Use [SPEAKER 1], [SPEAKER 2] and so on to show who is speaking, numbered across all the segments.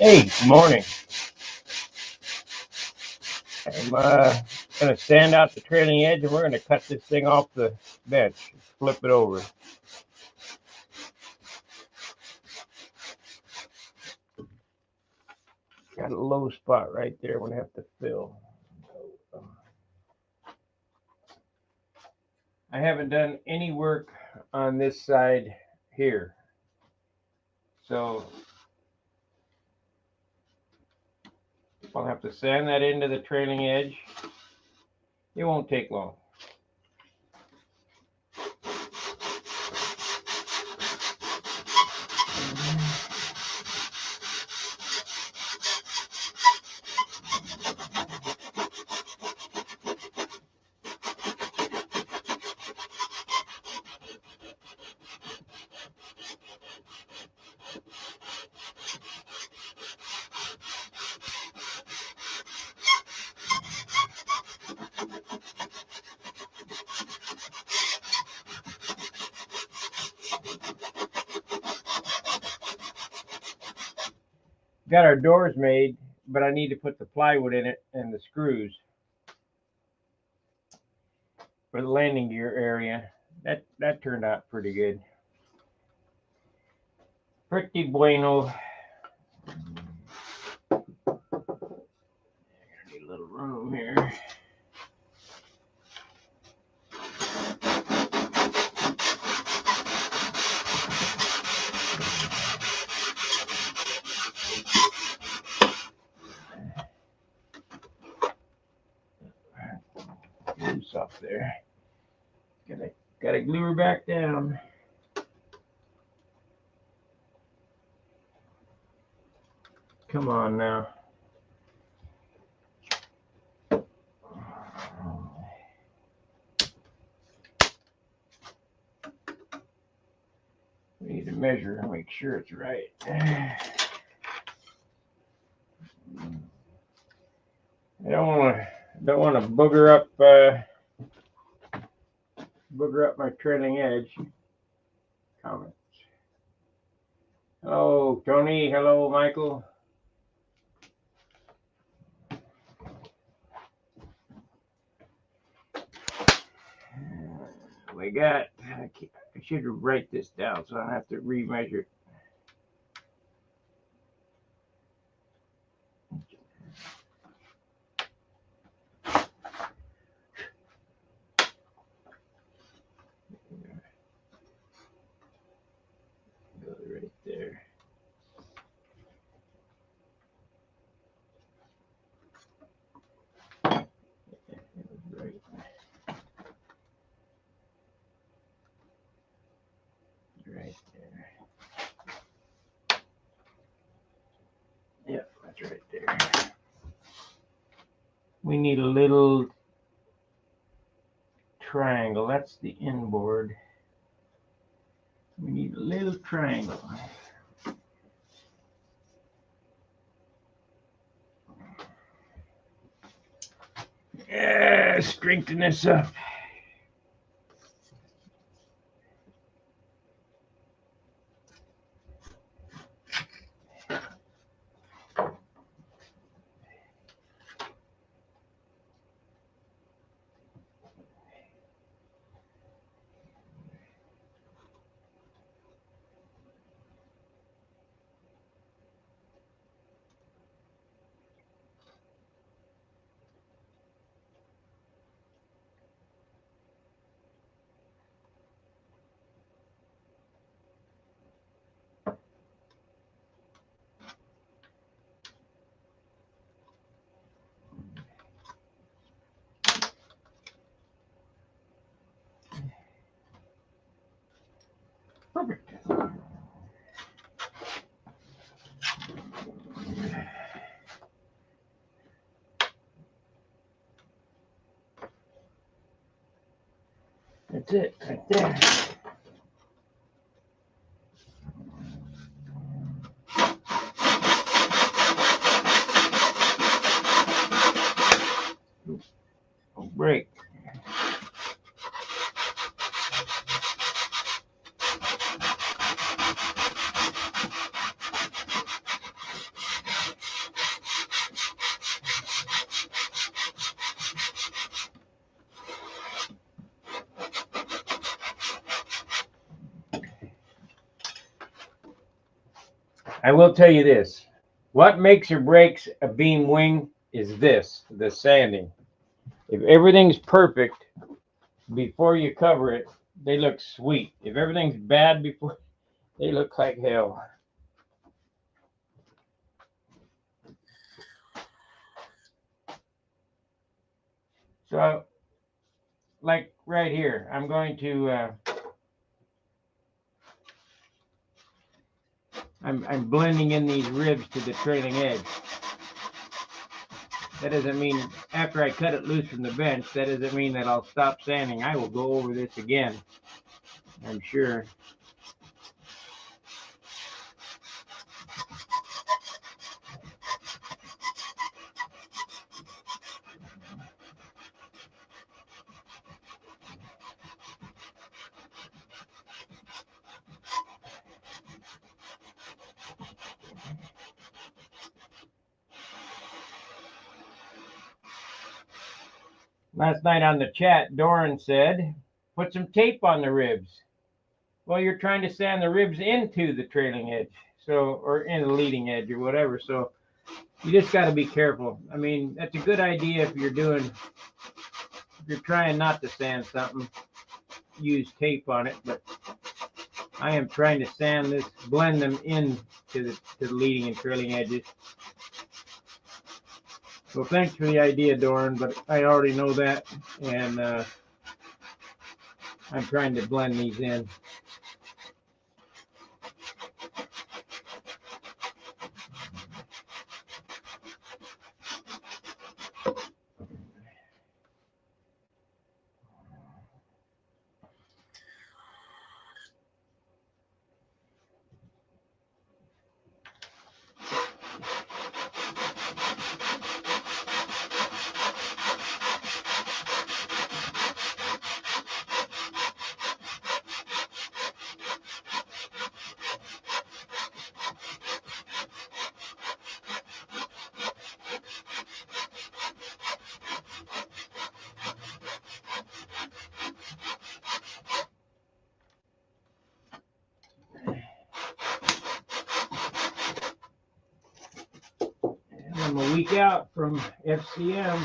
[SPEAKER 1] Hey, good morning. I'm going to sand out the trailing edge and we're going to cut this thing off the bench. Flip it over. Got a low spot right there. We're going to have to fill. I haven't done any work on this side here. So I'll have to sand that into the trailing edge. It won't take long. Got our doors made, but I need to put the plywood in it and the screws for the landing gear area. That turned out pretty good. Pretty bueno. I need a little room here. Loose up there. Gotta glue her back down. Come on now. We need to measure and make sure it's right. I don't want to booger up my trailing edge. Comments. Hello, Tony. Hello, Michael. We got. I should write this down so I don't have to remeasure it. Go right there. Right. Right there. Yep, that's right there. We need a little triangle. That's the inboard. We need a little triangle. Yeah, strengthen this up. Perfect. That's it, right there. Oh, break. I will tell you this. What makes or breaks a beam wing is this, the sanding. If everything's perfect before you cover it, they look sweet. If everything's bad before, they look like hell. So, like right here, I'm going to, I'm blending in these ribs to the trailing edge. That doesn't mean after I cut it loose from the bench, that doesn't mean that I'll stop sanding. I will go over this again, I'm sure. Last night on the chat, Doran said, put some tape on the ribs. Well, you're trying to sand the ribs into the trailing edge, so, or in the leading edge or whatever. So you just got to be careful. I mean, that's a good idea if you're trying not to sand something, use tape on it. But I am trying to sand this, blend them in to the leading and trailing edges. So thanks for the idea, Doran, but I already know that, and I'm trying to blend these in. I'm a week out from FCM.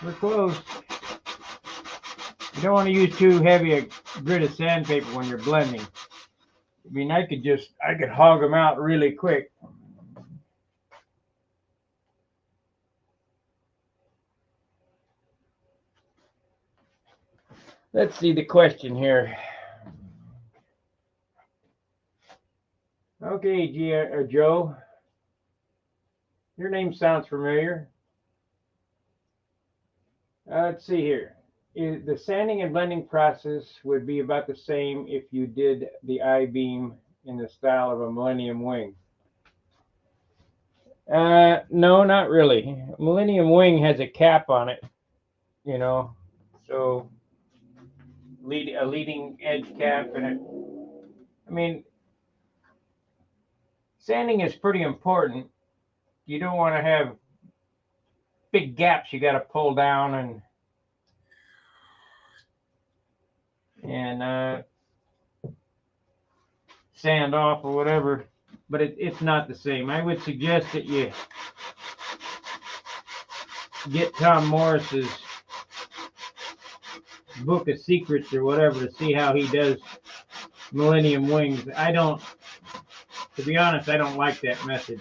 [SPEAKER 1] We're close. You don't want to use too heavy a grit of sandpaper when you're blending. I mean, I could hog them out really quick. Let's see the question here. Okay, Joe. Your name sounds familiar. Let's see here. The sanding and blending process would be about the same if you did the I-beam in the style of a Millennium Wing. No, not really. Millennium Wing has a cap on it, you know, so a leading edge cap, and I mean, sanding is pretty important. You don't want to have big gaps you got to pull down and sand off or whatever, but it's not the same. I would suggest that you get Tom Morris's book of secrets or whatever to see how he does Millennium Wings. To be honest, I don't like that method.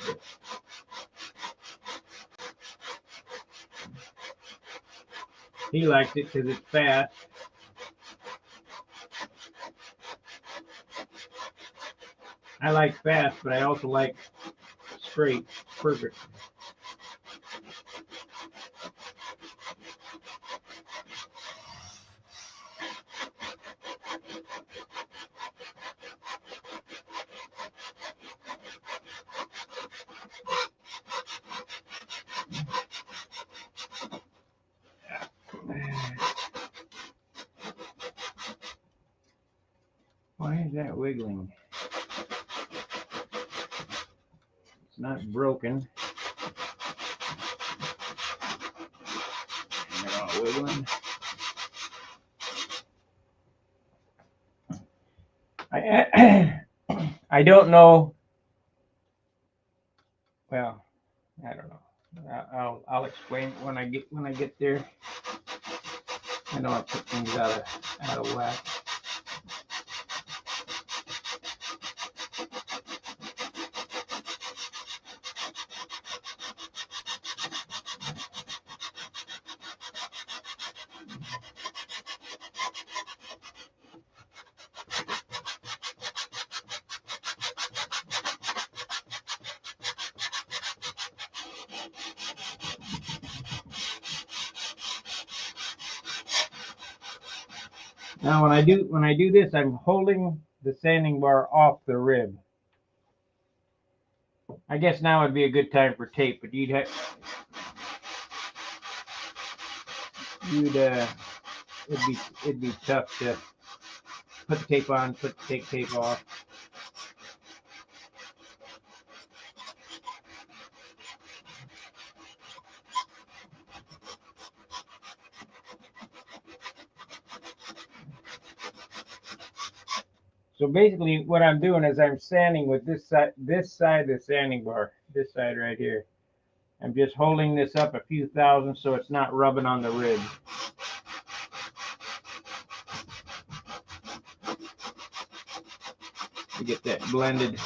[SPEAKER 1] He likes it because it's fast. I like fast, but I also like straight. Perfect. Why is that wiggling? It's not broken. And they're all wiggling. I don't know. Well, I don't know. I'll explain when I get there. I know I put things out of whack. Now when I do this, I'm holding the sanding bar off the rib. I guess now would be a good time for tape, but it'd be tough to put the tape on, take tape off. So basically what I'm doing is I'm sanding with this side of the sanding bar, this side right here. I'm just holding this up a few thousand so it's not rubbing on the rib. To get that blended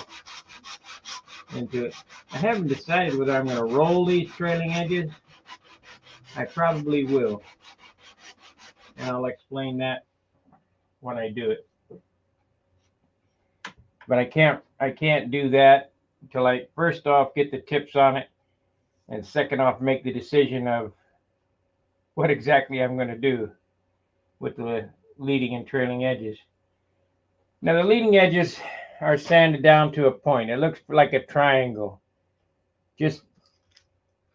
[SPEAKER 1] into it. I haven't decided whether I'm going to roll these trailing edges. I probably will. And I'll explain that when I do it. But I can't do that until I first off get the tips on it, and second off make the decision of what exactly I'm going to do with the leading and trailing edges. Now the leading edges are sanded down to a point. It looks like a triangle. Just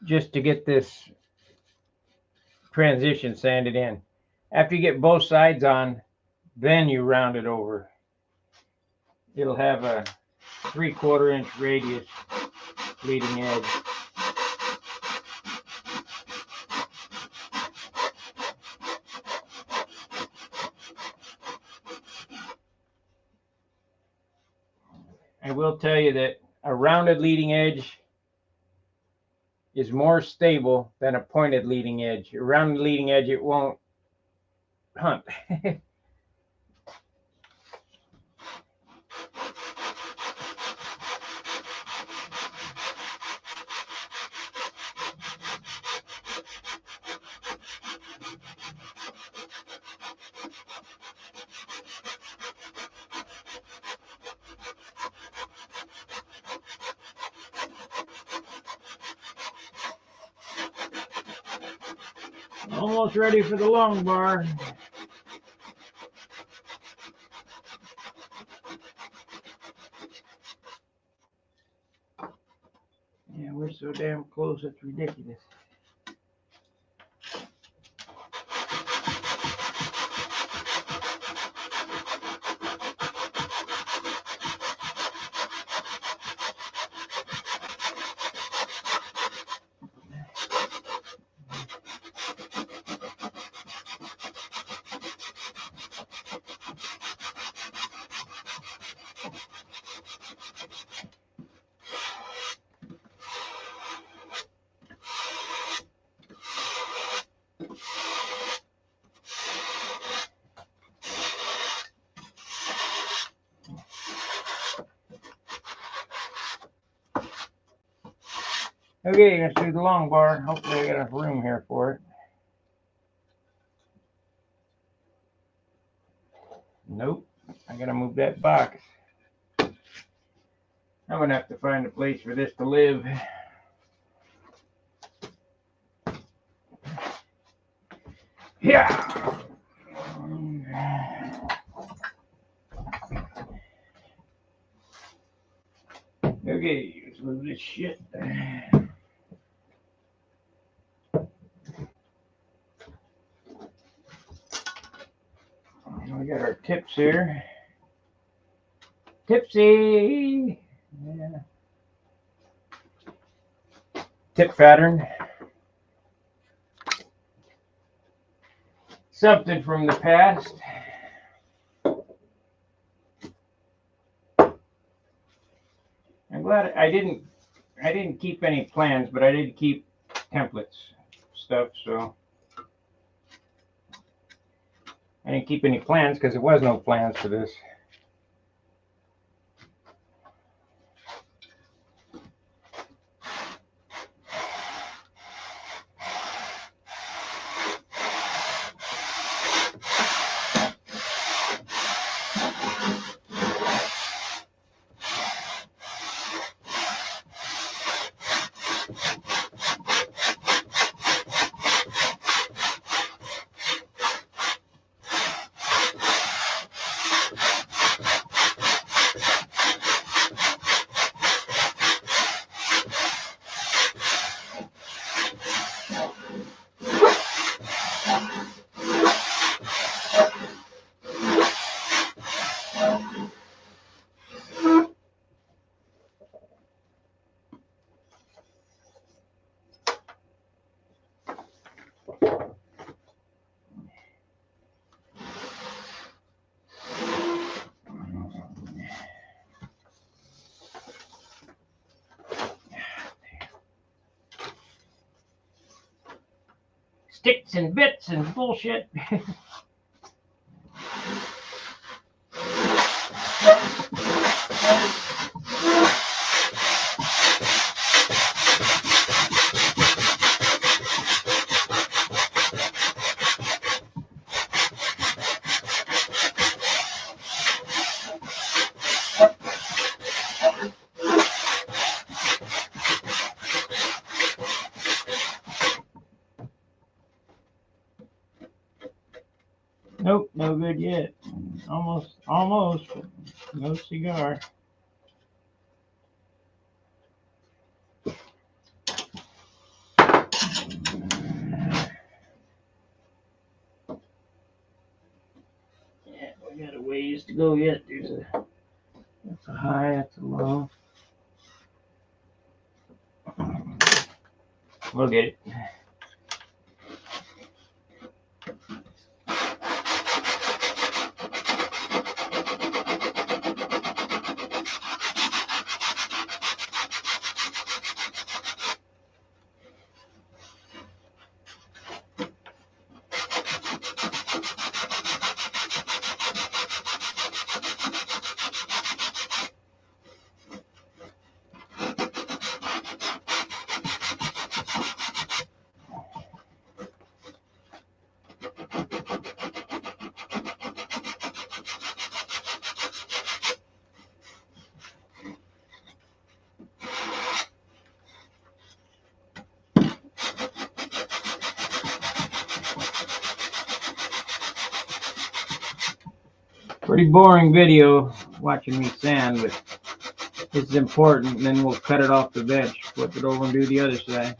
[SPEAKER 1] to get this transition sanded in. After you get both sides on, then you round it over. It'll have a 3/4 inch radius leading edge. I will tell you that a rounded leading edge is more stable than a pointed leading edge. A rounded leading edge, it won't hunt. Almost ready for the long bar. Yeah, we're so damn close, it's ridiculous. Okay, let's do the long bar. Hopefully I got enough room here for it. Nope, I gotta move that box. I'm gonna have to find a place for this to live. Yeah. Okay, let's move this shit. We got our tips here. Tipsy. Yeah. Tip pattern. Something from the past. I'm glad I didn't keep any plans, but I did keep templates stuff, so I didn't keep any plans because there was no plans for this. Sticks and bits and bullshit. Nope, no good yet. Almost, but no cigar. Yeah, we got a ways to go yet. That's a high, that's a low. We'll get it. Pretty boring video watching me sand, but it's important. And then we'll cut it off the bench, flip it over and do the other side.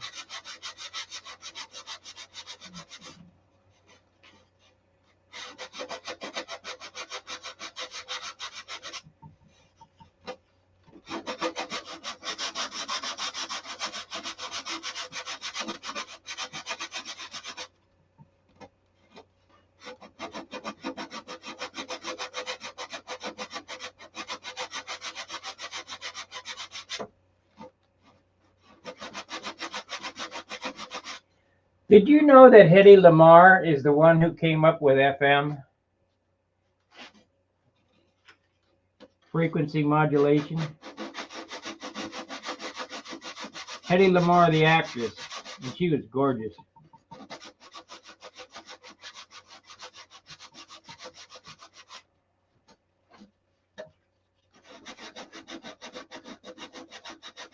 [SPEAKER 1] Did you know that Hedy Lamarr is the one who came up with FM? Frequency modulation. Hedy Lamarr, the actress, and she was gorgeous.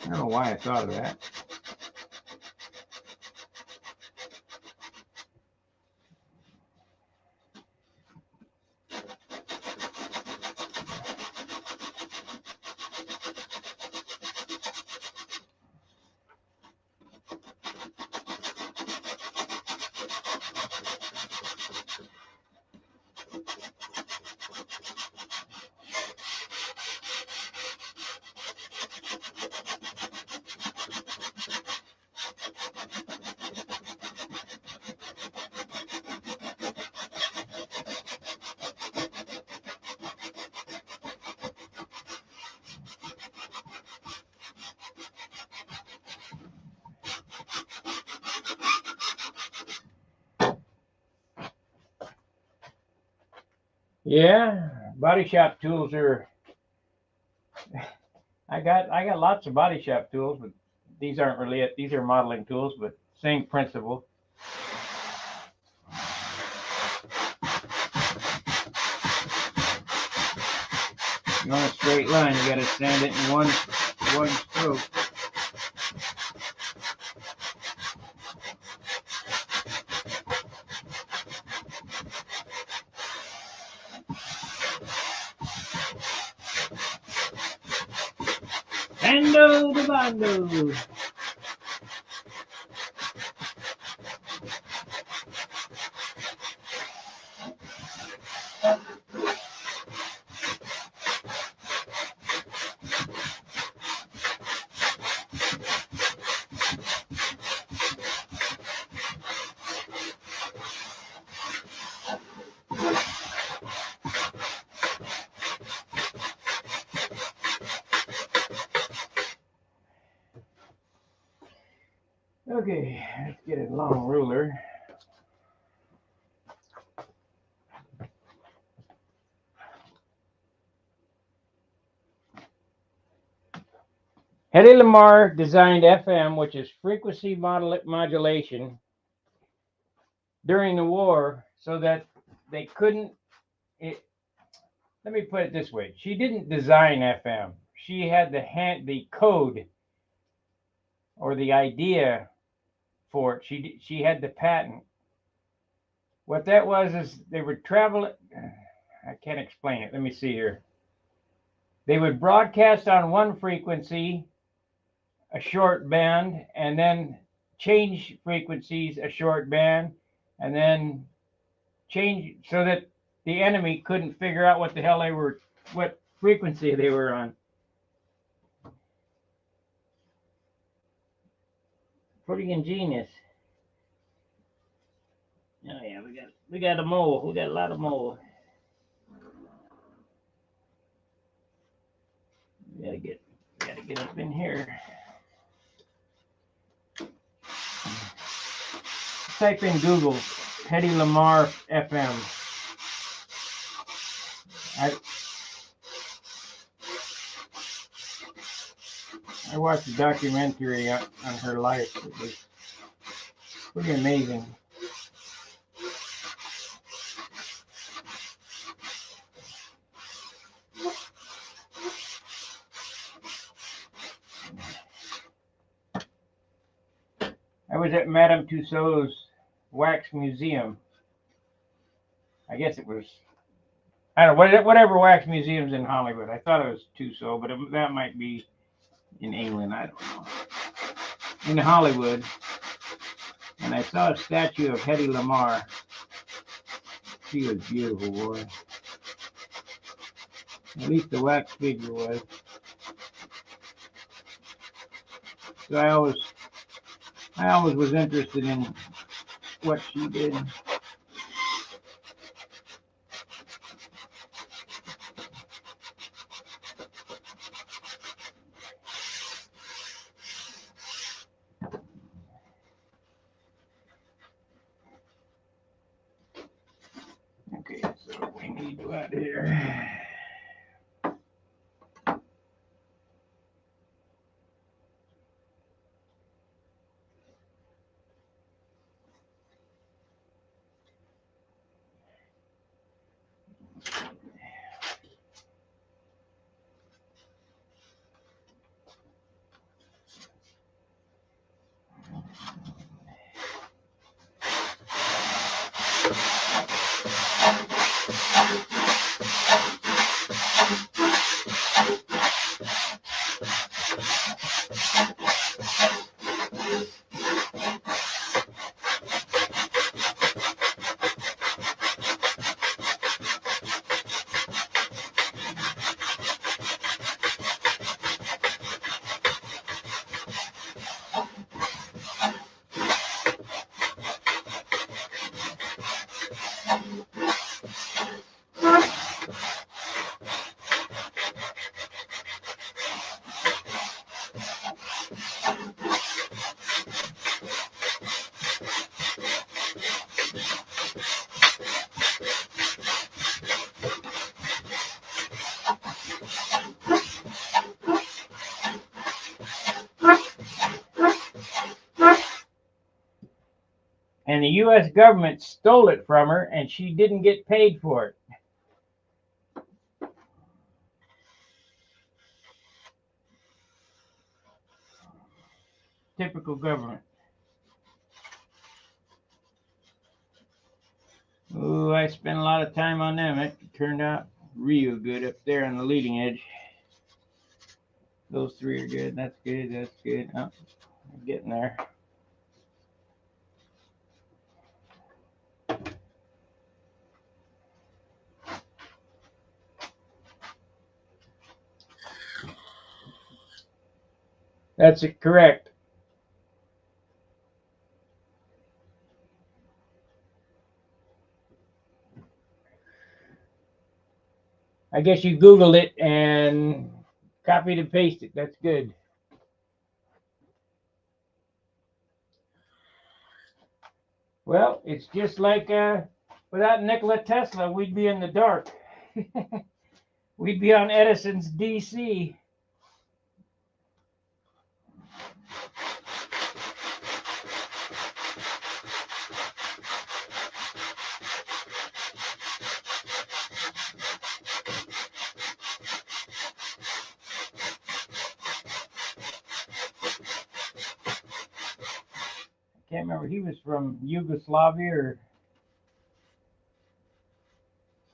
[SPEAKER 1] I don't know why I thought of that. Yeah, body shop tools are. I got lots of body shop tools, but these aren't really it. These are modeling tools, but same principle. You want a straight line, you got to sand it in one stroke. Bando the bando. Okay, let's get a long ruler. Hedy Lamarr designed FM, which is frequency modulation, during the war so that they couldn't. Let me put it this way: she didn't design FM. She had the code or the idea for it. She had the patent. What that was is they would travel. I can't explain it. Let me see here. They would broadcast on one frequency, a short band, and then change frequencies, a short band, and then change so that the enemy couldn't figure out what the hell they were, what frequency they were on. Pretty ingenious. Oh yeah, we got a mole. We got a lot of mole. We gotta get up in here. Type in Google Hedy Lamarr FM. I watched a documentary on her life. It was pretty amazing. I was at Madame Tussauds Wax Museum. I guess it was, I don't know, whatever wax museum's in Hollywood. I thought it was Tussauds, but that might be in England. I don't know. In Hollywood. And I saw a statue of Hedy Lamarr. She was beautiful, boy. At least the wax figure was. So I always was interested in what she did. Okay, so we need what here? And the U.S. government stole it from her, and she didn't get paid for it. Typical government. Ooh, I spent a lot of time on them. It turned out real good up there on the leading edge. Those three are good. That's good. That's good. Oh, I'm getting there. That's it, correct. I guess you Googled it and copied and pasted. That's good. Well, it's just like without Nikola Tesla, we'd be in the dark. We'd be on Edison's DC. Can't remember. He was from Yugoslavia or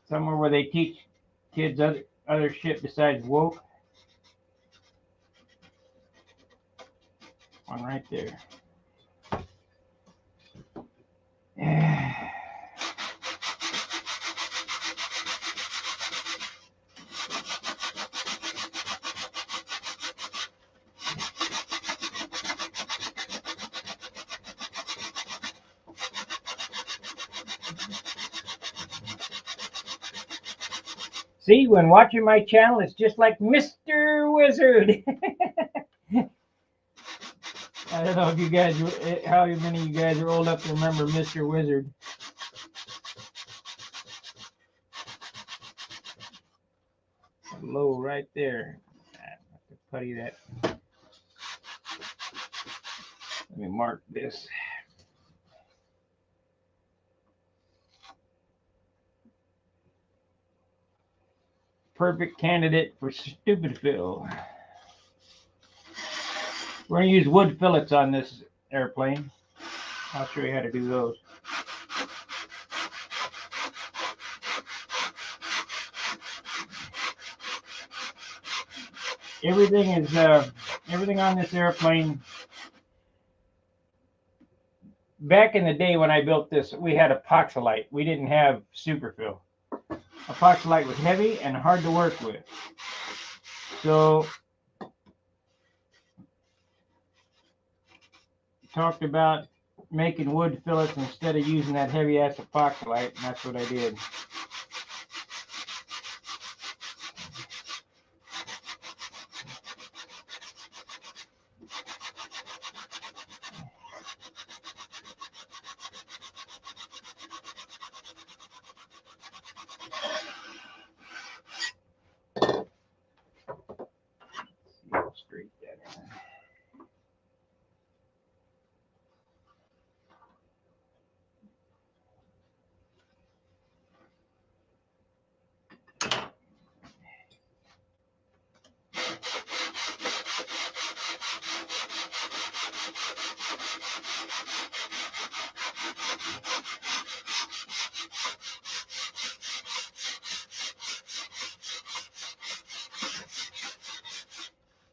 [SPEAKER 1] somewhere where they teach kids other shit besides woke. One right there. See, when watching my channel, it's just like Mr. Wizard. I don't know if you guys, how many of you guys are old enough to remember Mr. Wizard. Low right there. I have to putty that. Let me mark this. Perfect candidate for stupid fill. We're going to use wood fillets on this airplane. I'll show you how to do those. Everything on this airplane. Back in the day when I built this, we had epoxylite. We didn't have superfill. Epoxylite was heavy and hard to work with. So talked about making wood fillets instead of using that heavy ass epoxylite, and that's what I did. Straight that in.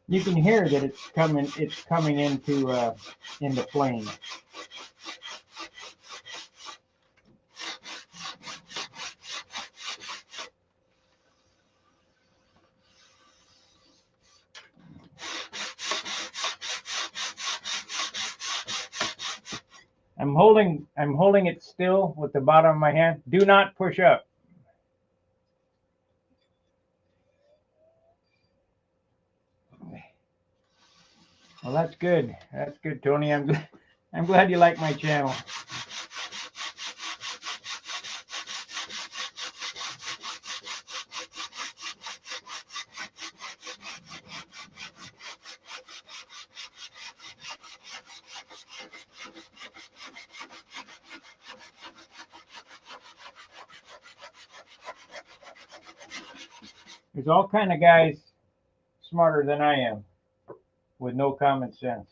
[SPEAKER 1] You can hear that it's coming into flame. I'm holding it still with the bottom of my hand. Do not push up. Well, that's good. That's good, Tony. I'm glad you like my channel. There's all kind of guys smarter than I am with no common sense.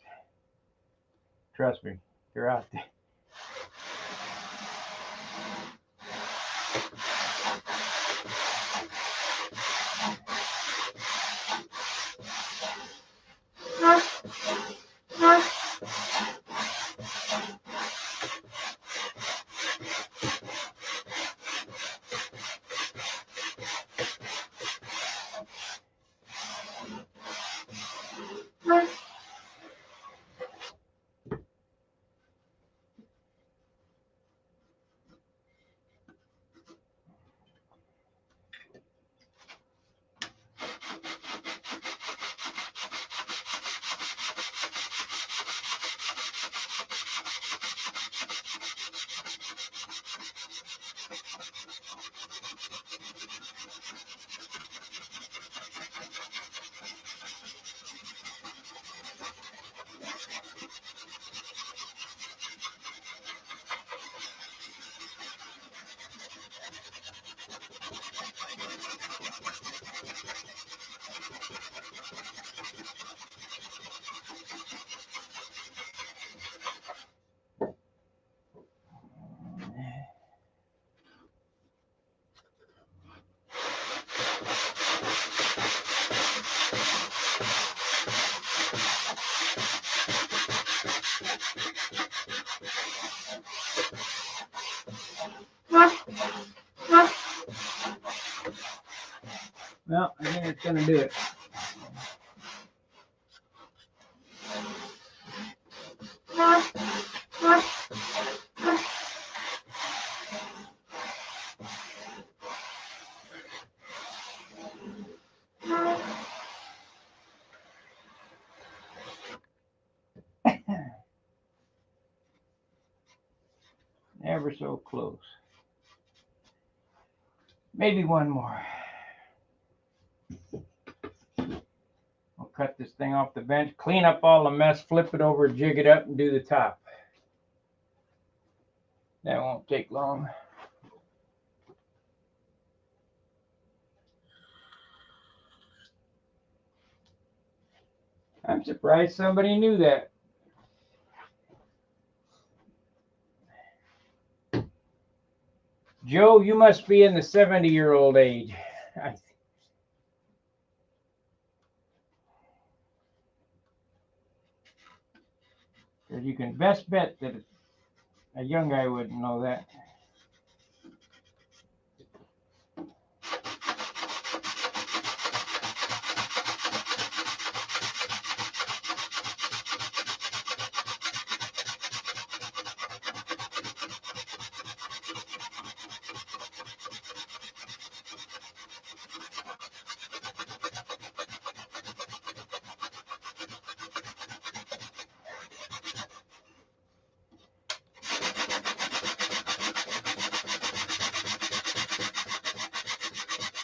[SPEAKER 1] Trust me, they're out there. Well, I think it's gonna do it. Ever so close. Maybe one more. I'll cut this thing off the bench, clean up all the mess, flip it over, jig it up, and do the top. That won't take long. I'm surprised somebody knew that. Joe, you must be in the 70-year-old age. You can best bet that a young guy wouldn't know that.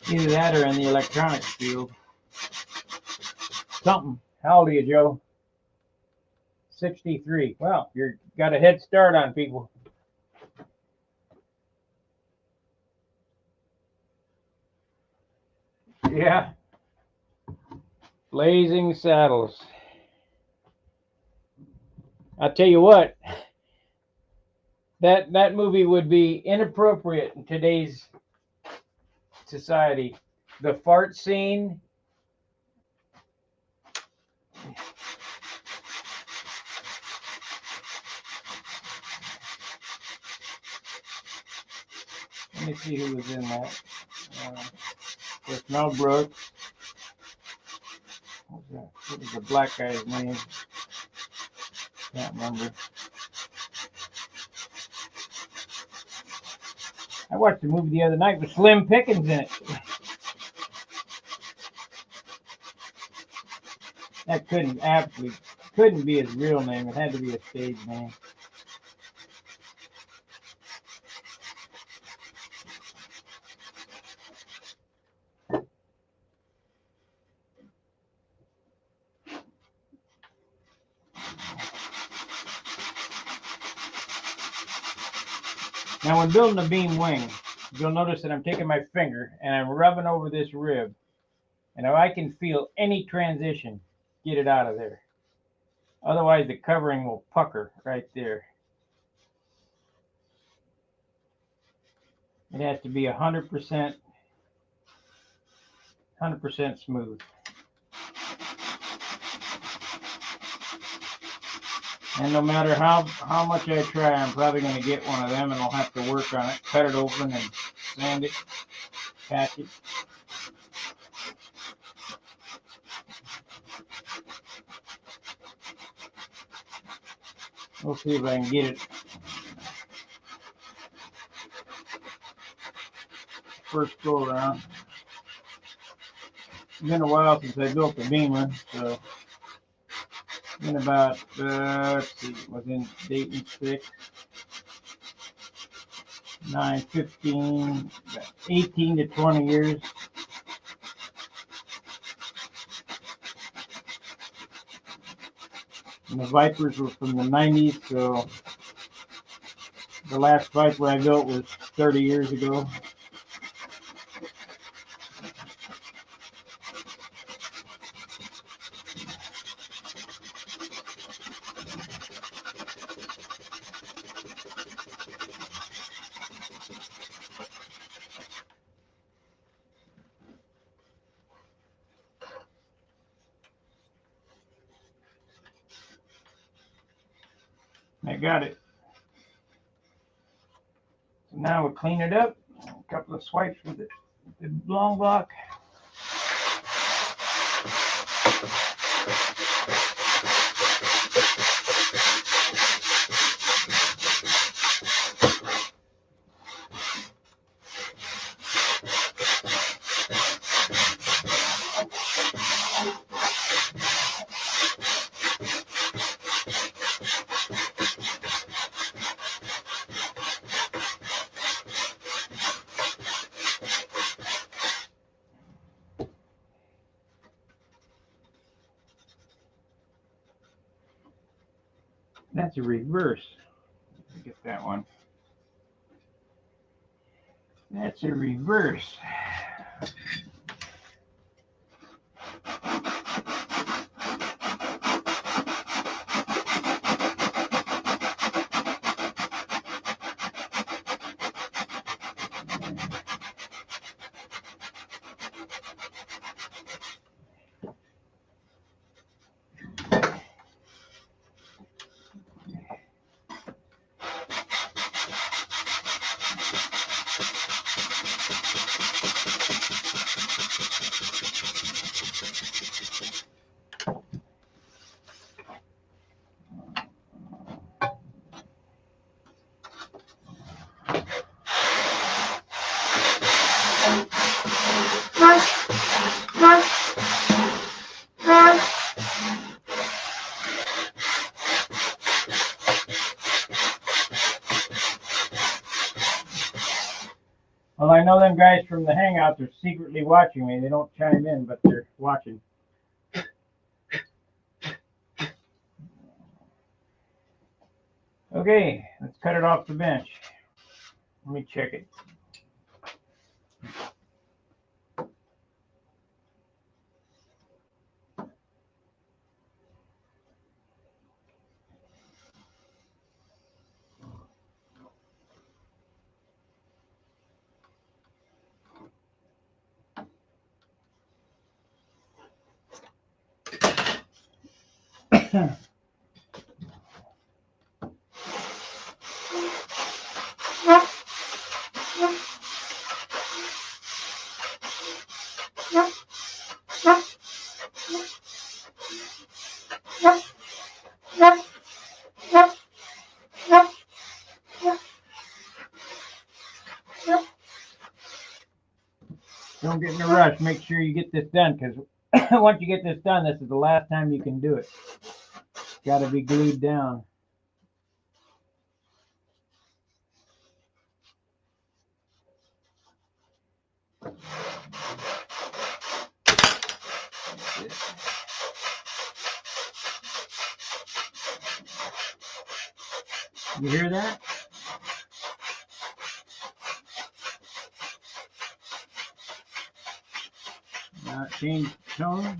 [SPEAKER 1] Either that or in the electronics field. Something. How old are you, Joe? 63. Well, you've got a head start on people. Yeah. Blazing Saddles. I'll tell you what, that movie would be inappropriate in today's society. The fart scene. Let me see who was in that. With Mel Brooks. What was the black guy's name? Can't remember. I watched a movie the other night with Slim Pickens in it. That couldn't be his real name. It had to be a stage name. Now, when building a beam wing, you'll notice that I'm taking my finger and I'm rubbing over this rib And if I can feel any transition, get it out of there. Otherwise, the covering will pucker right there. It has to be 100% smooth. And no matter how much I try, I'm probably going to get one of them and I'll have to work on it, cut it open and sand it, patch it. We'll see if I can get it first go around. It's been a while since I built the Beamer, so it's been about, let's see, within Dayton 6, 9, 15, 18 to 20 years. And the Vipers were from the 90s, so the last Viper I built was 30 years ago. I got it. So now we'll clean it up. A couple of swipes with the long block. That's a reverse. Get that one. That's a reverse. Well, I know them guys from the Hangouts are secretly watching me. They don't chime in, but they're watching. Okay, let's cut it off the bench. Let me check it. Don't get in a rush. Make sure you get this done, because once you get this done, this is the last time you can do it. It's got to be glued down. You hear that? change tone.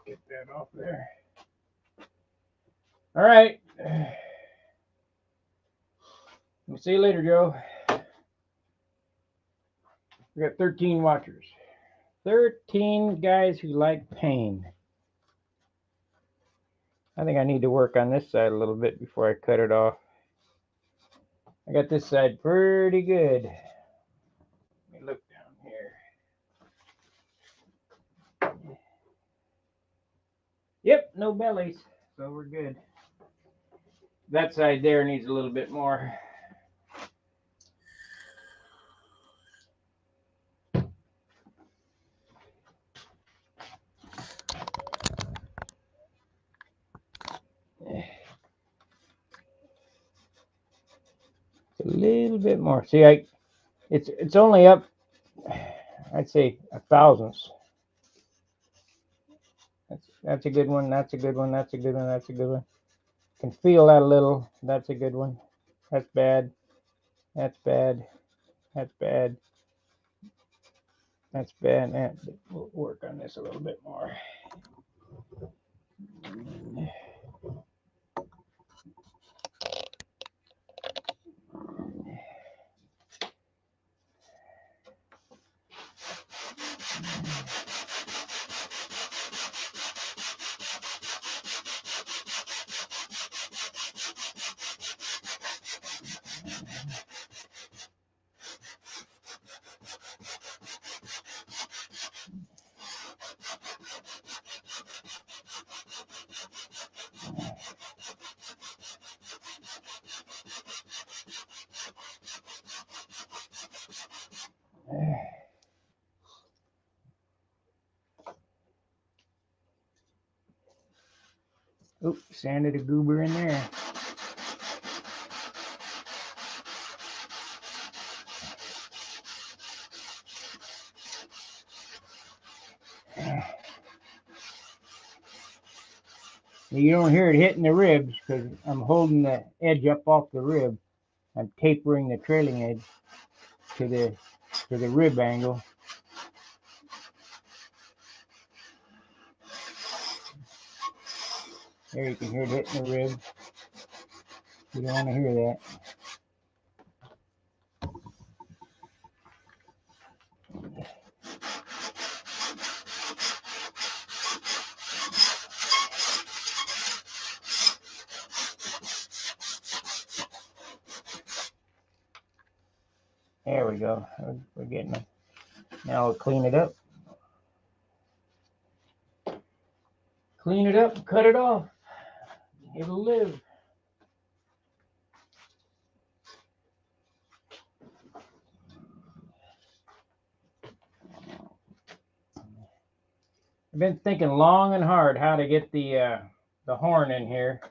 [SPEAKER 1] Get that off there. All right. We'll see you later, Joe. We got 13 watchers. 13 guys who like pain. I think I need to work on this side a little bit before I cut it off. I got this side pretty good. Let me look down here. Yep, no bellies, so we're good. That side there needs a little bit more. A little bit more. See, it's only up, I'd say, a thousandths. That's a good one. That's a good one. That's a good one. That's a good one. Can feel that a little. That's a good one. That's bad. That's bad. That's bad. That's bad. We'll work on this a little bit more. Oops, sanded a goober in there. You don't hear it hitting the ribs because I'm holding the edge up off the rib. I'm tapering the trailing edge to the rib angle. There you can hear it hitting the rib. You don't want to hear that. There we go. We're getting it. Now we'll clean it up. Clean it up, cut it off. It'll live. I've been thinking long and hard how to get the horn in here.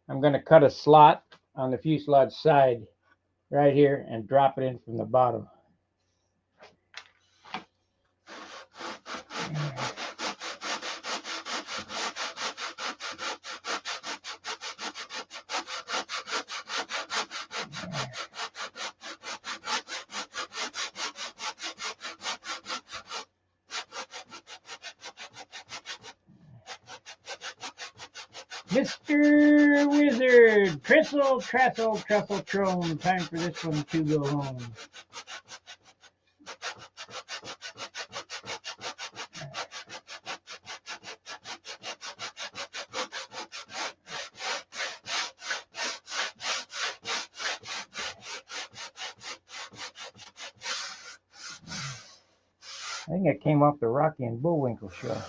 [SPEAKER 1] I'm going to cut a slot on the fuselage side right here and drop it in from the bottom. Mr. Wizard, tristle, trestle, trestle, trone. Time for this one to go home. I think it came off the Rocky and Bullwinkle show.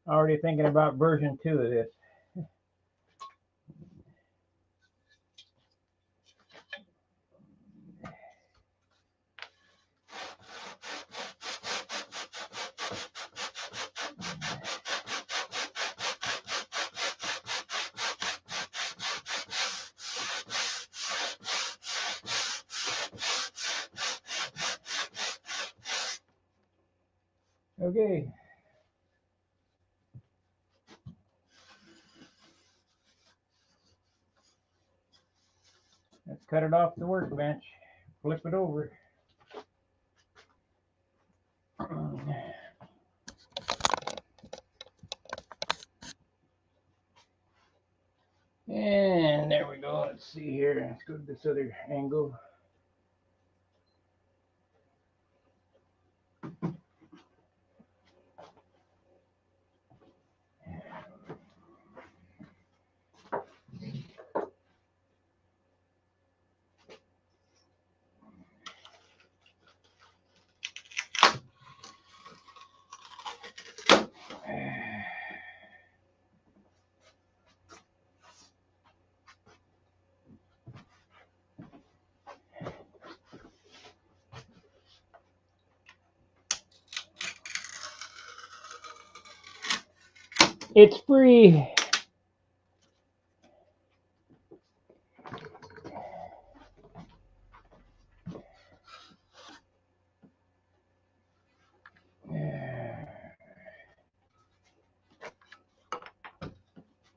[SPEAKER 1] Already thinking about version 2 of this. Okay. Let's cut it off the workbench. Flip it over. And there we go. Let's see here. Let's go to this other angle. It's free.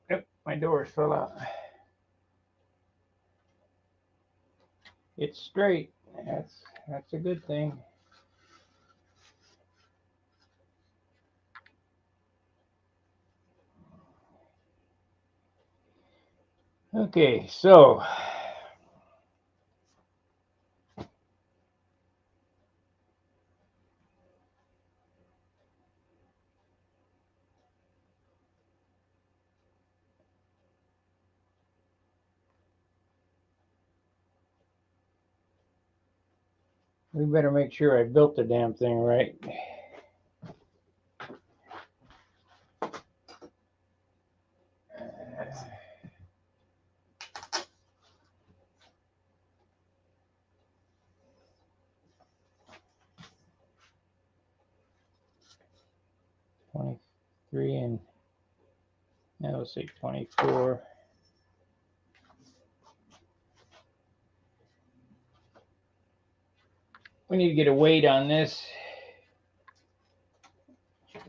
[SPEAKER 1] Yep, my doors fell out. It's straight. That's a good thing. Okay, so we better make sure I built the damn thing right. $23 and now let's say 24. We need to get a weight on this.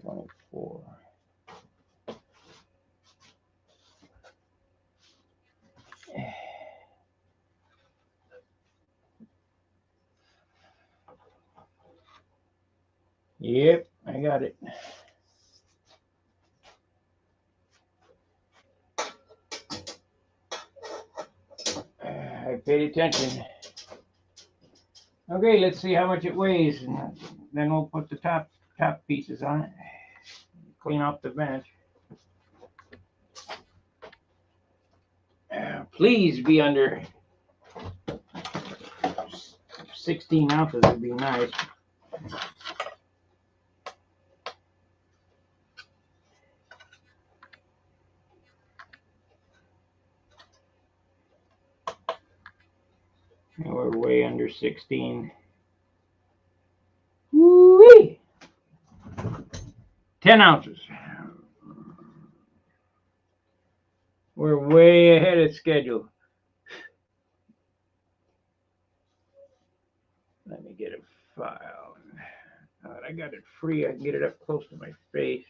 [SPEAKER 1] 24. Yep, I got it. I paid attention. Okay, let's see how much it weighs, and then we'll put the top pieces on it. Clean off the bench. Please be under 16 ounces would be nice. We're way under 16. Woo-wee! 10 ounces. We're way ahead of schedule. Let me get a file. I got it free. I can get it up close to my face.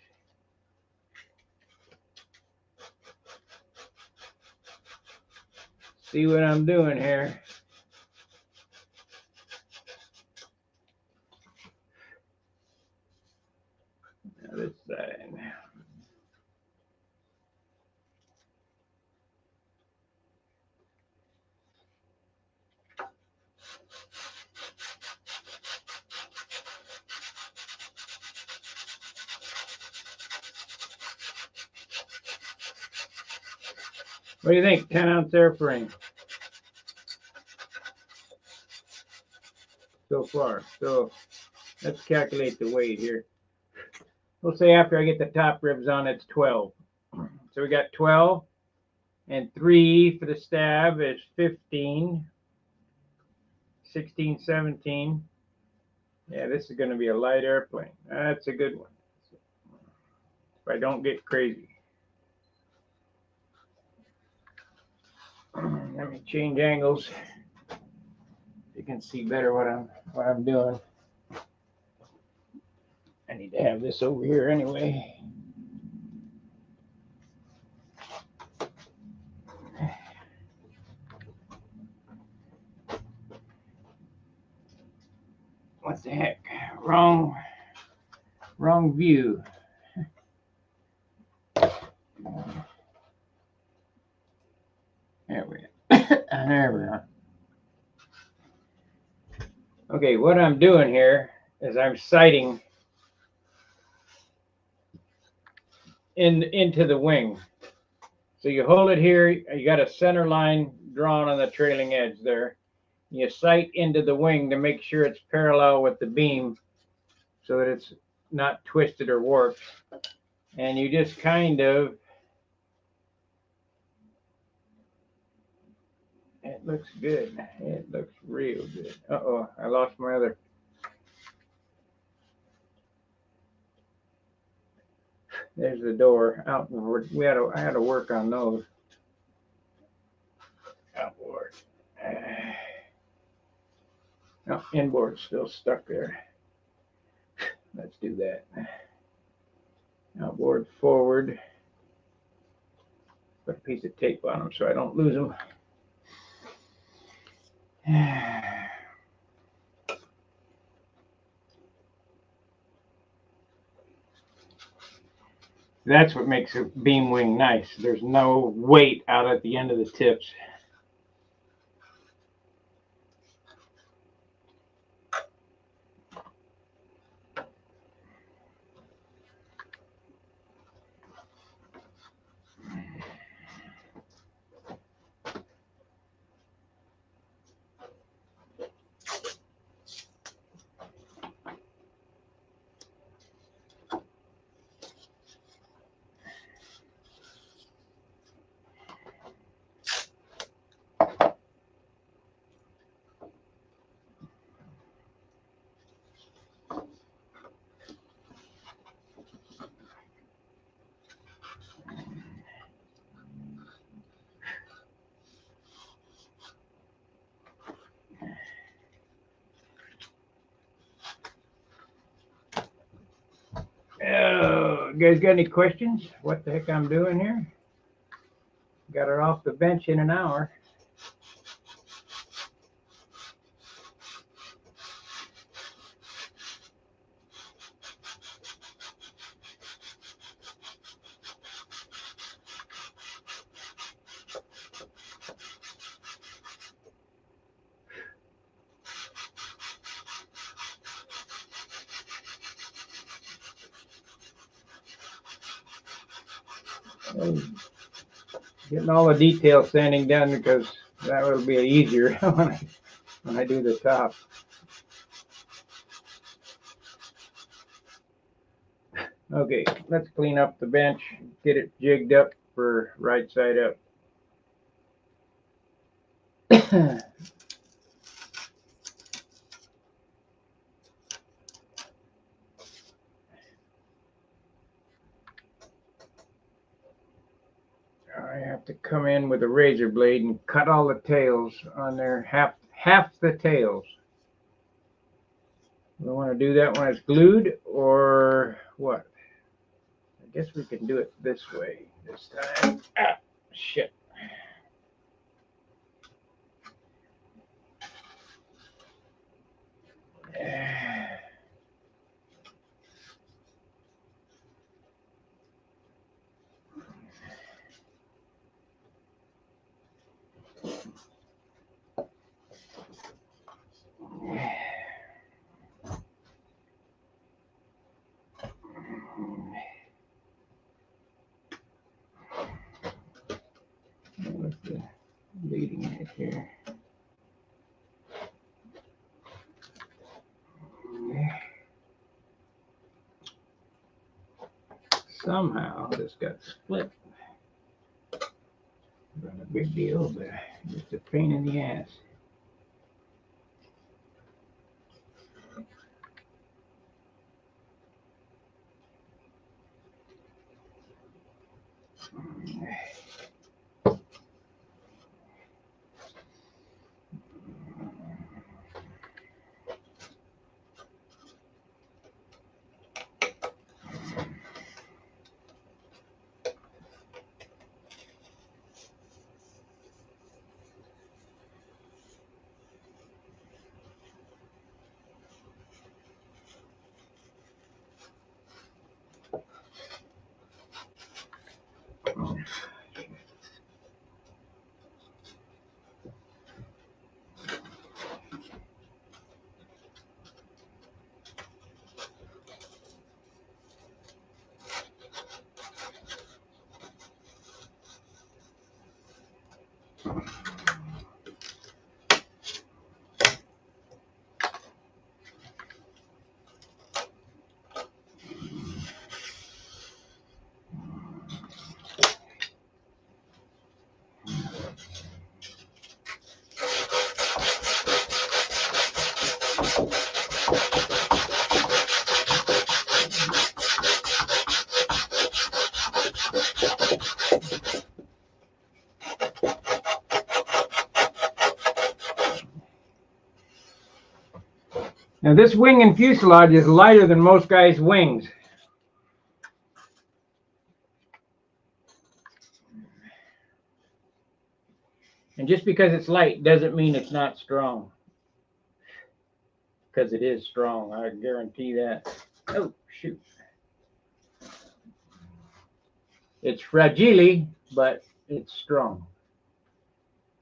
[SPEAKER 1] See what I'm doing here. Now this side. What do you think? 10-ounce airframe so far. So let's calculate the weight here. we'll say after I get the top ribs on, it's 12. So we got 12, and 3 for the stab is 15, 16, 17. Yeah, this is going to be a light airplane. That's a good one. If I don't get crazy. Let me change angles. You can see better what I'm doing. I need to have this over here anyway. What the heck? Wrong view. There we are. There we are. Okay, what I'm doing here is I'm sighting into the wing. So you hold it here, you got a center line drawn on the trailing edge there. You sight into the wing to make sure it's parallel with the beam so that it's not twisted or warped. And you just kind of, it looks good. It looks real good. Uh-oh, I lost my other. There's the door. Outboard. I had to work on those. Outboard. No, inboard's still stuck there. Let's do that. Outboard forward. Put a piece of tape on them so I don't lose them. That's what makes a beam wing nice. There's no weight out at the end of the tips. Oh, you guys got any questions? What the heck I'm doing here? Got her off the bench in an hour. Getting all the details sanding done because that will be easier when I do the top. Okay, let's clean up the bench, get it jigged up for right side up. I have to come in with a razor blade and cut all the tails on there, half the tails. We want to do that when it's glued or what? I guess we can do it this way this time. Ah, shit. What's the leading edge here? somehow this got split. Not a big deal, but just a pain in the ass. Now this wing and fuselage is lighter than most guys' wings. And just because it's light doesn't mean it's not strong. Because it is strong, I guarantee that. Oh, shoot. It's fragile, but it's strong.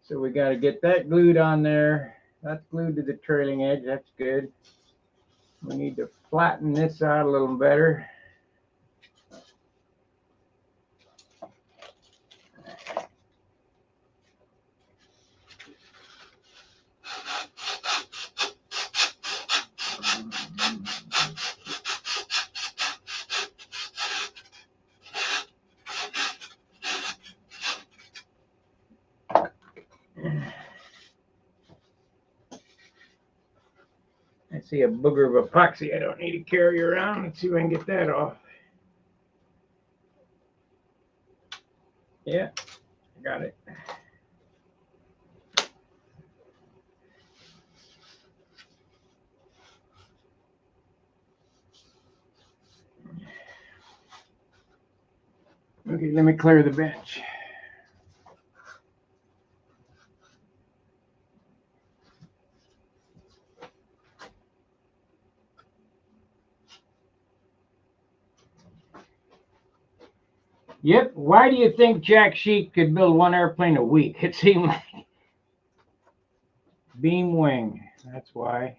[SPEAKER 1] So we got to get that glued on there. That's glued to the trailing edge. That's good. We need to flatten this out a little better. I see a booger of epoxy I don't need to carry around. Let's see if I can get that off. Yeah, I got it. Okay, let me clear the bench. Yep, why do you think Jack Sheik could build one airplane a week? It seemed like beam wing, that's why.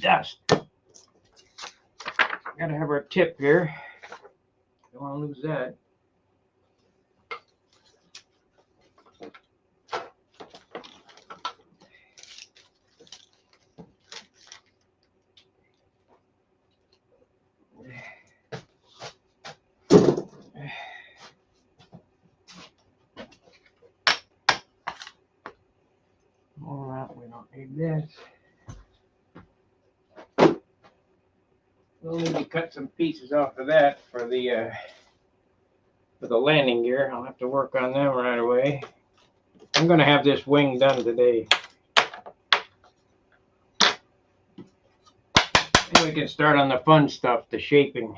[SPEAKER 1] Dust. Gotta have our tip here. Don't want to lose that. All right, we don't need this. We'll need to cut some pieces off of that for the landing gear. I'll have to work on them right away. I'm going to have this wing done today. And we can start on the fun stuff, the shaping.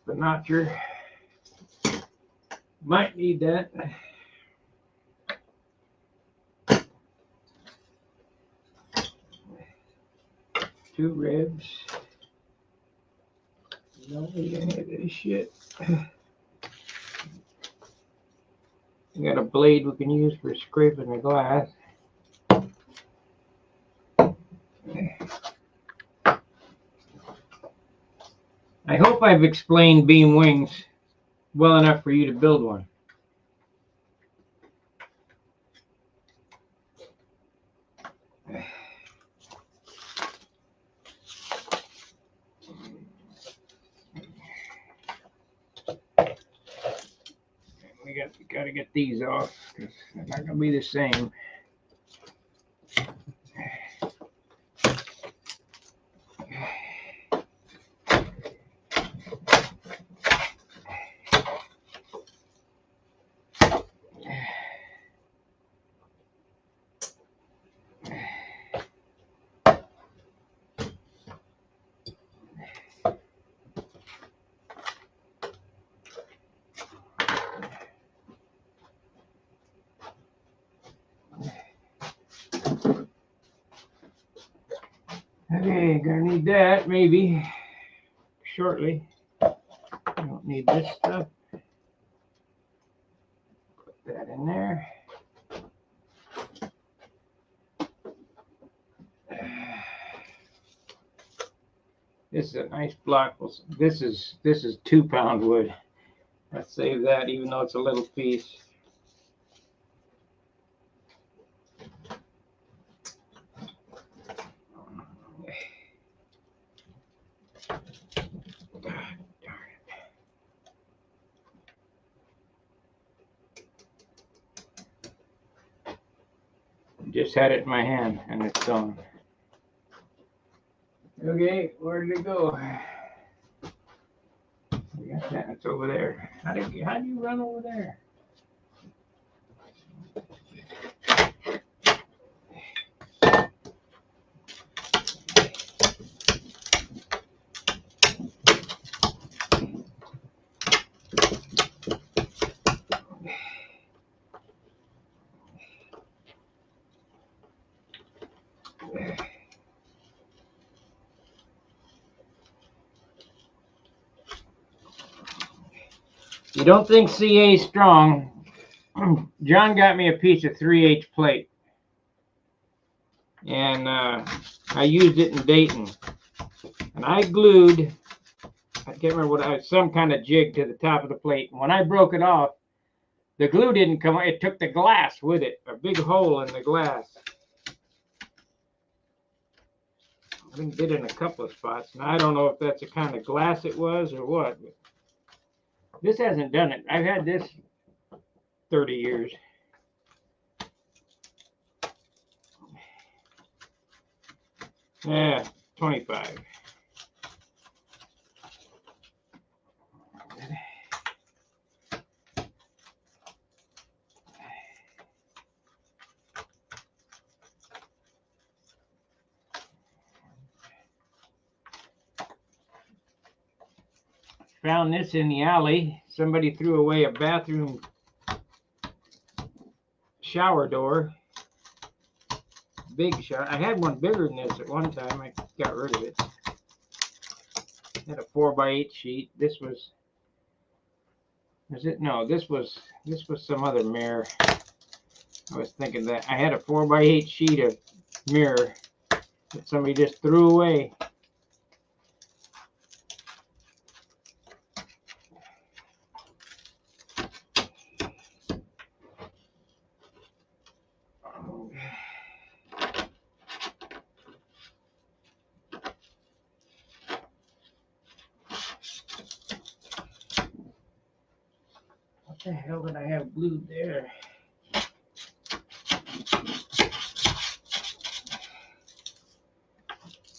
[SPEAKER 1] The notcher. Might need that. 2 ribs. Don't need any of this shit. We got a blade we can use for scraping the glass. I hope I've explained beam wings well enough for you to build one. We got to get these off because they're not going to be the same. Okay, gonna need that maybe shortly. I don't need this stuff. Put that in there. This is a nice block. This is 2-pound wood. Let's save that, even though it's a little piece. Just had it in my hand and it's gone. Okay, where did it go? We got that. It's over there. How do you run over there? You don't think CA strong? John got me a piece of 3/8 plate, and I used it in Dayton, and I glued. I can't remember what I was, some kind of jig to the top of the plate. And when I broke it off, the glue didn't come. It took the glass with it, a big hole in the glass. I think it did in a couple of spots. Now I don't know if that's the kind of glass it was or what. But this hasn't done it. I've had this 30 years. Yeah, 25. Found this in the alley. Somebody threw away a bathroom shower door. Big shower. I had one bigger than this at one time. I got rid of it. Had a 4x8 sheet. This was it? No, this was some other mirror. I was thinking that I had a 4x8 sheet of mirror that somebody just threw away. What the hell did I have glued there?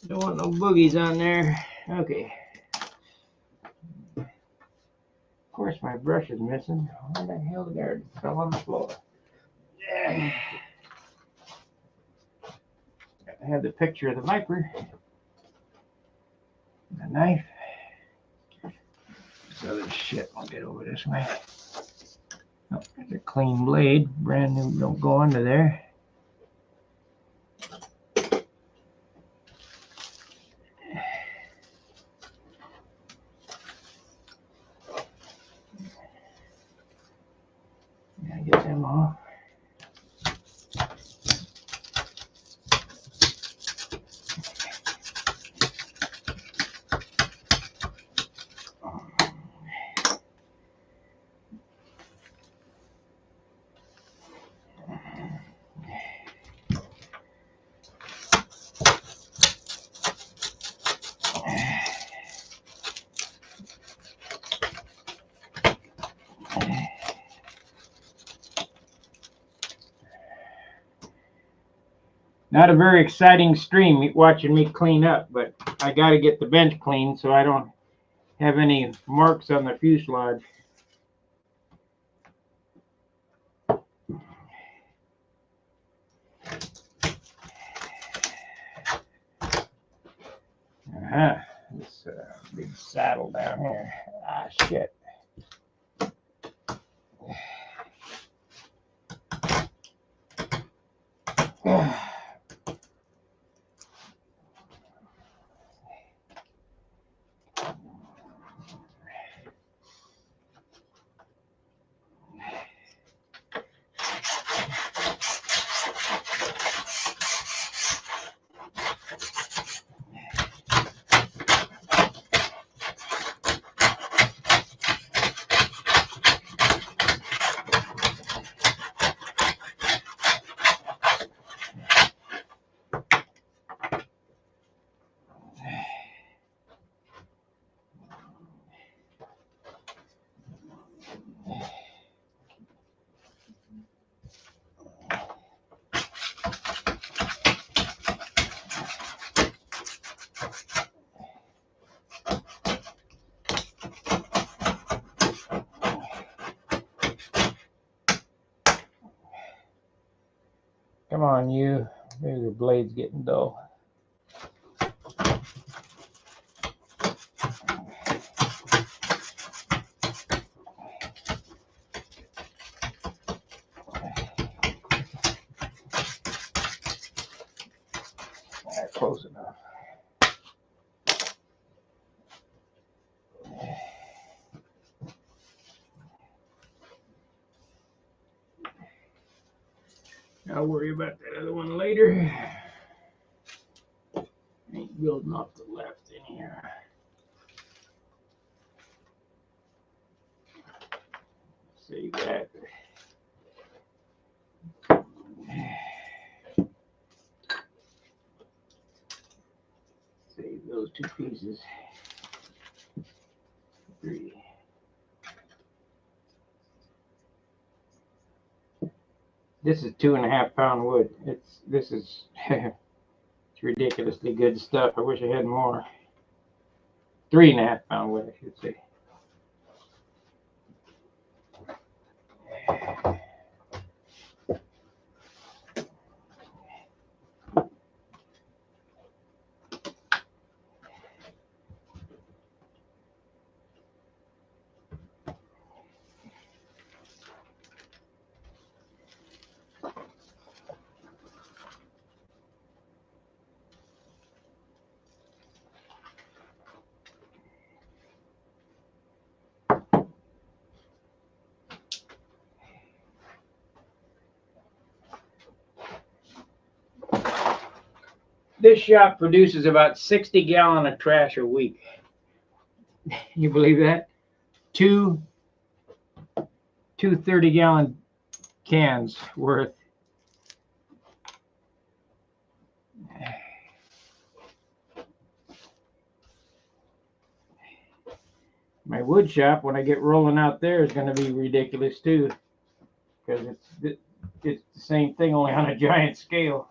[SPEAKER 1] Don't want no boogies on there. Okay. Of course, my brush is missing. Where the hell did it fell on the floor? Yeah. I have the picture of the viper. The knife. This other shit. I'll get over this way. Oh, there's a clean blade. Brand new. Don't go under there. Not a very exciting stream watching me clean up, but I got to get the bench clean so I don't have any marks on the fuselage. This big saddle down here. Ah, shit. Come on, you. Maybe your blade's getting dull. Close enough. I'll worry about that other one later. Ain't building off the left in here. Save that. Save those two pieces. 3. This is 2.5 pound wood. This is it's ridiculously good stuff. I wish I had more. 3.5 pound wood, I should say. This shop produces about 60 gallons of trash a week. You believe that? Two 30-gallon cans worth. My wood shop, when I get rolling out there, is going to be ridiculous too, because it's the same thing, only on a giant scale.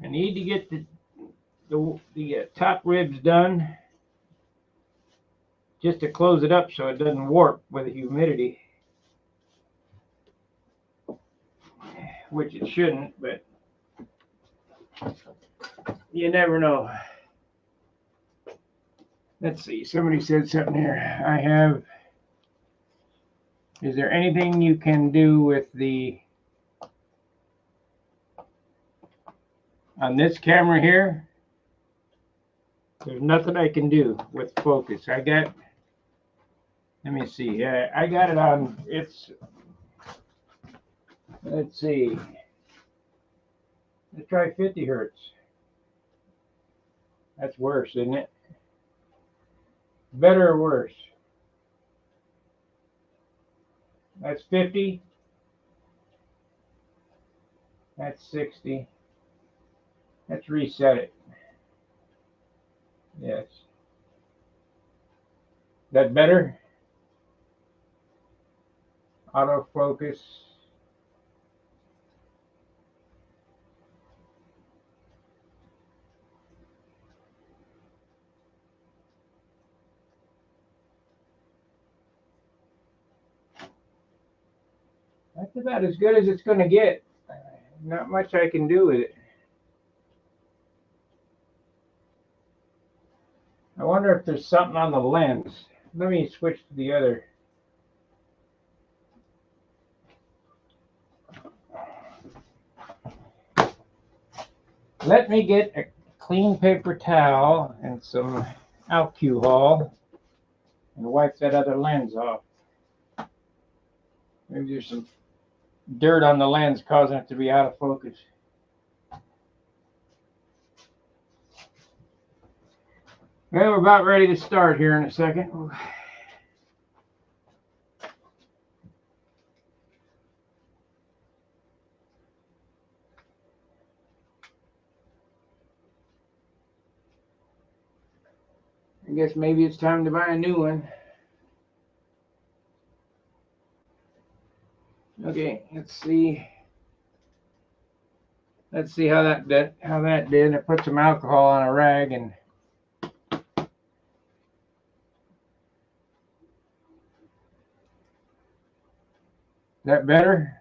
[SPEAKER 1] I need to get the top ribs done just to close it up so it doesn't warp with the humidity, which it shouldn't, but you never know. Let's see, somebody said something here. Is there anything you can do with on this camera here? There's nothing I can do with focus. I got Let me see. Yeah, I got it on. It's. Let's see. Let's try 50 hertz. That's worse, isn't it? Better or worse? That's 50. That's 60. Let's reset it. Yes. That better? Autofocus. That's about as good as it's going to get. Not much I can do with it. I wonder if there's something on the lens. Let me switch to the other. Let me get a clean paper towel and some alcohol and wipe that other lens off. Maybe there's some dirt on the lens causing it to be out of focus. Well, we're about ready to start here in a second. I guess maybe it's time to buy a new one. Okay, let's see. Let's see how that did. I put some alcohol on a rag and that better?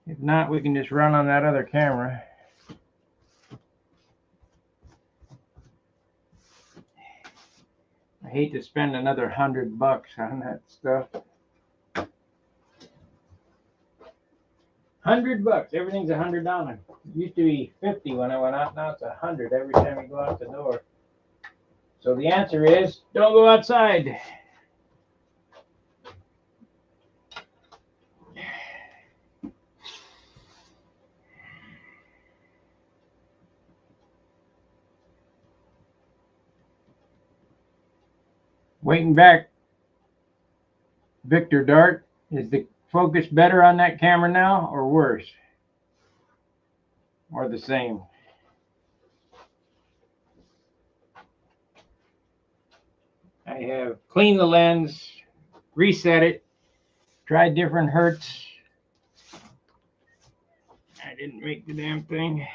[SPEAKER 1] If not, we can just run on that other camera. I hate to spend another $100 on that stuff. $100. Everything's $100. It used to be 50 when I went out. Now it's 100 every time you go out the door. So the answer is don't go outside. Waiting back. Victor Dart, is the focus better on that camera now or worse? Or the same? I have cleaned the lens, reset it, tried different hertz. I didn't make the damn thing.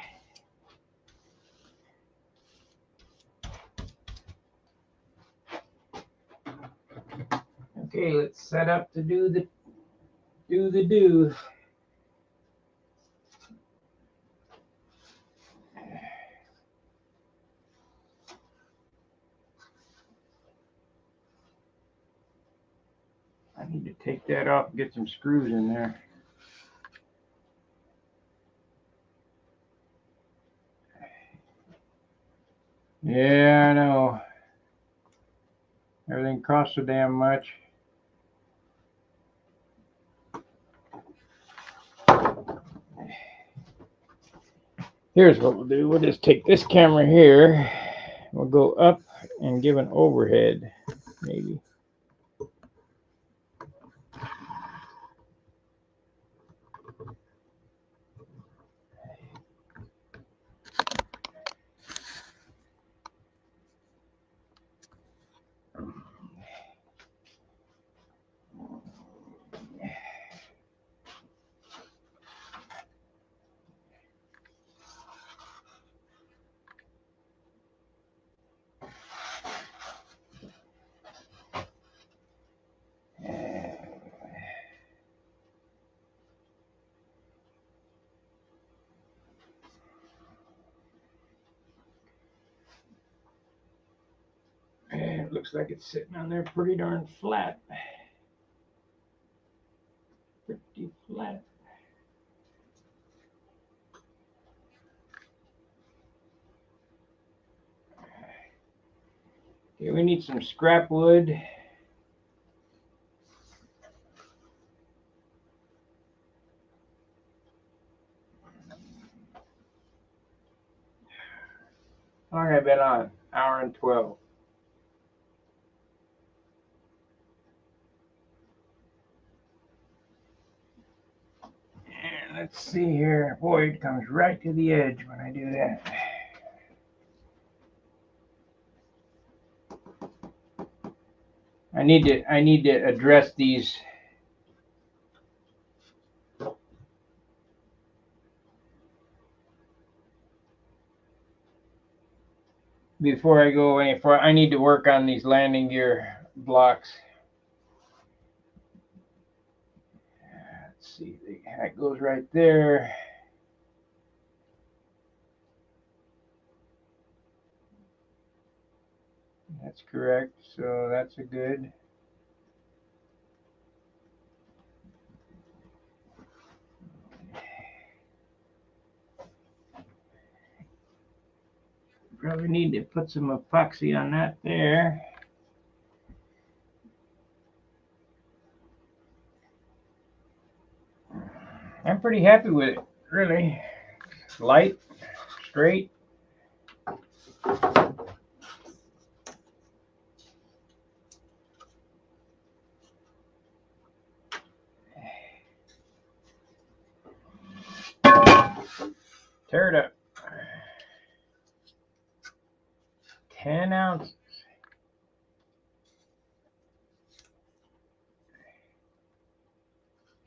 [SPEAKER 1] Okay, let's set up to do the do. I need to take that off and get some screws in there. Yeah, I know. Everything costs so damn much. Here's what we'll do. We'll just take this camera here. We'll go up and give an overhead, maybe. looks like it's sitting on there pretty darn flat. Pretty flat. Okay, we need some scrap wood. How long have I been on? Hour and 12. And let's see here. Boy, it comes right to the edge when I do that. I need to address these. Before I go any further, I need to work on these landing gear blocks. Let's see, that goes right there. That's correct, so that's a good. Probably need to put some epoxy on that there. I'm pretty happy with it, really. Light, straight. Tear it up. 10 ounces.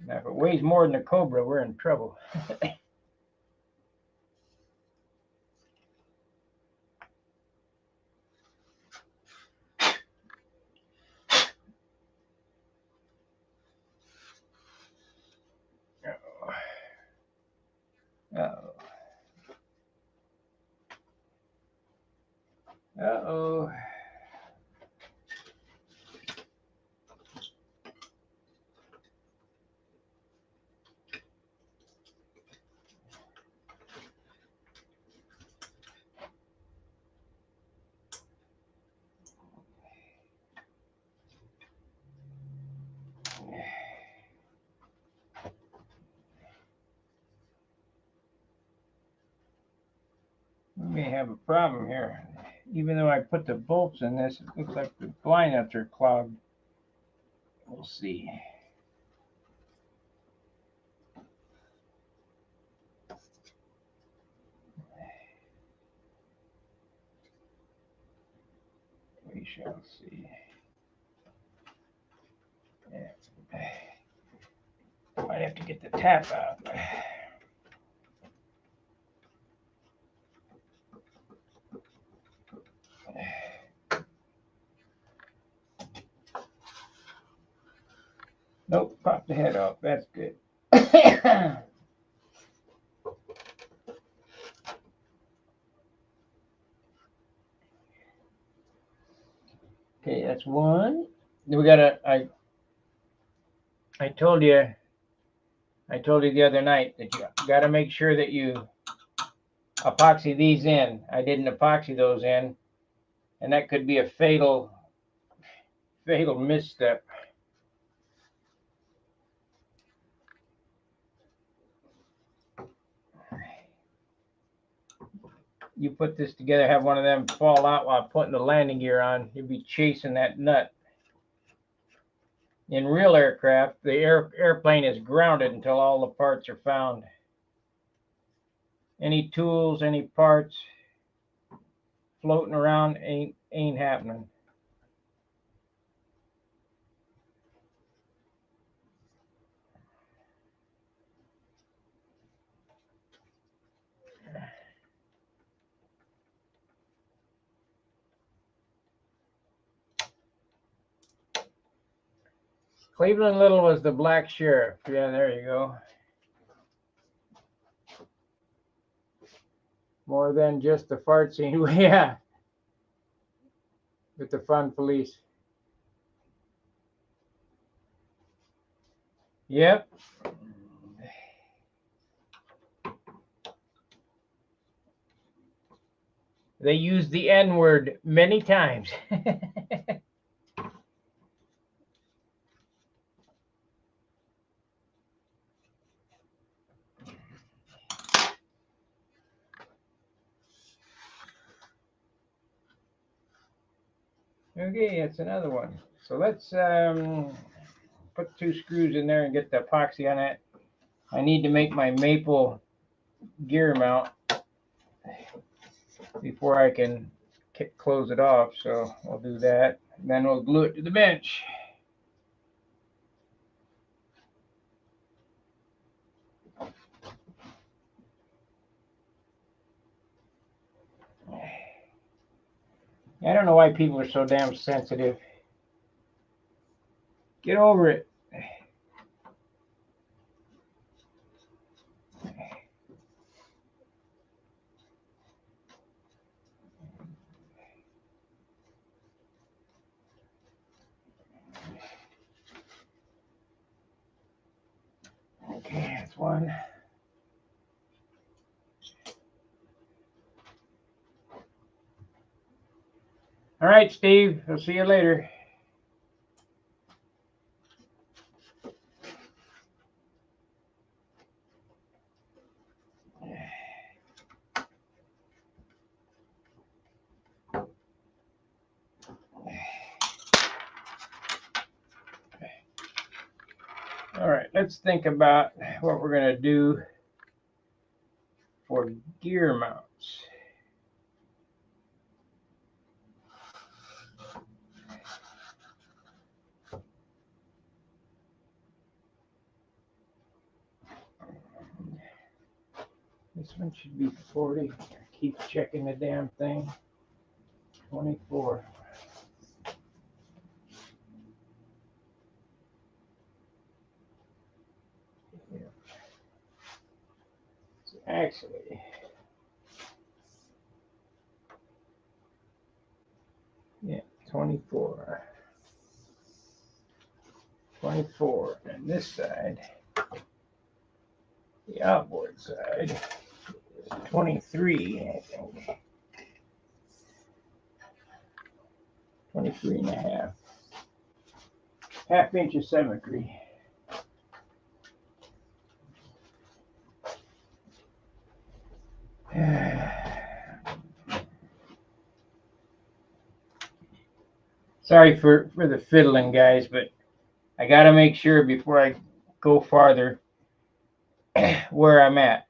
[SPEAKER 1] Now, if it weighs more than a Cobra, we're in trouble. Uh-oh. Uh-oh. We may have a problem here. Even though I put the bolts in this, it looks like the blind nuts are clogged. We'll see. We shall see. Yeah. Might have to get the tap out. Nope, pop the head off. That's good. Okay, that's one. Then we gotta. I told you the other night that you gotta make sure that you epoxy these in. I didn't epoxy those in, and that could be a fatal misstep. You put this together, have one of them fall out while putting the landing gear on, you'll be chasing that nut. In real aircraft, the airplane is grounded until all the parts are found. Any tools, any parts floating around ain't happening. Cleveland Little was the black sheriff. Yeah, there you go. More than just the fart scene. Yeah. with the Fun Police. Yep. They use the N-word many times. Okay, that's another one. So let's put 2 screws in there and get the epoxy on it. I need to make my maple gear mount before I can close it off. So we'll do that. And then we'll glue it to the bench. I don't know why people are so damn sensitive. Get over it. Okay, that's one. All right, Steve. I'll see you later. All right, let's think about what we're going to do for gear mounts. This one should be 40. Keep checking the damn thing. 24. Yeah. So actually, yeah, 24. 24. And this side, the outboard side, is 23, I think. 23 and a half. Half-inch of symmetry. Sorry for the fiddling, guys, but I got to make sure before I go farther where I'm at.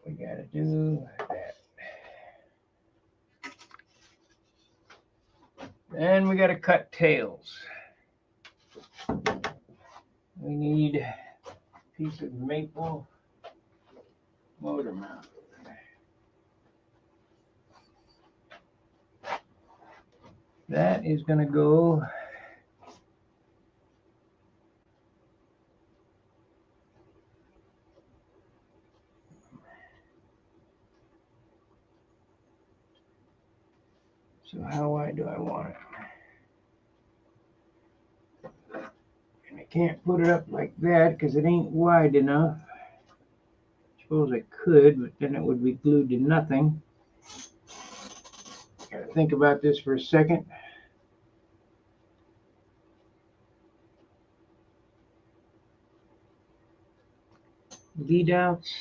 [SPEAKER 1] We got to do that. And we got to cut tails. We need a piece of maple motor mount. That is going to go so how wide do I want it? And I can't put it up like that because it ain't wide enough. I suppose I could, but then it would be glued to nothing. Gotta think about this for a second. Lead outs.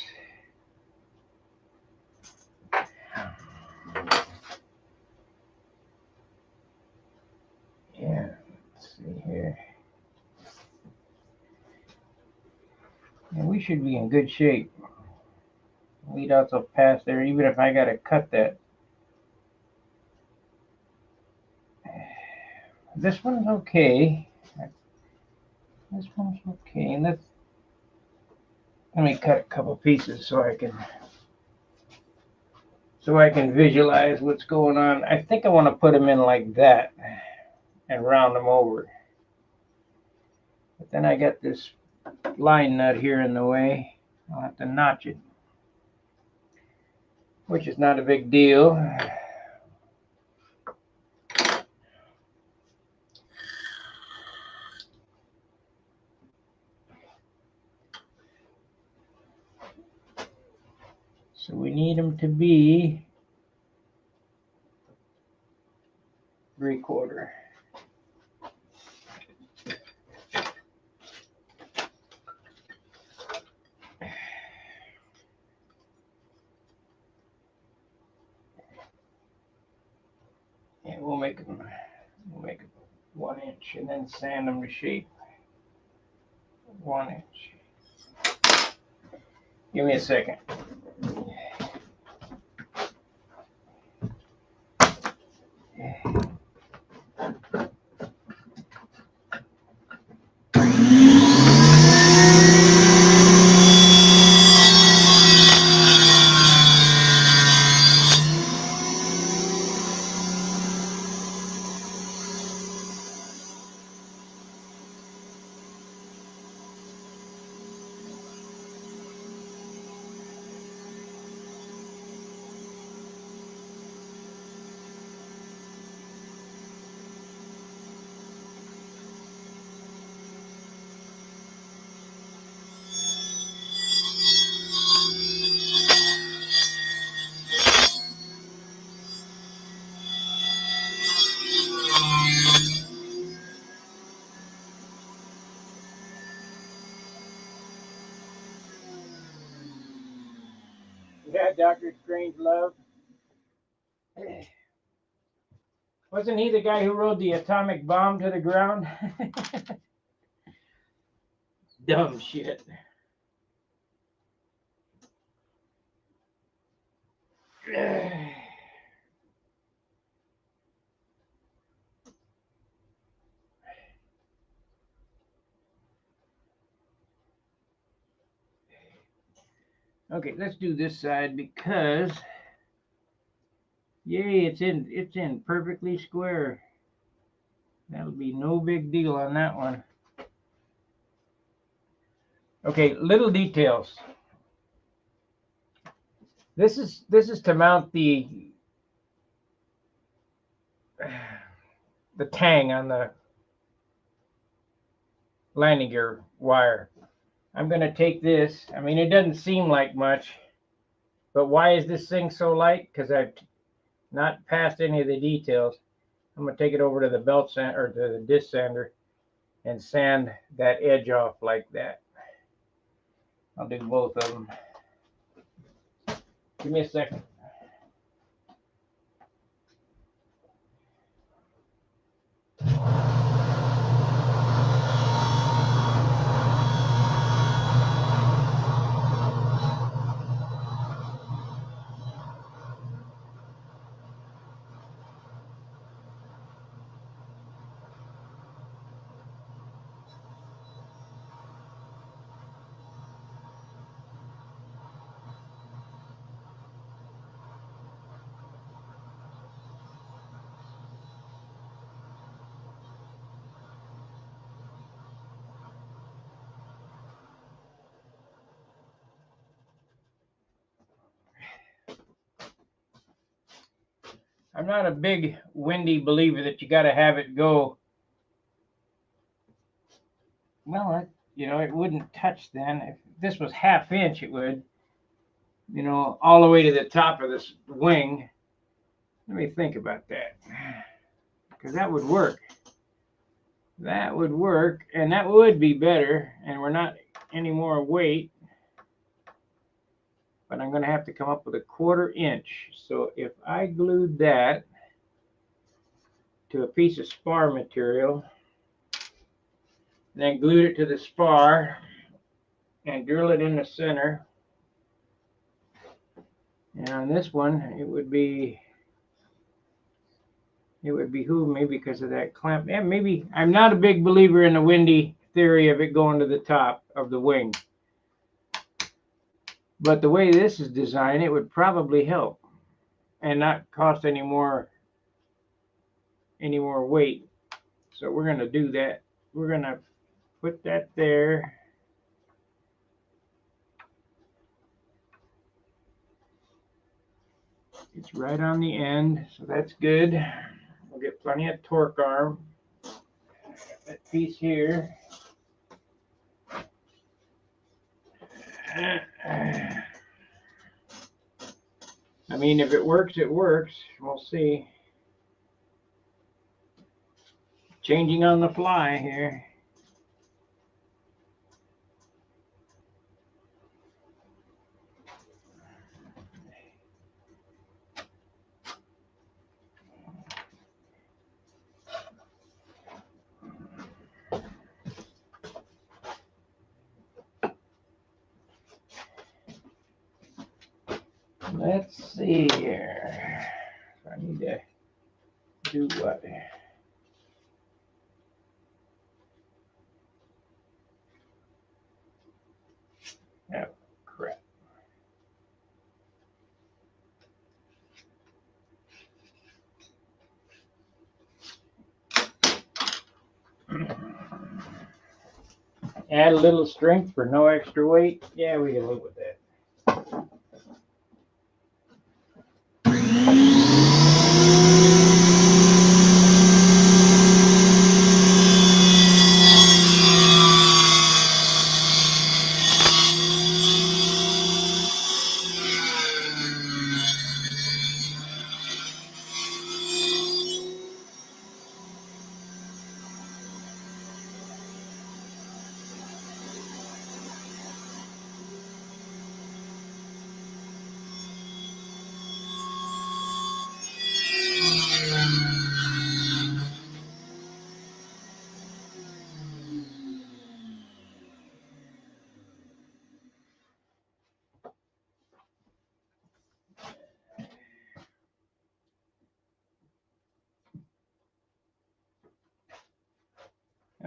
[SPEAKER 1] Yeah, let's see here. And we should be in good shape. Lead outs will pass there, even if I gotta cut that. This one's okay. This one's okay. And let me cut a couple pieces so I can visualize what's going on. I think I want to put them in like that and round them over. But then I got this line nut here in the way. I'll have to notch it, which is not a big deal. So we need them to be 3/4. And we'll make it 1 inch and then sand them to shape. 1 inch. Give me a second. Yeah, Dr. Strangelove. Wasn't he the guy who rode the atomic bomb to the ground? Dumb shit. Okay, let's do this side because yay, it's in perfectly square. That'll be no big deal on that one. Okay, little details. This is to mount the tang on the landing gear wire. I'm going to take this. I mean, it doesn't seem like much, but why is this thing so light? Because I've not passed any of the details. I'm going to take it over to the belt sander or to the disc sander and sand that edge off like that. I'll do both of them. Give me a second. I'm not a big windy believer that you got to have it go. Well, it wouldn't touch then. If this was 1/2 inch, it would, all the way to the top of this wing. Let me think about that, because that would work. That would work, and that would be better, and we're not any more weight. But I'm going to have to come up with a 1/4 inch. So if I glued that to a piece of spar material, then glued it to the spar and drill it in the center, and on this one it would behoove me because of that clamp. And maybe I'm not a big believer in the windy theory of it going to the top of the wing, but the way this is designed, it would probably help and not cost any more weight. So we're going to do that. We're going to put that there. It's right on the end, so that's good. We'll get plenty of torque arm. That piece here. I mean, if it works, it works. We'll see. Changing on the fly here. Let's see here. I need to do what? Oh, crap. Add a little strength for no extra weight. Yeah, we can live with that.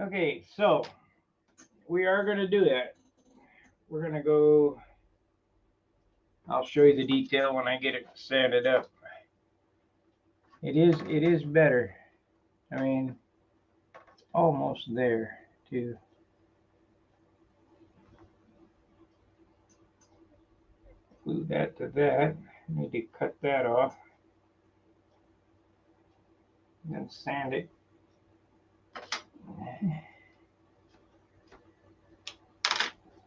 [SPEAKER 1] Okay, so we are going to do that. We're going to go, I'll show you the detail when I get it sanded up. It is better. I mean, almost there too. Glue that to that. Need to cut that off. And then sand it.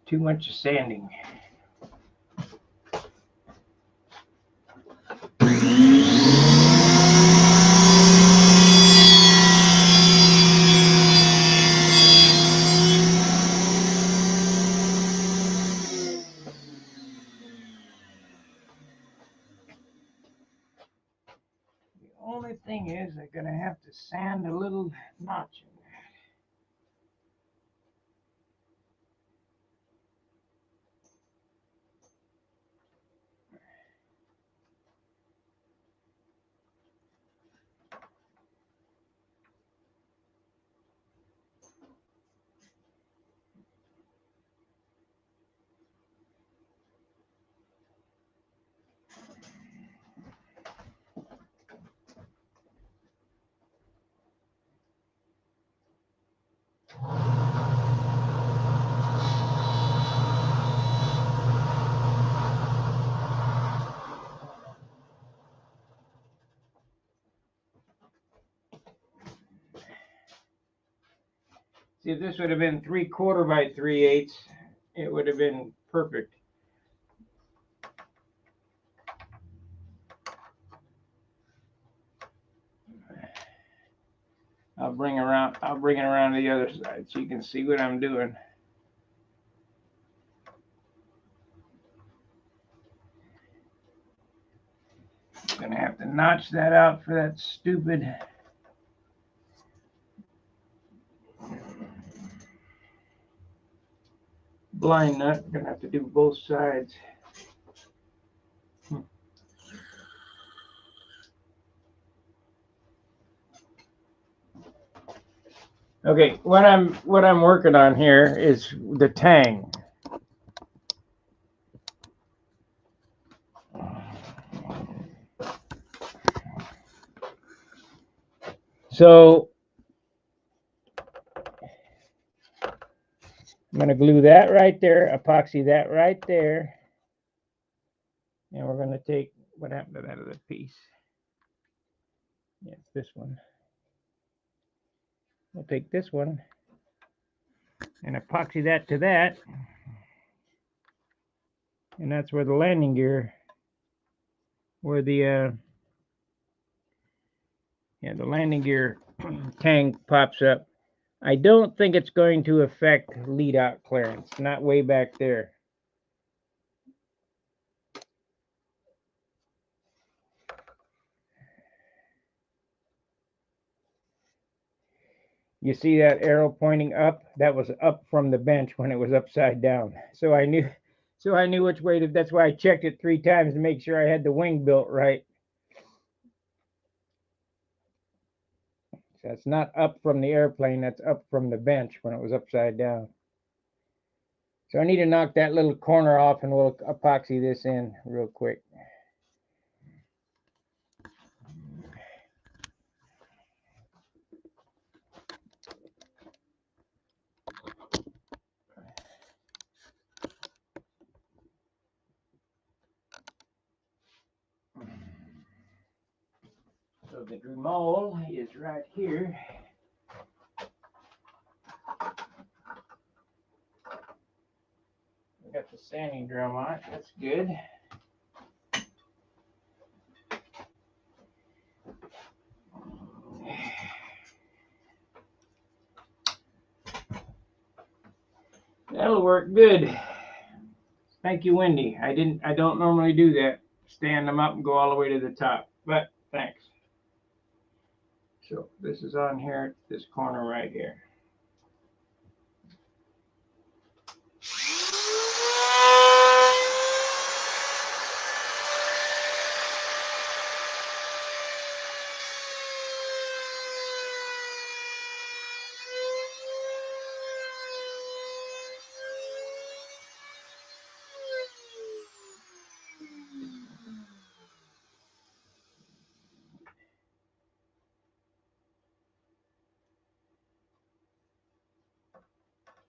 [SPEAKER 1] Too much sanding. The only thing is I'm going to have to sand a little notch in there. See, if this would have been 3/4 by 3/8, it would have been perfect. I'll bring it around to the other side so you can see what I'm doing. I'm gonna have to notch that out for that stupid blind nut. I'm gonna have to do both sides. Okay, what I'm working on here is the tang. So I'm going to glue that right there, epoxy that right there, and we're going to take what happened to that other piece? Yeah, it's this one. We'll take this one and epoxy that to that. And that's where the landing gear, where the landing gear tank pops up. I don't think it's going to affect lead out clearance, not way back there. You see that arrow pointing up? That was up from the bench when it was upside down. So I knew which way to, that's why I checked it 3 times to make sure I had the wing built right. So it's not up from the airplane, that's up from the bench when it was upside down. So I need to knock that little corner off and we'll epoxy this in real quick. So the Dremel is right here. We got the sanding drum on it, that's good. That'll work good. Thank you, Wendy. I don't normally do that. Stand them up and go all the way to the top, but thanks. So this is on here, this corner right here.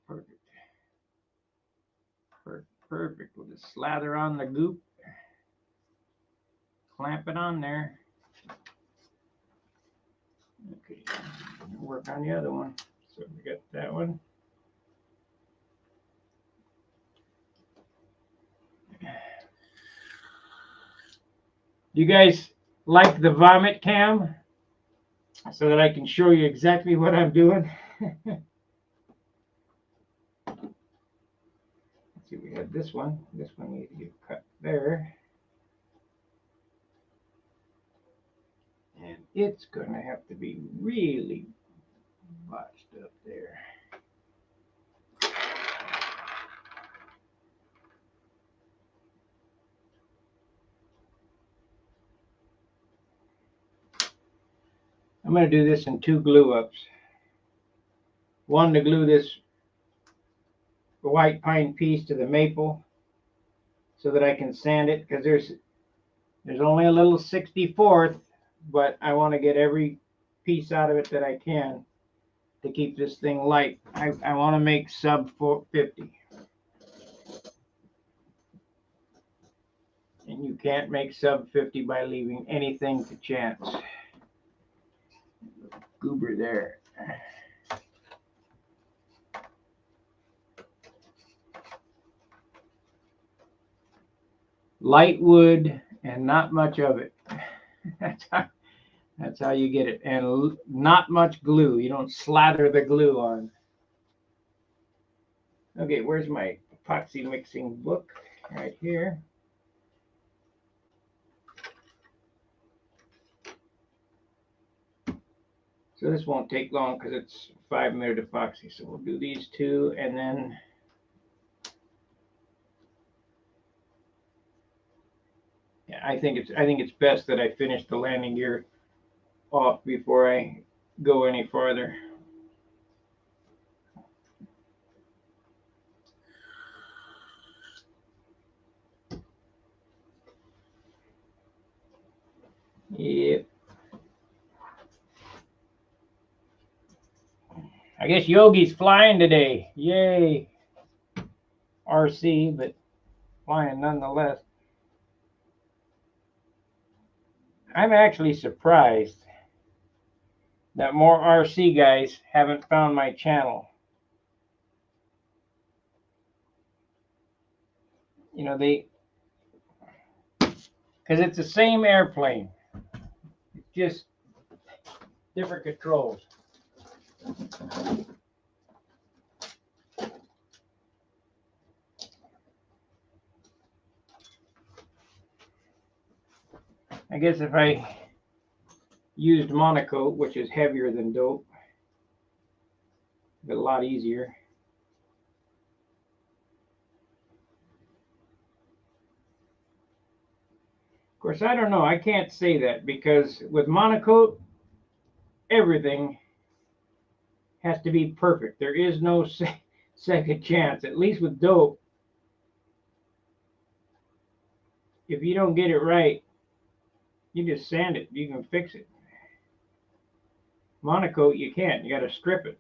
[SPEAKER 1] Perfect. Perfect. We'll just slather on the goop, clamp it on there. Okay, work on the other one. So we got that one. You guys like the vomit cam so that I can show you exactly what I'm doing? Let's see, we had this one. This one needs to get cut there. And it's going to have to be really botched up there. I'm going to do this in 2 glue ups. One to glue this white pine piece to the maple so that I can sand it, because there's only a little 64th, but I want to get every piece out of it that I can to keep this thing light. I want to make sub 450. And you can't make sub 50 by leaving anything to chance. Goober there. Light wood and not much of it. That's how you get it. And not much glue. You don't slather the glue on. Okay, where's my epoxy mixing book? Right here. So this won't take long because it's 5-minute epoxy. So we'll do these 2 and then I think it's best that I finish the landing gear off before I go any farther. Yep. I guess Yogi's flying today. Yay. RC, but flying nonetheless. I'm actually surprised that more RC guys haven't found my channel. You know, because it's the same airplane, it's just different controls. I guess if I used monocoat, which is heavier than dope, but a lot easier. Of course, I don't know. I can't say that because with monocoat, everything has to be perfect. There is no second chance. At least with dope, if you don't get it right, you just sand it. You can fix it. Monocoat, you can't. You got to strip it.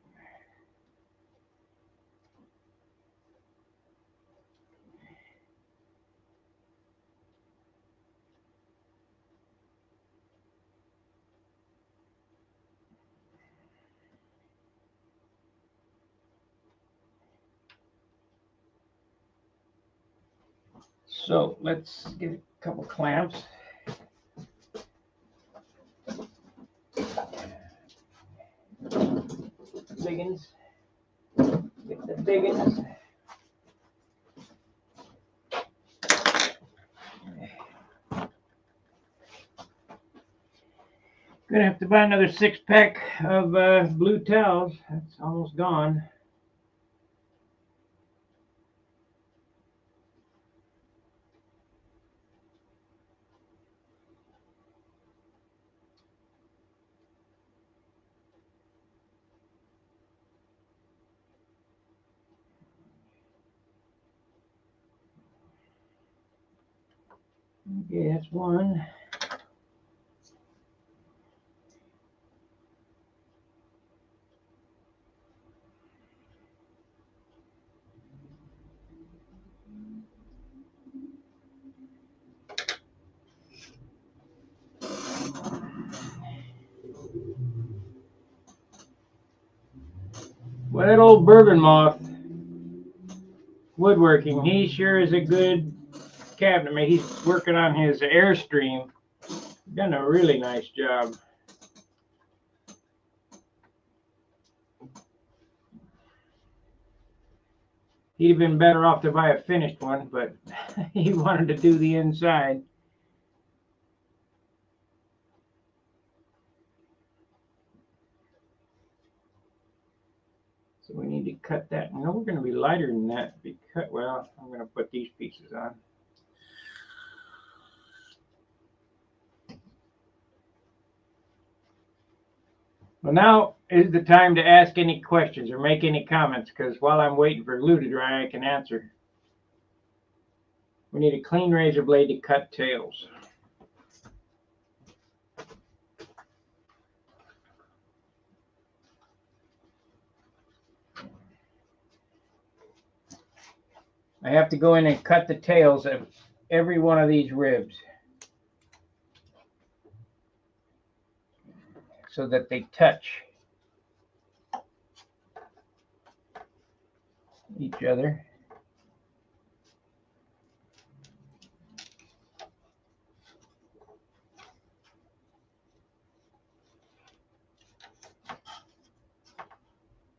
[SPEAKER 1] So let's get a couple clamps. Big uns. Get the big uns. Gonna have to buy another 6-pack of blue towels. That's almost gone. Okay, that's one. Well, that old bourbon moth woodworking, he sure is a good cabinet. He's working on his Airstream. Done a really nice job. He'd have been better off to buy a finished one, but he wanted to do the inside. So we need to cut that. No, we're going to be lighter than that. Because, well, I'm going to put these pieces on. Well, now is the time to ask any questions or make any comments, because while I'm waiting for glue to dry, I can answer. We need a clean razor blade to cut tails. I have to go in and cut the tails of every one of these ribs so that they touch each other.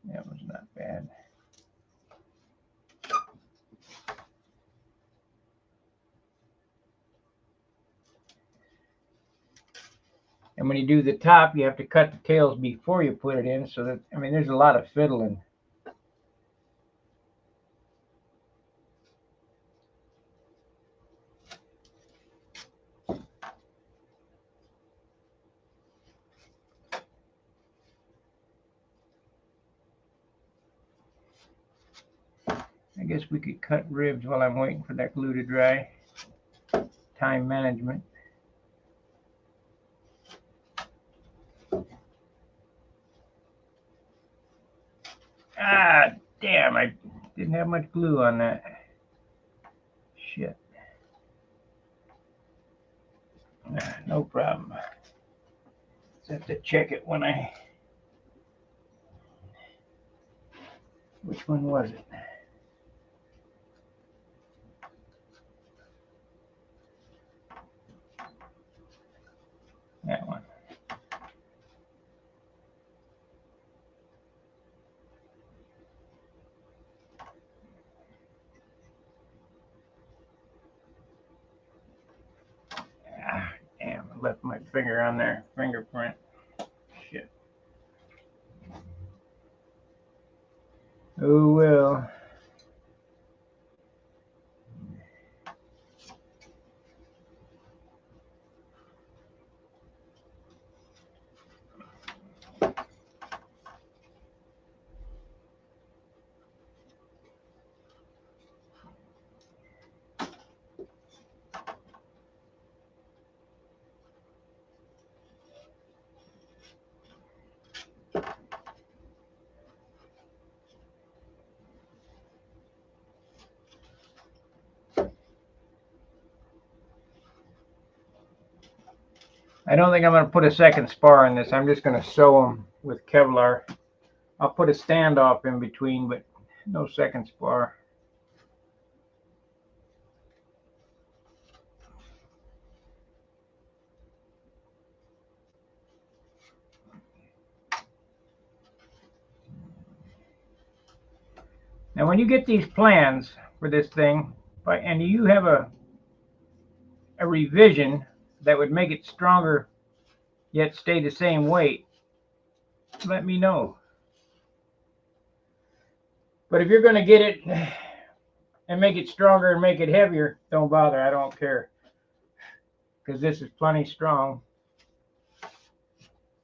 [SPEAKER 1] That was not bad. And when you do the top, you have to cut the tails before you put it in, so that, I mean, there's a lot of fiddling. I guess we could cut ribs while I'm waiting for that glue to dry. Time management. Ah, damn, I didn't have much glue on that. Shit. No problem. Just have to check it when I. Which one was it? That one. Ah, damn, I left my finger on there. Fingerprint. Shit. Oh well. I don't think I'm going to put a second spar in this. I'm just going to sew them with Kevlar. I'll put a standoff in between, but no second spar. Now, when you get these plans for this thing, and you have a revision that would make it stronger yet stay the same weight, let me know. But if you're going to get it and make it stronger and make it heavier, don't bother. I don't care. Because this is plenty strong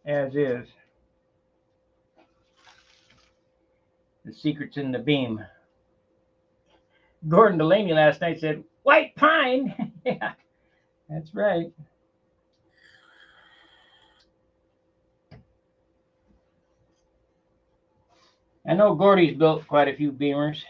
[SPEAKER 1] as is. The secret's in the beam. Gordon Delaney last night said, "White pine." Yeah, that's right. I know Gordy's built quite a few Beamers.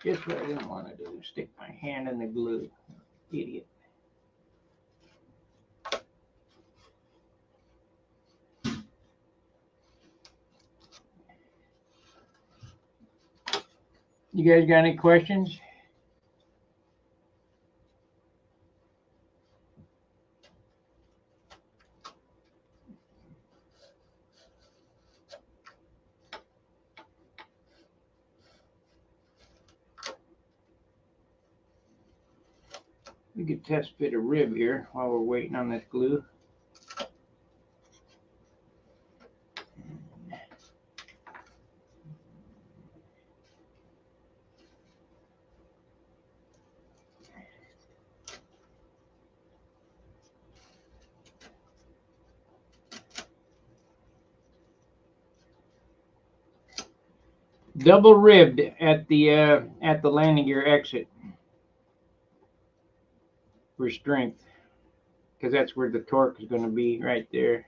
[SPEAKER 1] Just what I didn't want to do, stick my hand in the glue. Idiot. You guys got any questions? We could test fit a rib here while we're waiting on this glue. Double ribbed at the landing gear exit for strength, because that's where the torque is going to be, right there.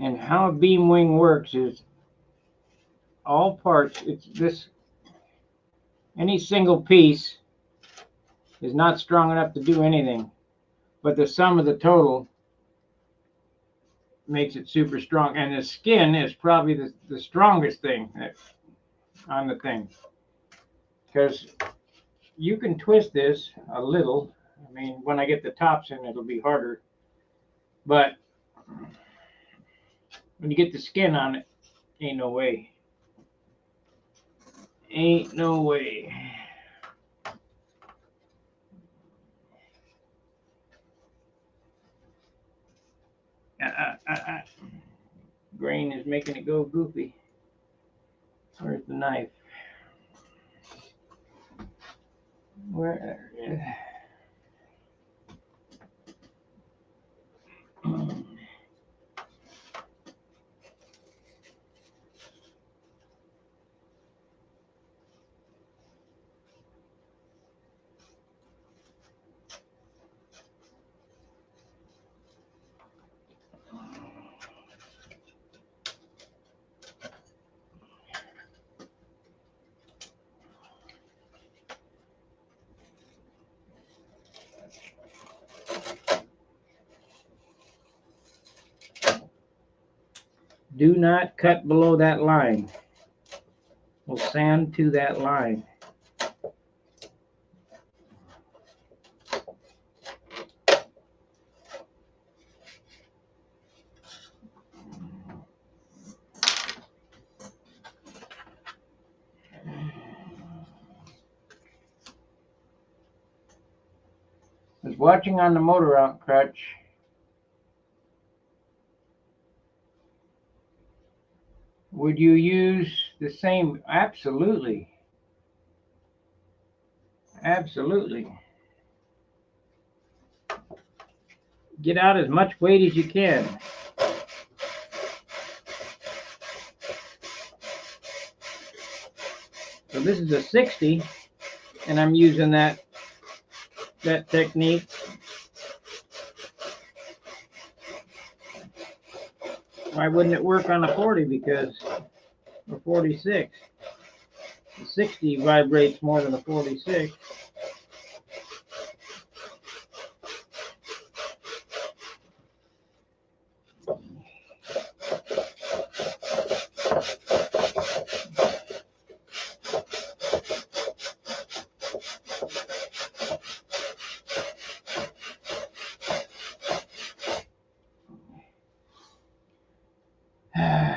[SPEAKER 1] And how a beam wing works is all parts, it's this, any single piece is not strong enough to do anything, but the sum of the total makes it super strong. And the skin is probably the strongest thing on the thing, because you can twist this a little. I mean, when I get the tops in, it'll be harder, but when you get the skin on it, ain't no way. Ain't no way. screen is making it go goofy. Where's the knife? Where? Do not cut below that line. We'll sand to that line. Was watching on the motor out crutch. Would you use the same? Absolutely. Absolutely. Get out as much weight as you can. So this is a 60, and I'm using that technique. Why wouldn't it work on a 40? Because a 46, the 60 vibrates more than a 46.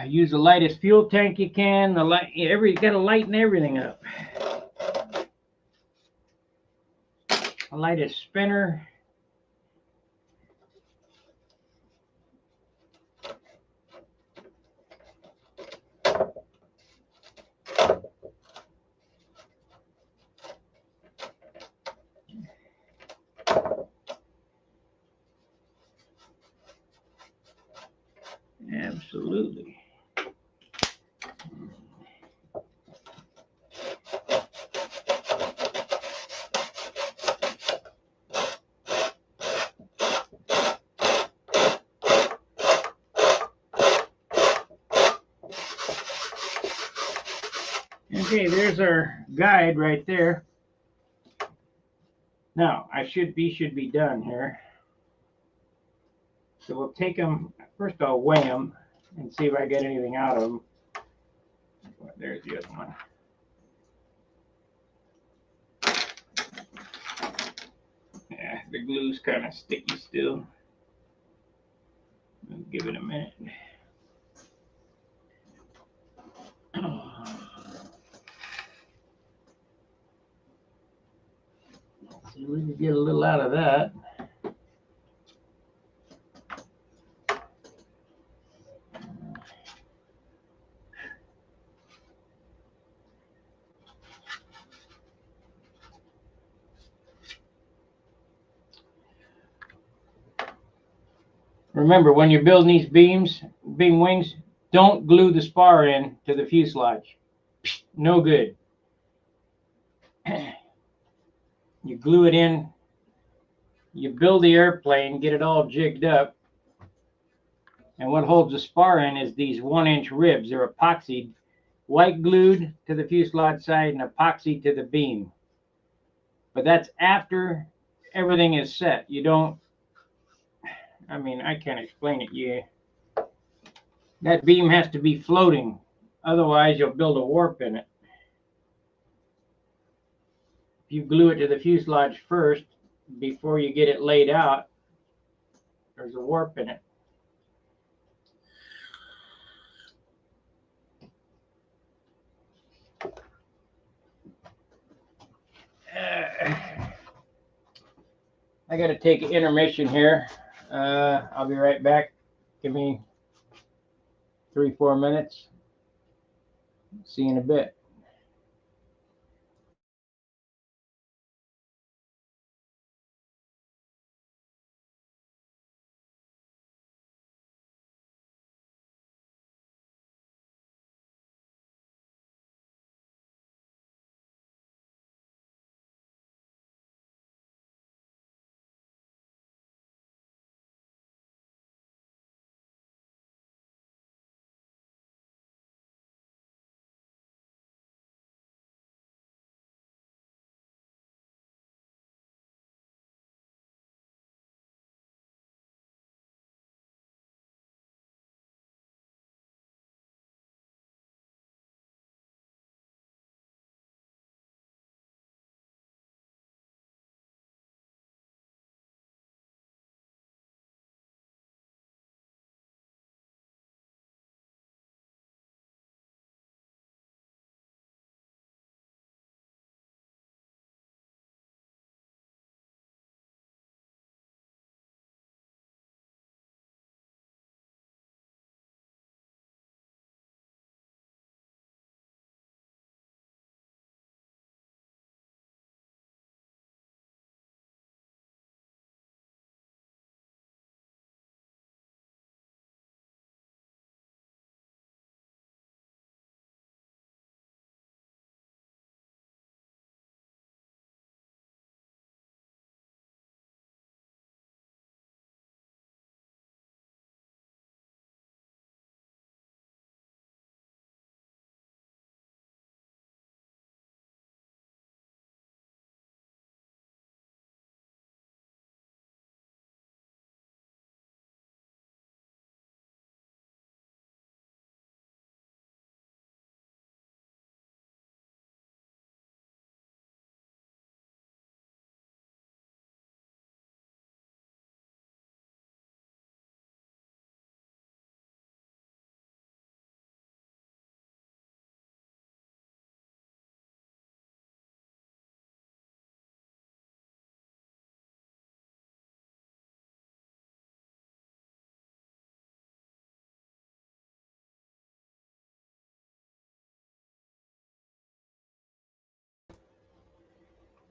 [SPEAKER 1] Use the lightest fuel tank you can. You gotta lighten everything up. The lightest spinner. Absolutely. Okay, there's our guide right there. Now, should be done here. So we'll take them, first I'll weigh them and see if I get anything out of them. There's the other one. Yeah, the glue's kind of sticky still. I'll give it a minute. See if we can get a little out of that. Remember, when you're building these beam wings, don't glue the spar in to the fuselage. No good. You glue it in, you build the airplane, get it all jigged up, and what holds the spar in is these 1-inch ribs. They're epoxied, white glued to the fuselage side and epoxy to the beam. But that's after everything is set. You don't, I mean, I can't explain it. That beam has to be floating. Otherwise, you'll build a warp in it. If you glue it to the fuselage first, before you get it laid out, there's a warp in it. I got to take an intermission here. I'll be right back. Give me 3-4 minutes. See you in a bit.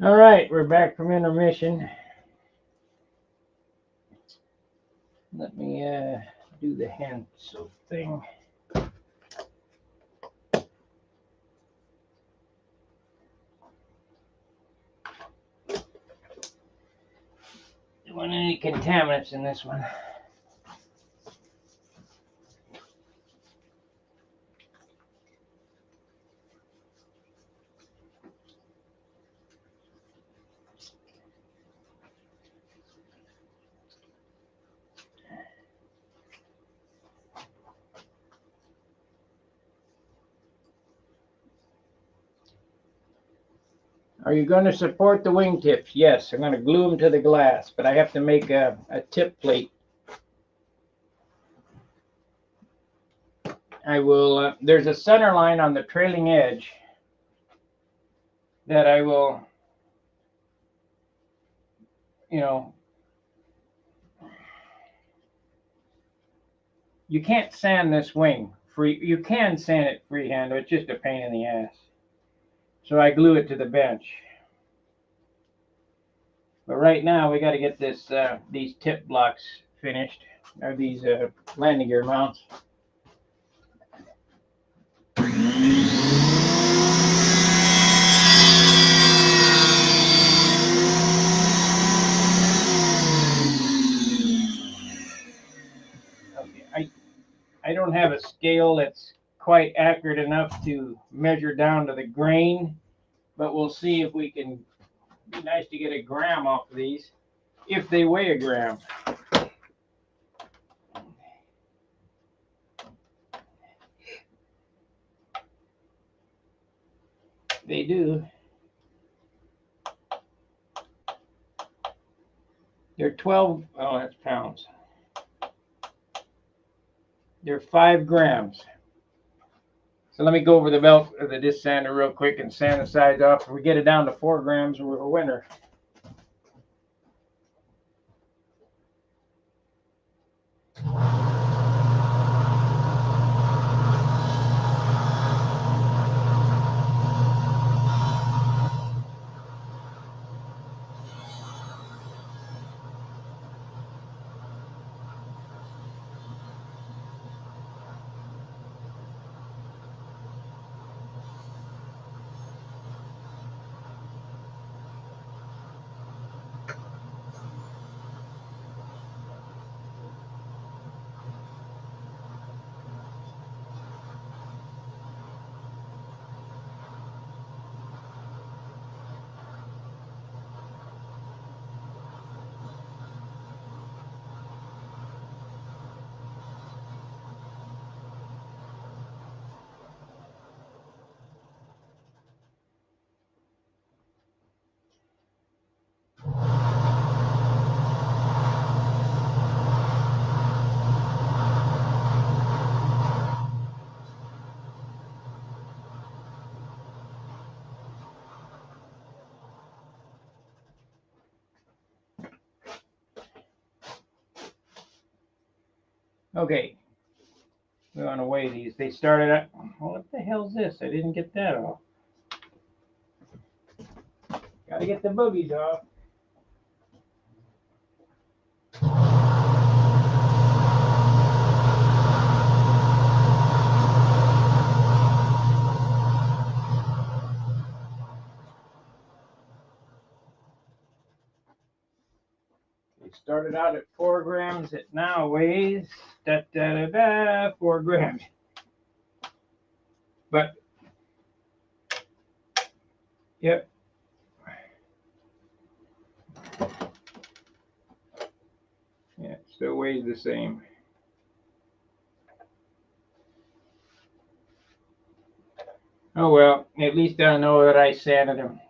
[SPEAKER 1] All right, we're back from intermission. Let me do the hand soap thing. Don't want any contaminants in this one. Are you going to support the wingtips? Yes, I'm going to glue them to the glass, but I have to make a tip plate. I will, there's a center line on the trailing edge that I will, you know, you can't sand this wing free. You can sand it freehand, but it's just a pain in the ass. So I glue it to the bench. But right now we got to get this these tip blocks finished, or these landing gear mounts. Okay, I don't have a scale that's quite accurate enough to measure down to the grain, but we'll see if we can. Be nice to get a gram off of these, if they weigh a gram. They do. They're 12, oh, that's pounds. They're 5 grams. So let me go over the belt of the disc sander real quick and sand the sides off. If we get it down to 4 grams, we're a winner. Okay, we want to weigh these. They started out. Well, what the hell's this? I didn't get that off. Got to get the boogies off. It started out at 4 grams. It now weighs 4 grams. But yep. Yeah, it still weighs the same. Oh well, at least I know that I sanded them.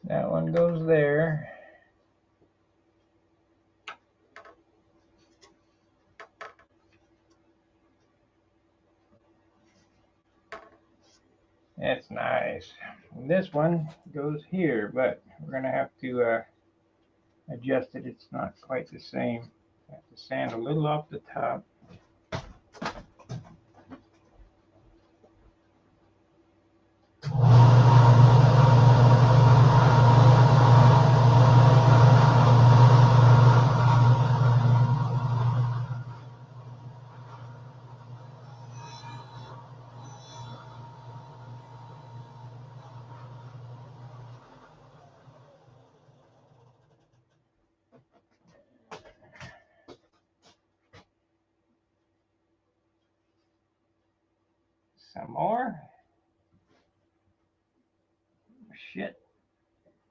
[SPEAKER 1] That one goes there. That's nice. And this one goes here, but we're going to have to adjust it. It's not quite the same. I have to sand a little off the top. Some more. Shit,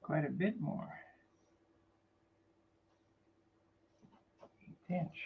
[SPEAKER 1] quite a bit more. 1/8 inch.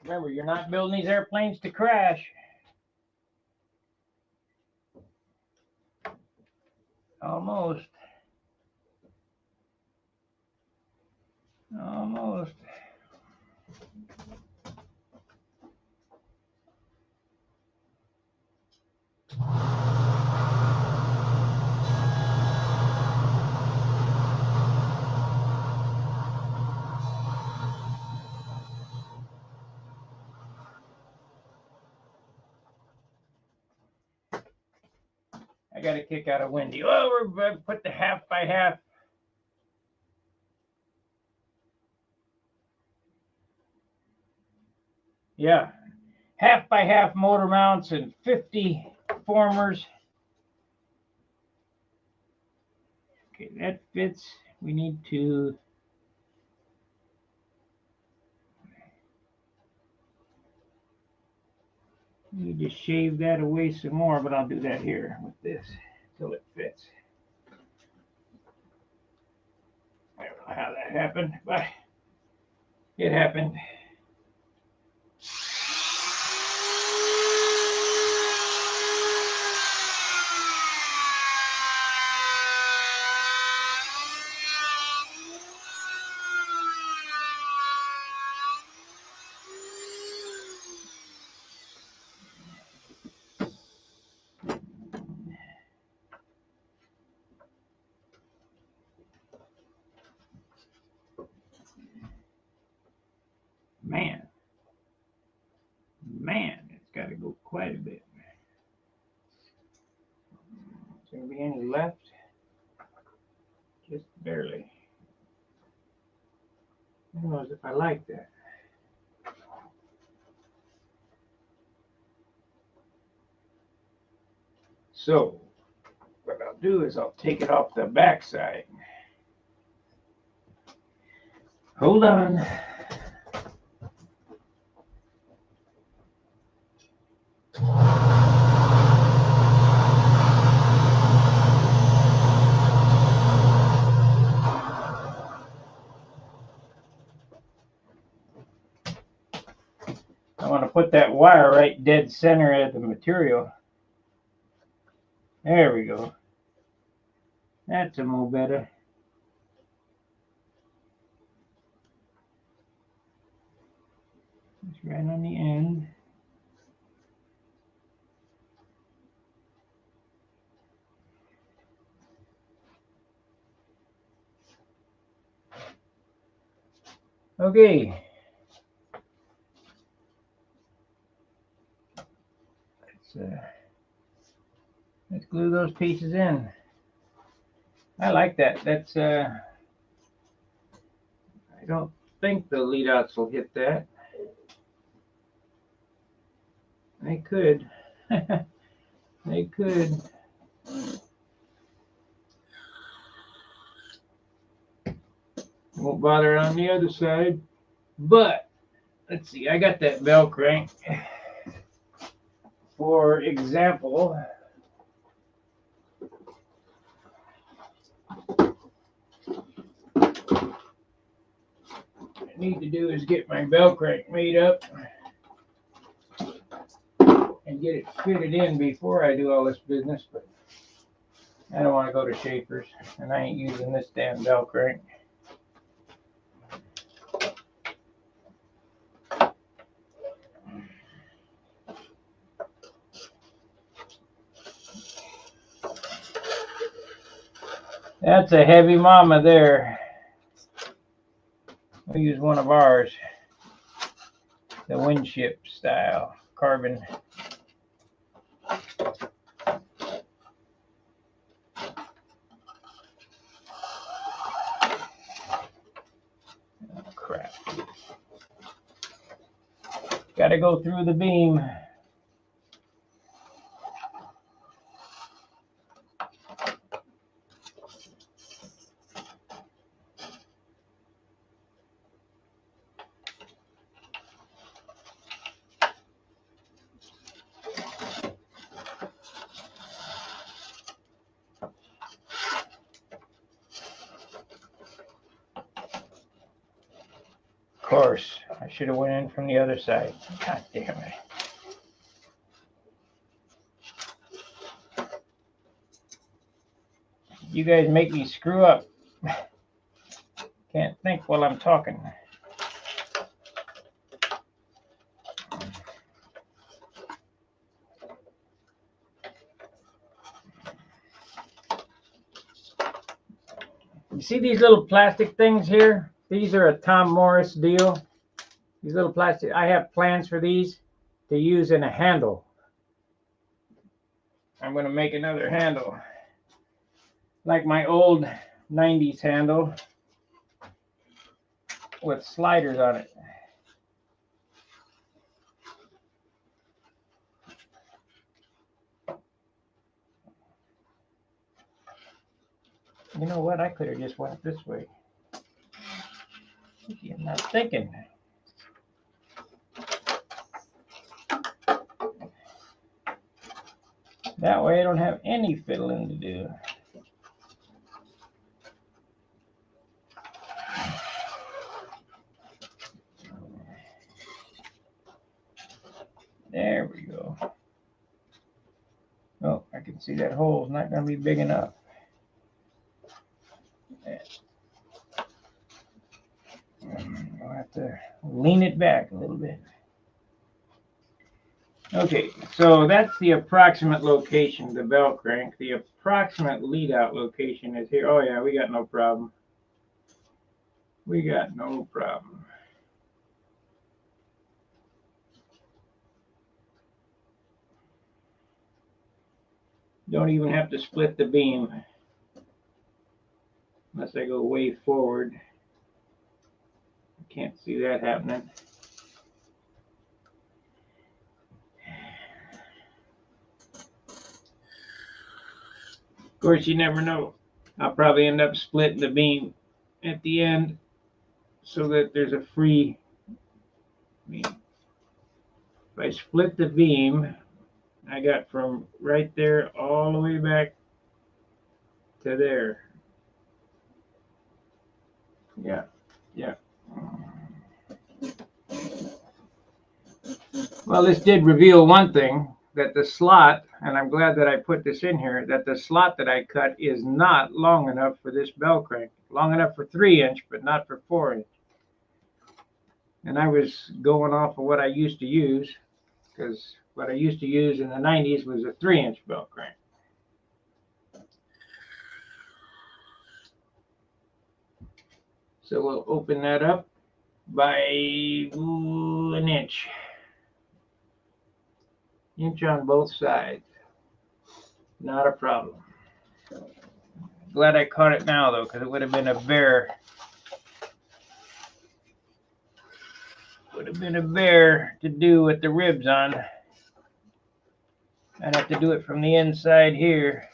[SPEAKER 1] Remember, you're not building these airplanes to crash. Almost. Almost. I got a kick out of Wendy. Oh, we're put the 1/2 by 1/2. Yeah, 1/2 by 1/2 motor mounts and 50 formers. Okay, that fits. We need to shave that away some more, but I'll do that here with this until it fits. I don't know how that happened, but it happened. Man, it's got to go quite a bit. Is there going to be any left? Just barely. Who knows if I like that. So, what I'll do is I'll take it off the back side. Hold on. I want to put that wire right dead center of the material. There we go. That's a more better. It's right on the end. Okay. Let's glue those pieces in. I like that. That's I don't think the lead outs will hit that. They could. They could. Won't bother on the other side. But let's see, I got that bell crank. For example, what I need to do is get my bell crank made up and get it fitted in before I do all this business, but I don't want to go to Schaefer's, and I ain't using this damn bell crank. That's a heavy mama there. We use one of ours, the Windship style carbon. Oh, crap. Gotta go through the beam. Of course, I should have went in from the other side. God damn it. You guys make me screw up. Can't think while I'm talking. You see these little plastic things here? These are a Tom Morris deal. These little plastic, I have plans for these to use in a handle. I'm going to make another handle. Like my old 90s handle with sliders on it. You know what? I could have just went this way. I'm not thinking. That way I don't have any fiddling to do. There we go. Oh, I can see that hole's not going to be big enough. I'll have to lean it back a little bit. Okay, so that's the approximate location of the bell crank. The approximate lead out location is here. Oh yeah, we got no problem. We got no problem. Don't even have to split the beam unless I go way forward. I can't see that happening. Of course, you never know. I'll probably end up splitting the beam at the end. so that there's a free beam. If I split the beam, I got from right there all the way back to there. Yeah, yeah. Well, this did reveal one thing, that the slot, and I'm glad that I put this in here, that the slot that I cut is not long enough for this bell crank. Long enough for 3-inch, but not for 4-inch. And I was going off of what I used to use, because what I used to use in the 90s was a 3-inch bell crank. So we'll open that up by an inch. Inch on both sides. Not a problem. Glad I caught it now, though, because it would have been a bear. Would have been a bear to do with the ribs on. I'd have to do it from the inside here.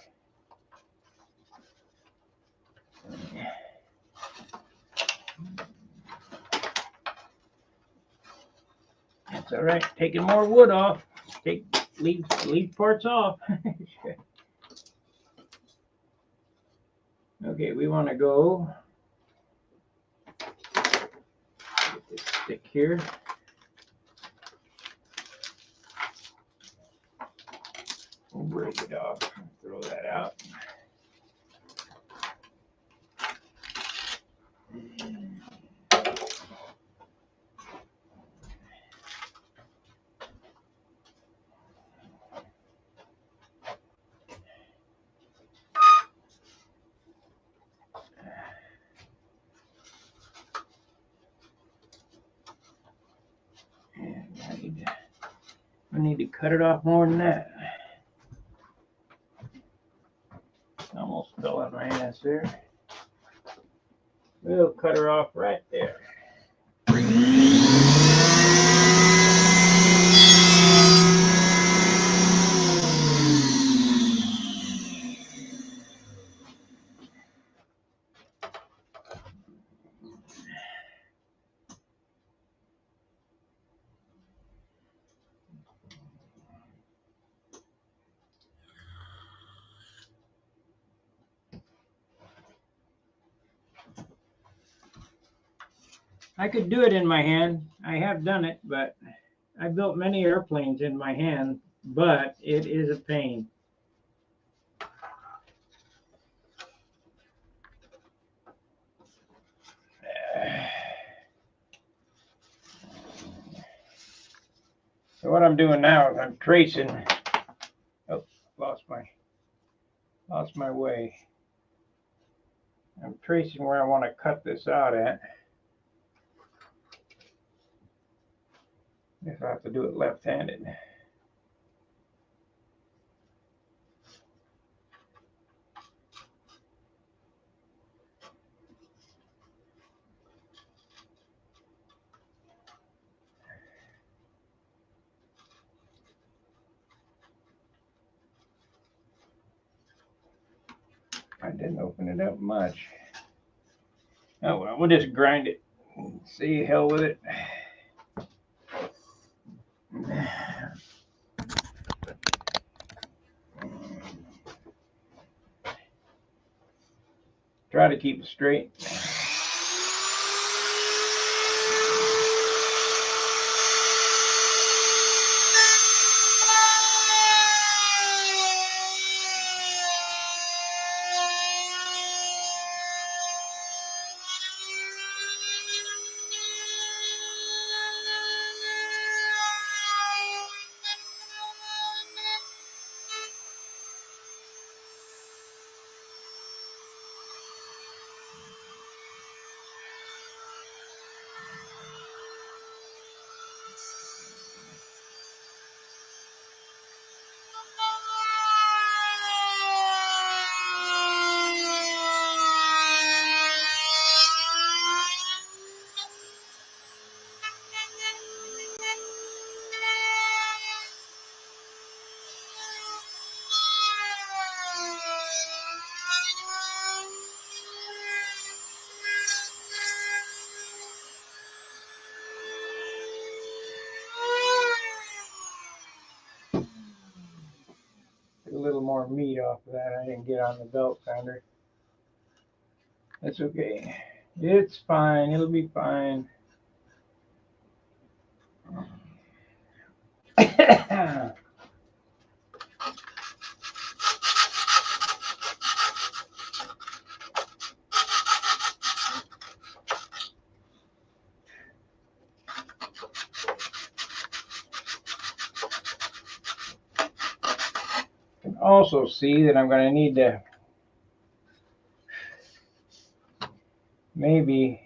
[SPEAKER 1] That's all right. Taking more wood off. Leave parts off. Okay, we want to go. Get this stick here. We'll break it off. Throw that out. I need to cut it off more than that. Almost fell out my ass there. We'll cut her off right there. I could do it in my hand. I have done it, but I built many airplanes in my hand, but it is a pain. So what I'm doing now is I'm tracing. Oh, lost my way. I'm tracing where I want to cut this out at. If I have to do it left-handed. I didn't open it up much. Oh well, we'll just grind it. See, hell with it. Try to keep it straight. little more meat off of that. I didn't get on the belt sander. That's okay. It's fine. It'll be fine. Can also see that I'm going to need to maybe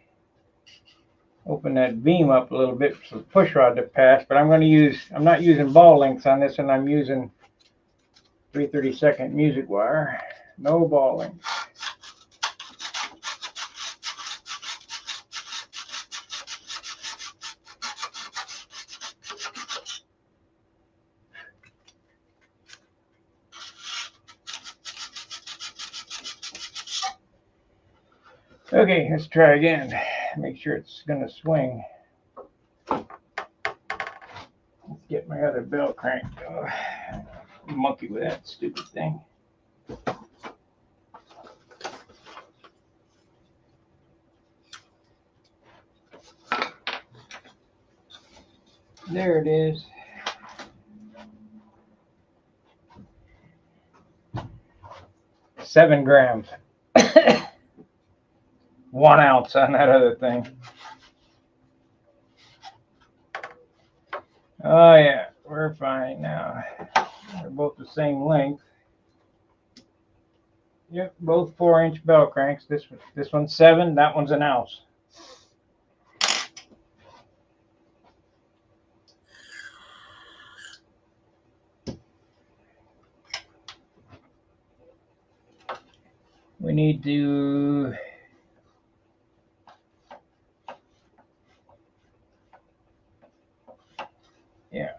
[SPEAKER 1] open that beam up a little bit for the push rod to pass, but I'm not using ball links on this, and I'm using 3/32 music wire. No ball links. Okay, let's try again. Make sure it's going to swing. Let's get my other belt crank. Oh, monkey with that stupid thing. There it is. $7 grams. 1 ounce on that other thing. Oh yeah, we're fine now. They're both the same length. Yep, both 4-inch bell cranks. This one's 7. That one's 1 ounce. We need to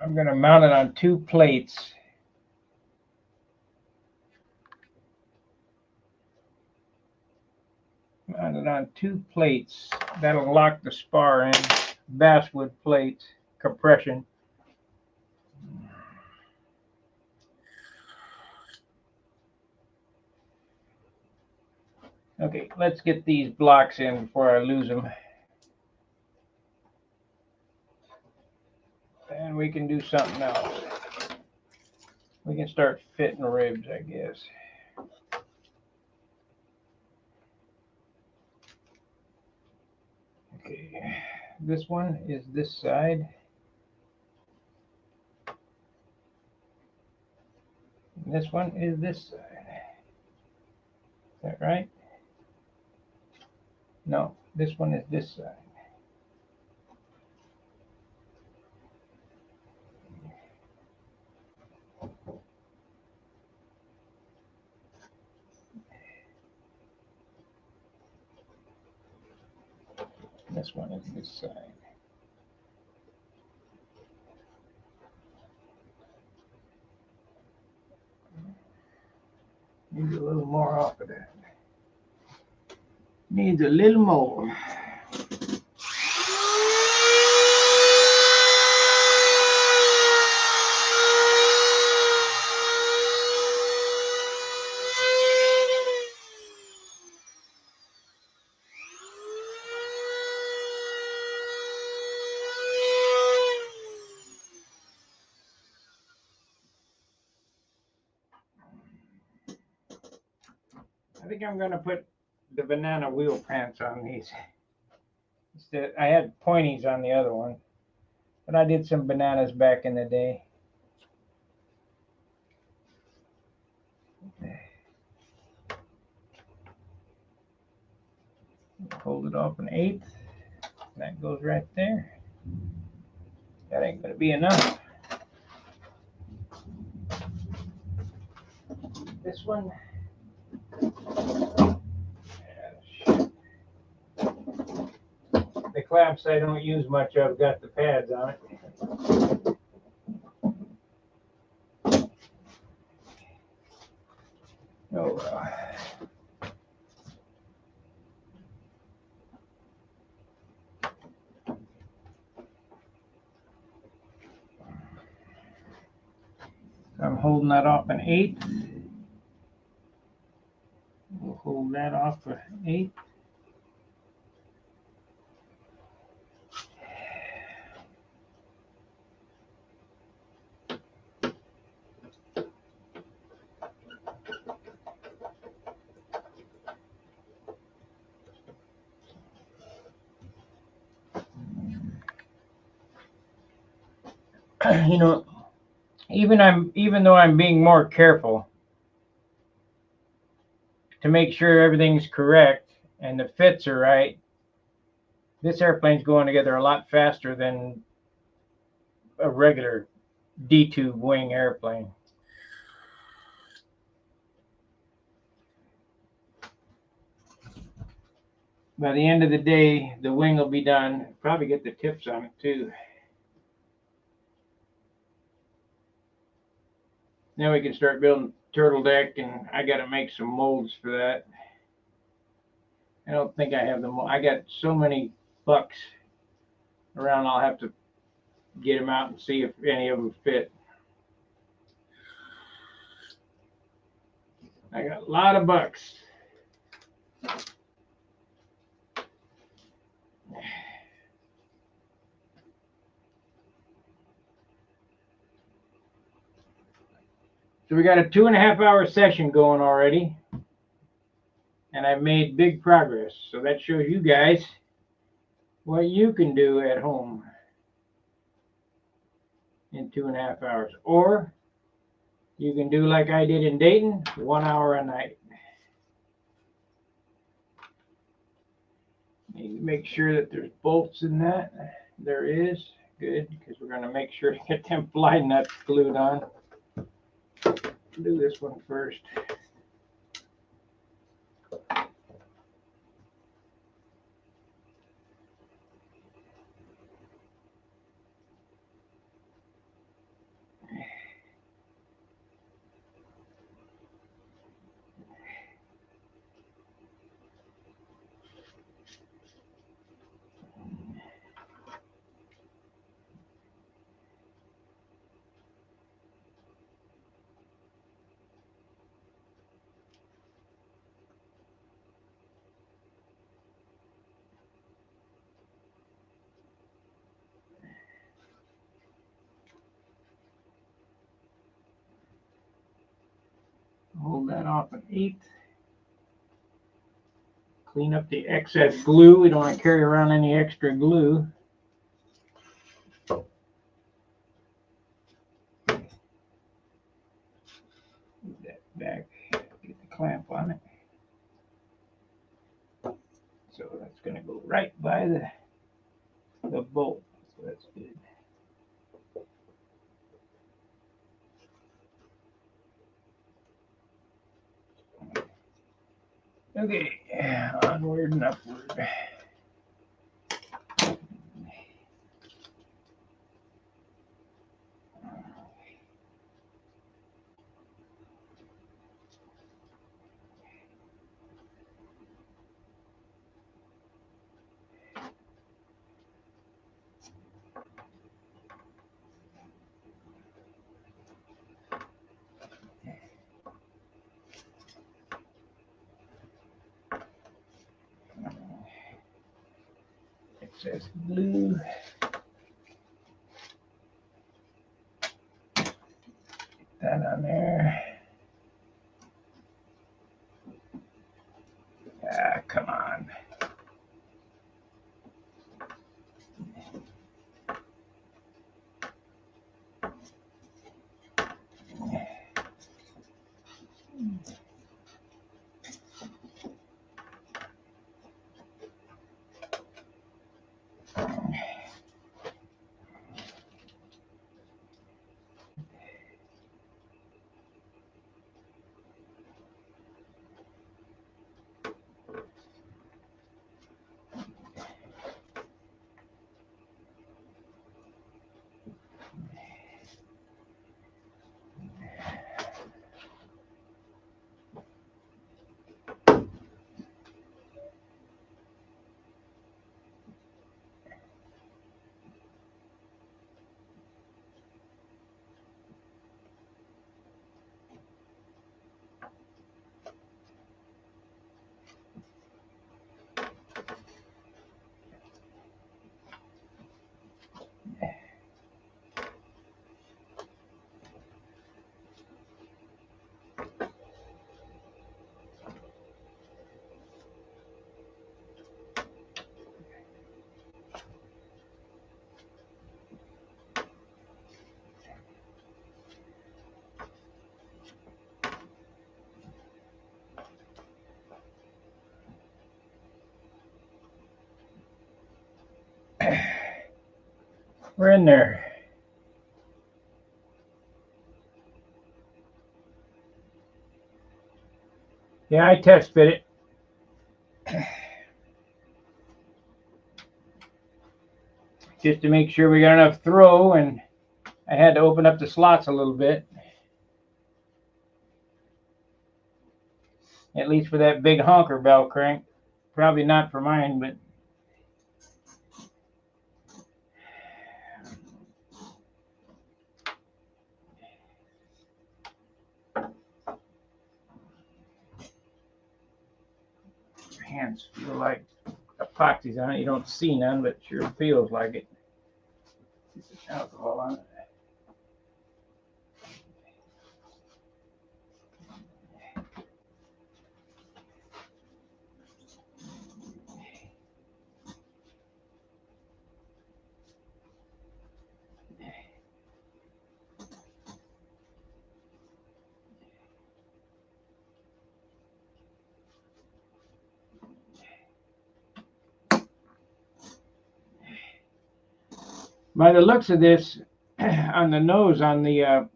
[SPEAKER 1] I'm going to mount it on 2 plates. Mount it on 2 plates. That'll lock the spar in. Basswood plate compression. Okay, let's get these blocks in before I lose them. And we can do something else. We can start fitting ribs, I guess. Okay, this one is this side. And this one is this side. Is that right? No, this one is this side. This one is this side. Needs a little more off of that. Needs a little more. I think I'm going to put the banana wheel pants on these. I had pointies on the other one, but I did some bananas back in the day. Hold it off 1/8. That goes right there. That ain't going to be enough. This one. The clamps I don't use much of got the pads on it. Oh well. I'm holding that off 1/8. Hold that off for 8. You know, even though I'm being more careful to make sure everything's correct and the fits are right, this airplane's going together a lot faster than a regular D-tube wing airplane. By the end of the day, the wing will be done. Probably get the tips on it too. Now we can start building turtle deck, and I got to make some molds for that. I don't think I have them. I got so many bucks around. I'll have to get them out and see if any of them fit. I got a lot of bucks. So we got a 2.5-hour session going already, and I've made big progress. So that shows you guys what you can do at home in 2.5 hours. Or you can do like I did in Dayton, 1 hour a night. Need to make sure that there's bolts in that. There is. Good, because we're going to make sure to get them fly nuts glued on. Do this one first. Hold that off an 8. Clean up the excess glue. We don't want to carry around any extra glue. Put that back. Get the clamp on it. So that's going to go right by the bolt. So that's good. Okay, onward and upward. Excess glue. Get that on there. Ah, come on. We're in there. Yeah, I test fit it. Just to make sure we got enough throw, and I had to open up the slots a little bit. At least for that big honker bell crank. Probably not for mine, but hands feel like epoxy's on it. You don't see none, but it sure feels like it. There's alcohol on it. By the looks of this, on the nose on the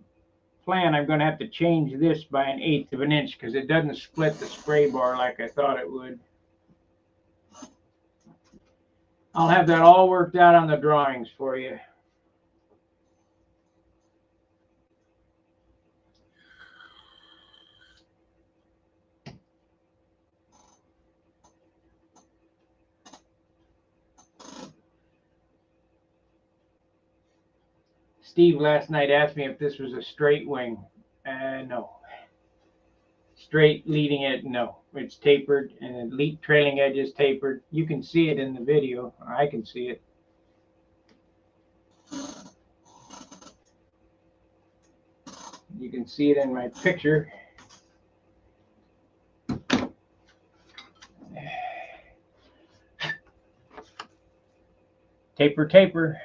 [SPEAKER 1] plan, I'm going to have to change this by 1/8 of an inch because it doesn't split the spray bar like I thought it would. I'll have that all worked out on the drawings for you. Steve last night asked me if this was a straight wing. No. Straight leading edge, no. It's tapered, and the trailing edge is tapered. You can see it in the video. I can see it. You can see it in my picture. Taper, taper.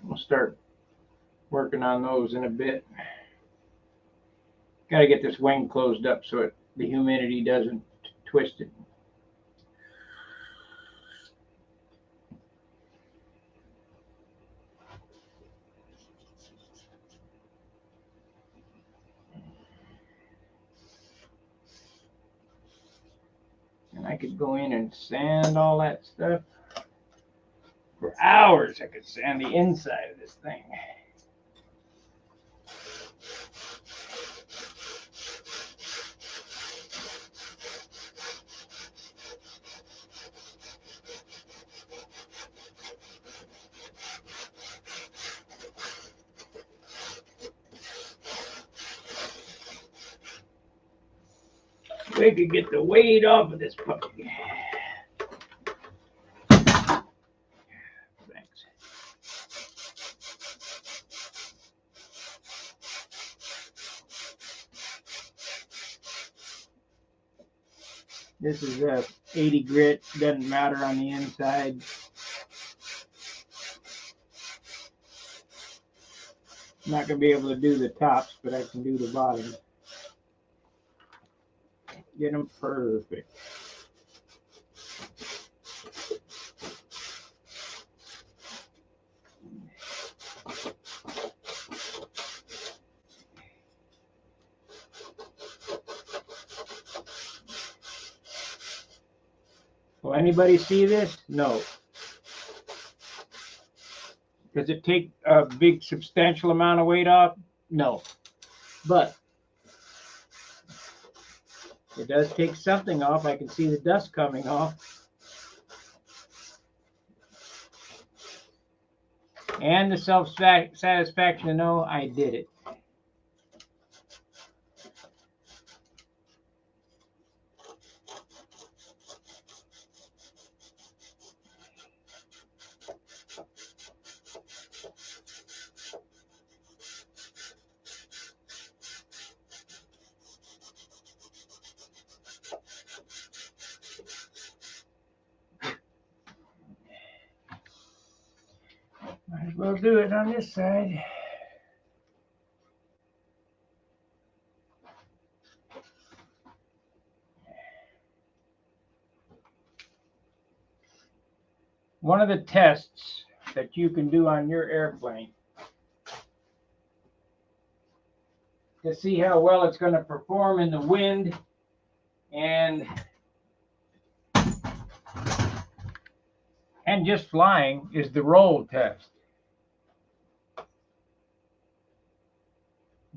[SPEAKER 1] We'll start working on those in a bit. Got to get this wing closed up so the humidity doesn't twist it. And I could go in and sand all that stuff. For hours I could sand the inside of this thing. We could get the weight off of this puppy. Thanks. This is a 80 grit, doesn't matter on the inside. I'm not going to be able to do the tops, but I can do the bottom. Get them perfect. Will anybody see this? No. Does it take a big substantial amount of weight off? No. But it does take something off. I can see the dust coming off. And the self-satisfaction to know I did it. Might as well do it on this side. One of the tests that you can do on your airplane to see how well it's going to perform in the wind and just flying is the roll test.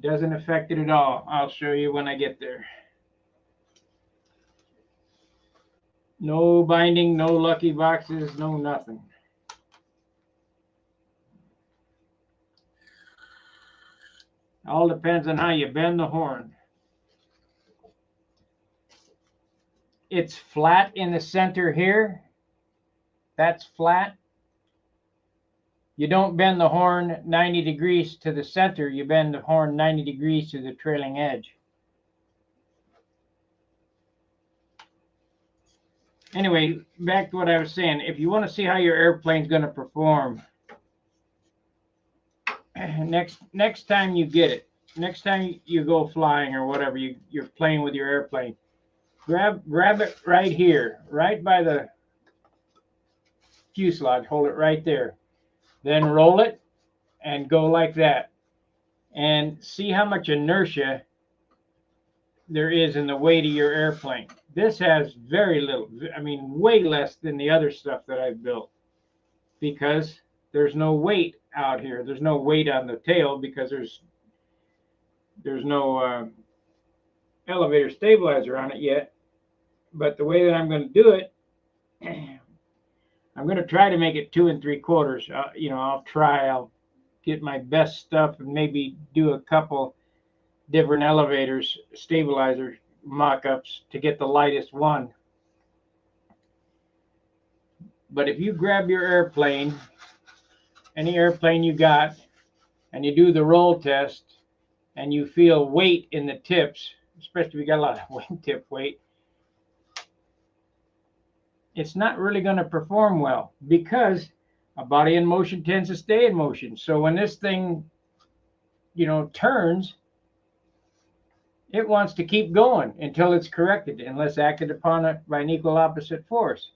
[SPEAKER 1] Doesn't affect it at all. I'll show you when I get there. No binding, no lucky boxes, no nothing. All depends on how you bend the horn. It's flat in the center here. That's flat. You don't bend the horn 90 degrees to the center. You bend the horn 90 degrees to the trailing edge. Anyway, back to what I was saying. If you want to see how your airplane's going to perform, next time you get it, next time you go flying or whatever, you're playing with your airplane, grab it right here, right by the fuselage. Hold it right there. Then roll it and go like that. And see how much inertia there is in the weight of your airplane. This has very little, I mean, way less than the other stuff that I've built, because there's no weight out here. There's no weight on the tail because there's no elevator stabilizer on it yet. But the way that I'm going to do it, I'm going to try to make it 2 3/4. I'll try. I'll get my best stuff and maybe do a couple different elevators, stabilizer mock-ups to get the lightest one. But if you grab your airplane, any airplane you got, and you do the roll test, and you feel weight in the tips, especially if you got a lot of wingtip weight, it's not really going to perform well, because a body in motion tends to stay in motion. So when this thing, turns, it wants to keep going until it's corrected, unless acted upon by an equal opposite force.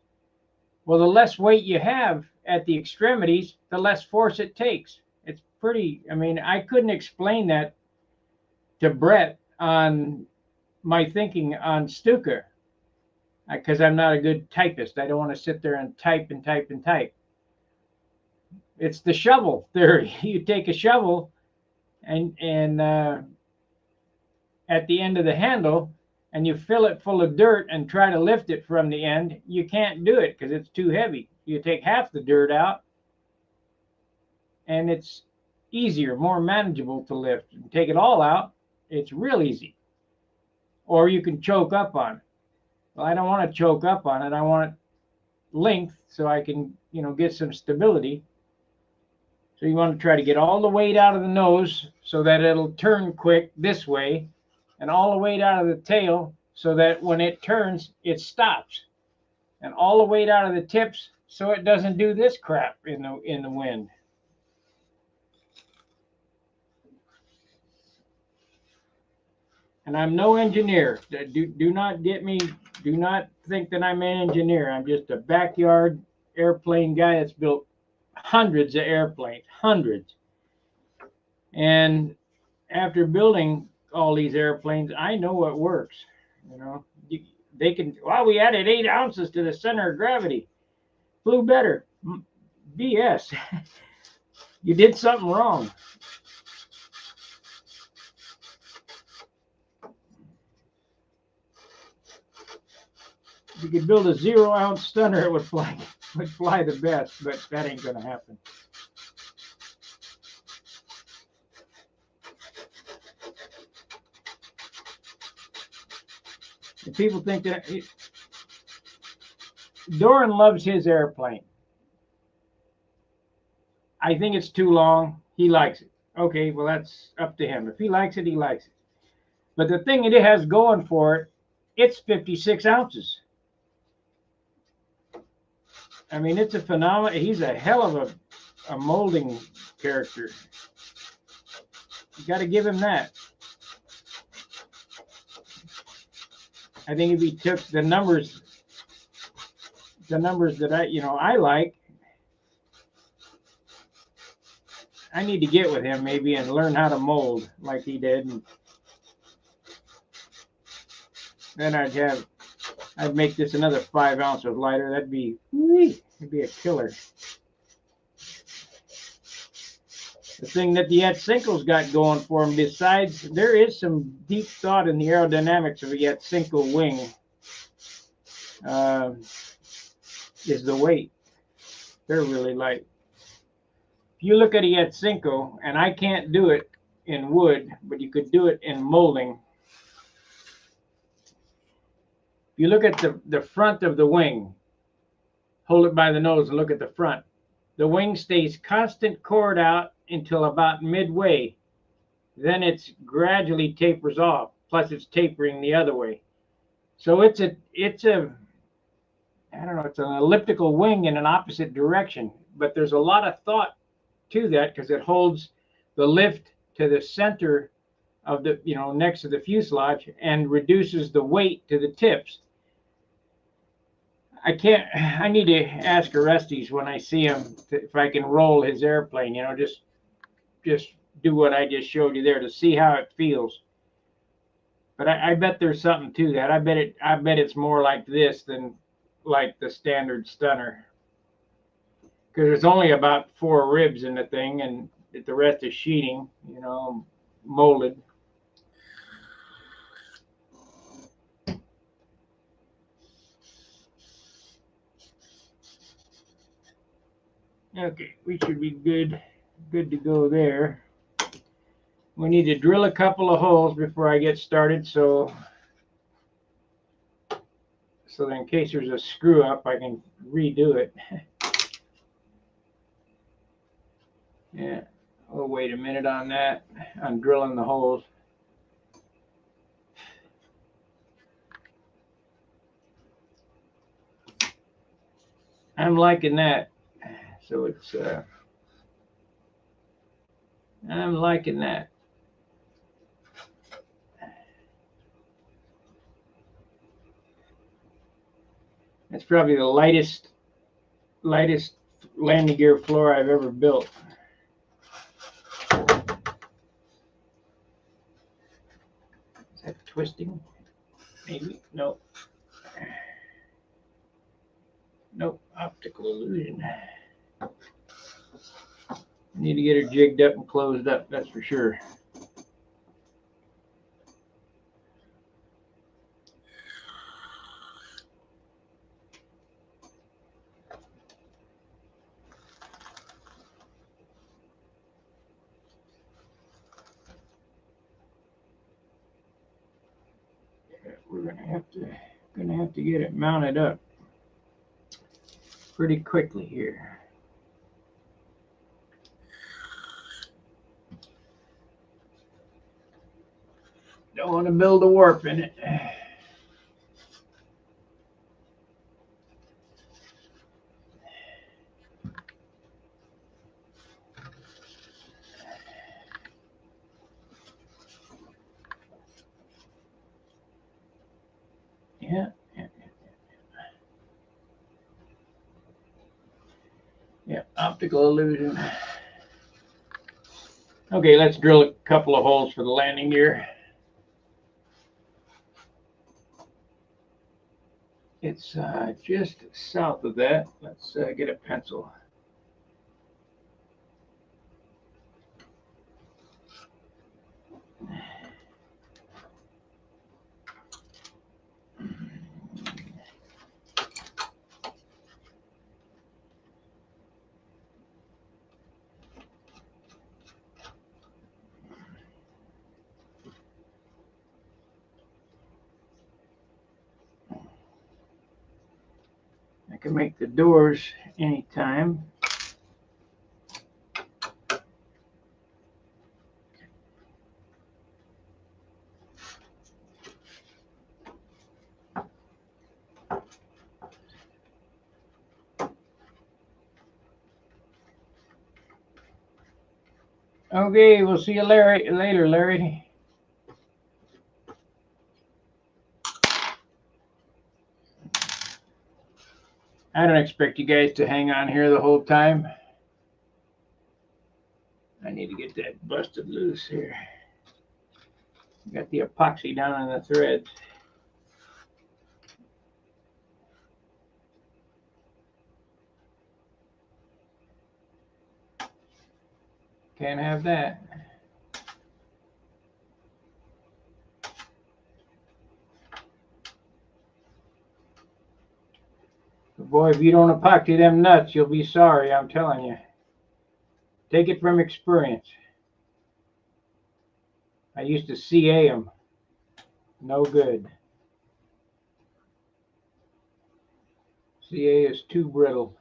[SPEAKER 1] Well, the less weight you have at the extremities, the less force it takes. It's pretty, I couldn't explain that to Brett on my thinking on Stuka, because I'm not a good typist. I don't want to sit there and type and type and type. It's the shovel theory. You take a shovel and at the end of the handle, and you fill it full of dirt and try to lift it from the end. You can't do it because it's too heavy. You take half the dirt out, and it's easier, more manageable to lift. You take it all out, it's real easy. Or you can choke up on it. Well, I don't want to choke up on it. I want length so I can, get some stability. So you want to try to get all the weight out of the nose so that it'll turn quick this way, and all the weight out of the tail so that when it turns, it stops, and all the weight out of the tips so it doesn't do this crap in the wind. And I'm no engineer. Do not get me. Do not think that I'm an engineer. I'm just a backyard airplane guy that's built hundreds of airplanes, hundreds. And after building all these airplanes, I know what works. They can. Well, we added 8 ounces to the center of gravity. Flew better. BS. You did something wrong. If you could build a 0-ounce stunner, it would fly the best, but that ain't gonna happen. And people think that Doran loves his airplane. I think it's too long. He likes it. Okay, well, that's up to him. If he likes it, he likes it. But the thing it has going for it, it's 56 ounces. It's a phenomenon. He's a hell of a a molding character. You got to give him that. I think if he took the numbers that I like, I need to get with him maybe and learn how to mold like he did. And then I'd make this another 5 ounces lighter. That'd be a killer. The thing that the Yatsenko's got going for him, besides, there is some deep thought in the aerodynamics of a Yatsenko wing, is the weight. They're really light. If you look at a Yatsenko, and I can't do it in wood, but you could do it in molding. If you look at the front of the wing, hold it by the nose and look at the front. The wing stays constant chord out until about midway. Then it's gradually tapers off. Plus it's tapering the other way. So it's an elliptical wing in an opposite direction. But there's a lot of thought to that because it holds the lift to the center of the, next to the fuselage and reduces the weight to the tips. I need to ask Orestes when I see him if I can roll his airplane, just do what I just showed you there to see how it feels. But I bet there's something to that. I bet it's more like this than like the standard stunner. Because there's only about 4 ribs in the thing, and the rest is sheeting, molded. Okay, we should be good to go there. We need to drill a couple of holes before I get started, so that in case there's a screw up, I can redo it. Yeah, we'll wait a minute on that. I'm drilling the holes. I'm liking that. So it's, I'm liking that. That's probably the lightest landing gear floor I've ever built. Is that twisting? Maybe. Nope. Nope. Optical illusion. I need to get her jigged up and closed up, that's for sure. We're gonna have to get it mounted up pretty quickly here. Don't want to build a warp in it. Yeah, optical illusion. Okay, let's drill a couple of holes for the landing gear. It's just south of that. Let's get a pencil. I can make the doors anytime. Okay, we'll see you later, Larry. I don't expect you guys to hang on here the whole time. I need to get that busted loose here. Got the epoxy down on the threads. Can't have that. Boy, if you don't epoxy them nuts, you'll be sorry, I'm telling you. Take it from experience. I used to CA them. No good. CA is too brittle.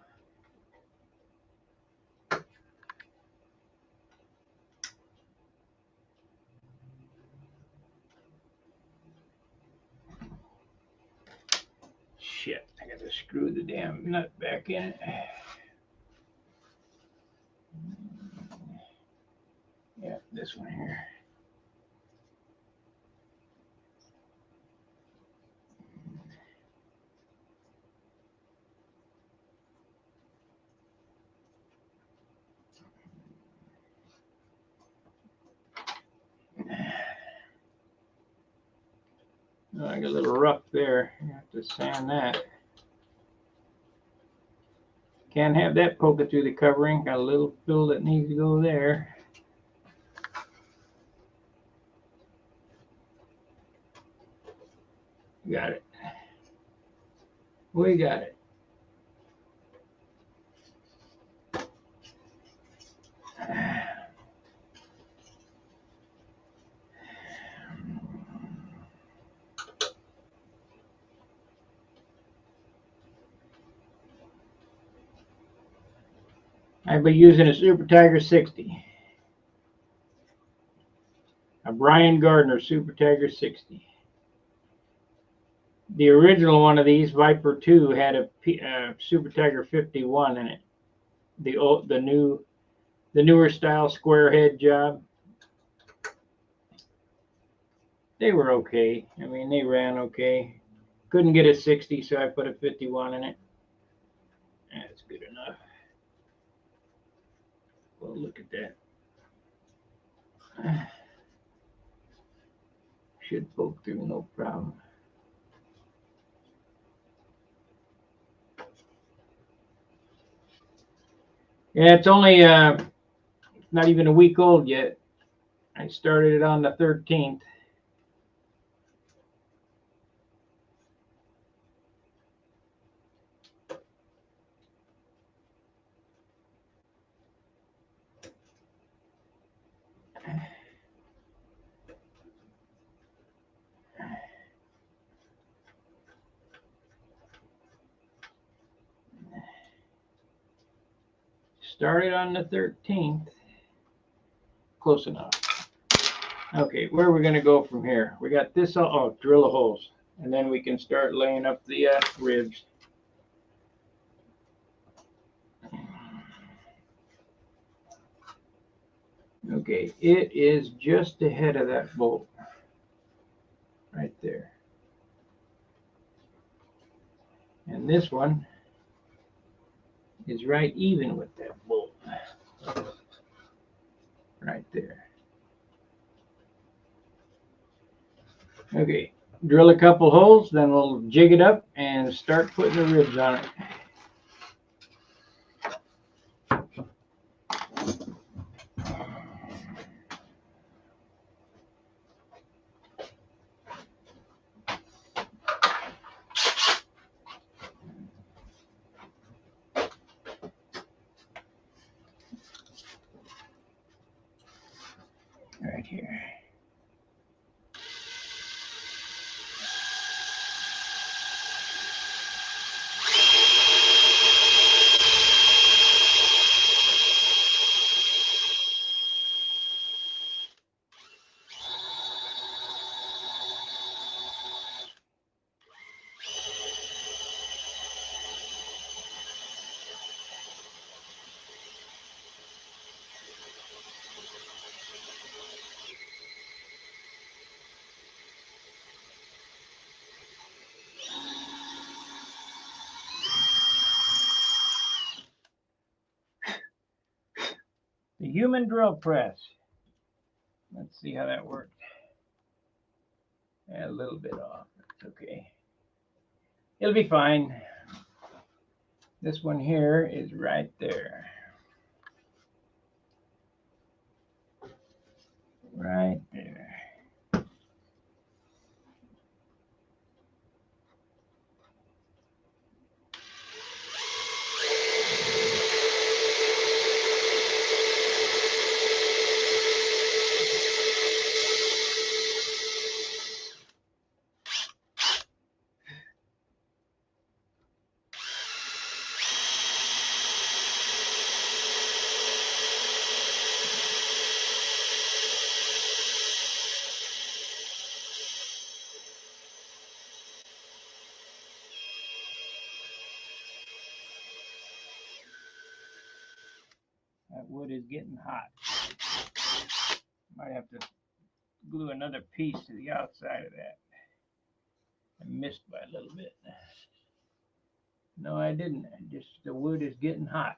[SPEAKER 1] Shit, I gotta screw the damn nut back in it. Yeah, this one here. Oh, I got a little rough there. You have to sand that. Can't have that poking through the covering. Got a little fill that needs to go there. Got it. We got it. I've been using a Super Tiger 60. A Brian Gardner Super Tiger 60. The original one of these, Viper 2, had a Super Tiger 51 in it. The newer style square head job. They were okay. I mean, they ran okay. Couldn't get a 60, so I put a 51 in it. That's good enough. Well, look at that. Should poke through, no problem. Yeah, it's only not even a week old yet. I started it on the 13th. Started on the 13th. Close enough. Okay, where are we going to go from here? We got this, oh, drill the holes. And then we can start laying up the ribs. Okay, it is just ahead of that bolt. Right there. And this one is right even with that bolt. Right there. Okay, drill a couple holes, then we'll jig it up and start putting the ribs on it. Right here. The human drill press. Let's see how that worked. A little bit off. That's okay. It'll be fine. This one here is right there. Right there. That wood is getting hot. Might have to glue another piece to the outside of that. I missed by a little bit. No, I didn't. Just the wood is getting hot.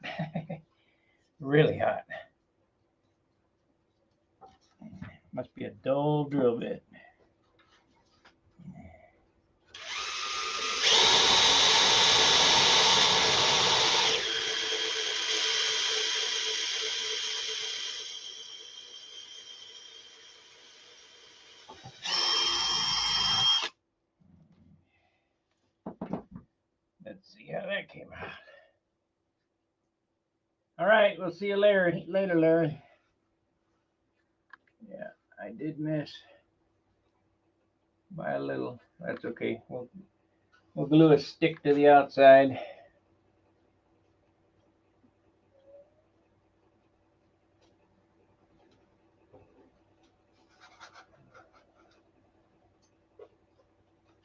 [SPEAKER 1] Really hot. Must be a dull drill bit. Let's see how that came out. All right, we'll see you later, Larry. Yeah, I did miss by a little. That's okay. We'll glue a stick to the outside.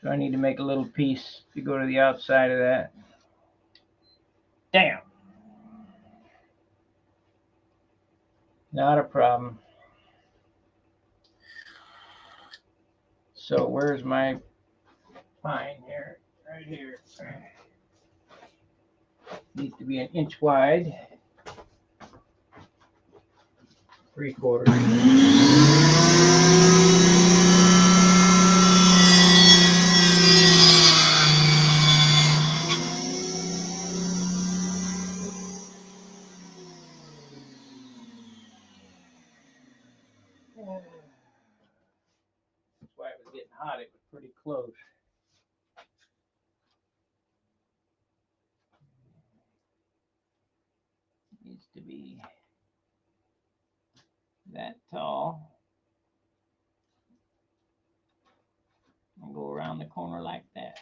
[SPEAKER 1] So I need to make a little piece to go to the outside of that. Damn. Not a problem. So where's my pine here? Right here. Needs to be an inch wide. 3/4. That's why it was getting hot. It was pretty close. Needs to be that tall. And go around the corner like that.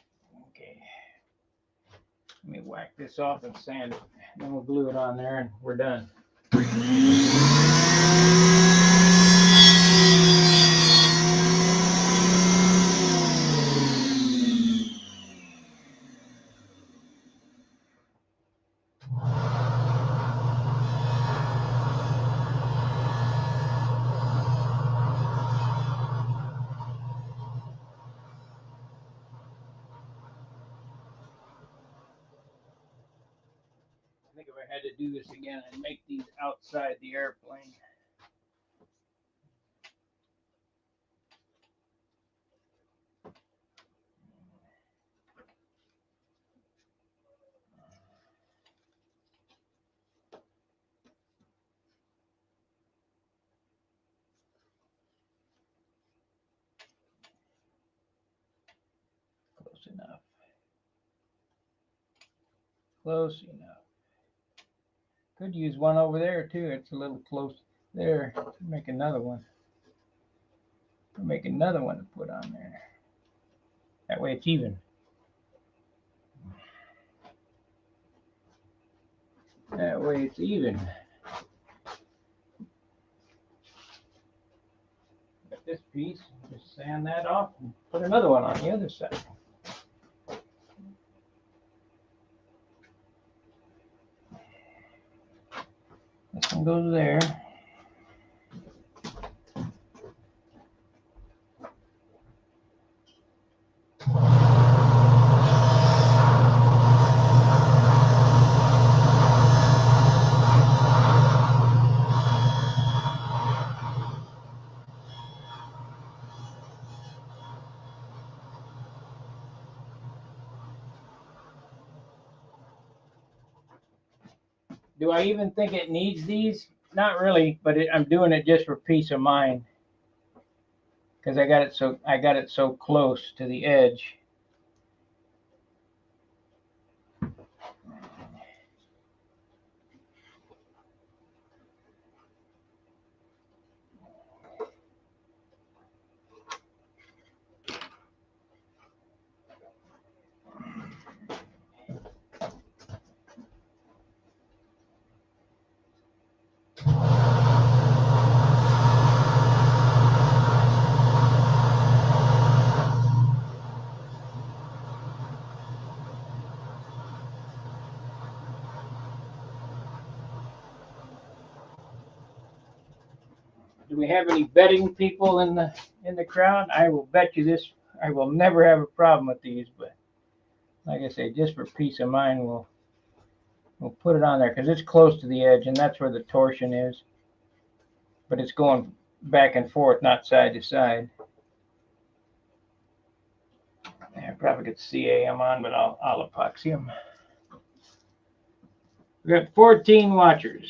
[SPEAKER 1] Okay. Let me whack this off and sand it. Then we'll glue it on there and we're done. I think if I had to do this again, I'd make these outside the airplane. Close enough. Close enough. Could use one over there too. It's a little close there. Make another one. Make another one to put on there. That way it's even. That way it's even. Got this piece, just sand that off and put another one on the other side. This one goes there. Do I even think it needs these? Not really, but I'm doing it just for peace of mind because I got it so close to the edge. Do we have any betting people in the crowd? I will bet you this. I will never have a problem with these, but like I say, just for peace of mind, we'll put it on there because it's close to the edge, and that's where the torsion is. But it's going back and forth, not side to side. I probably could CA them on, but I'll epoxy them. We got 14 watchers.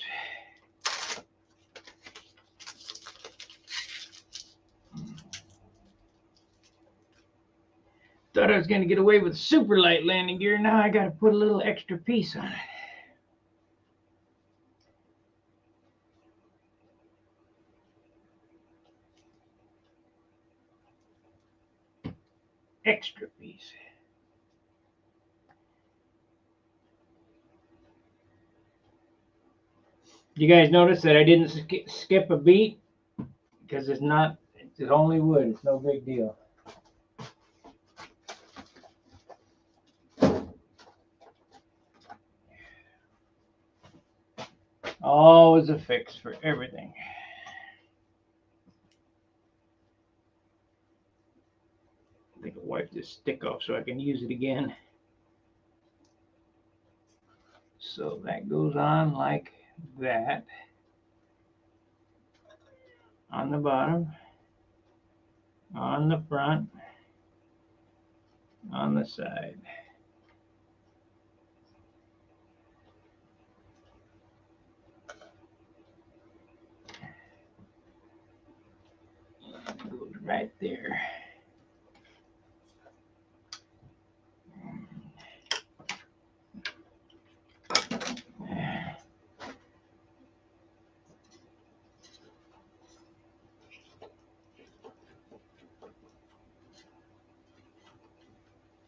[SPEAKER 1] Thought I was going to get away with super light landing gear. Now I got to put a little extra piece on it. Extra piece. You guys notice that I didn't skip a beat? Because it's only wood. It's no big deal. Always a fix for everything. I think I'll wipe this stick off so I can use it again. So that goes on like that. On the bottom, on the front, on the side. It goes right there.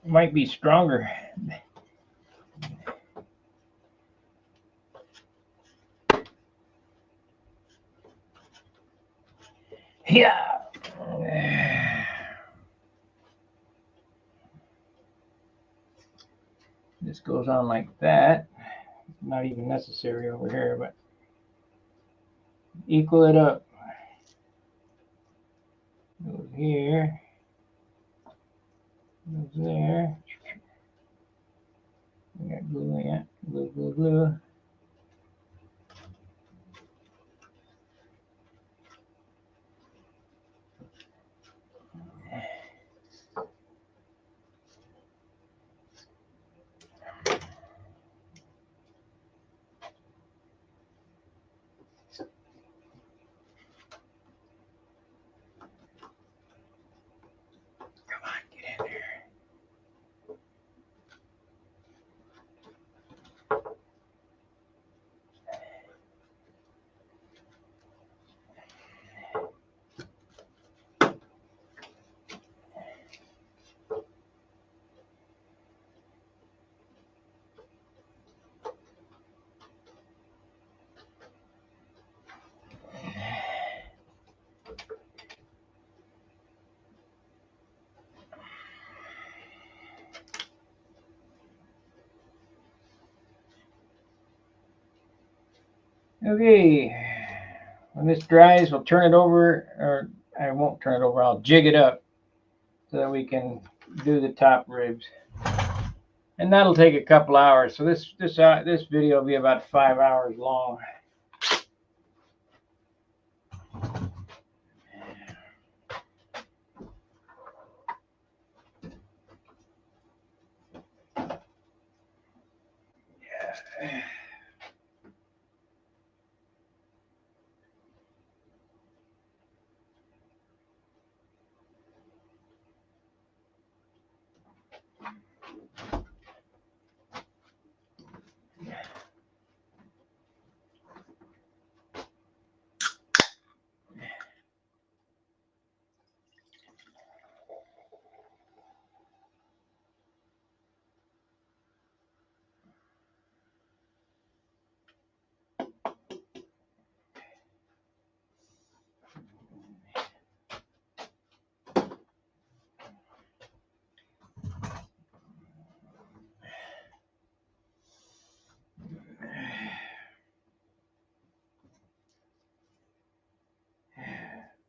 [SPEAKER 1] It might be stronger. Yeah. This goes on like that. Not even necessary over here, but equal it up. Goes here. Goes there. We got glue in it. Glue, glue, glue. Okay, when this dries, we'll turn it over, or I won't turn it over, I'll jig it up so that we can do the top ribs. And that'll take a couple hours. So this video will be about 5 hours long.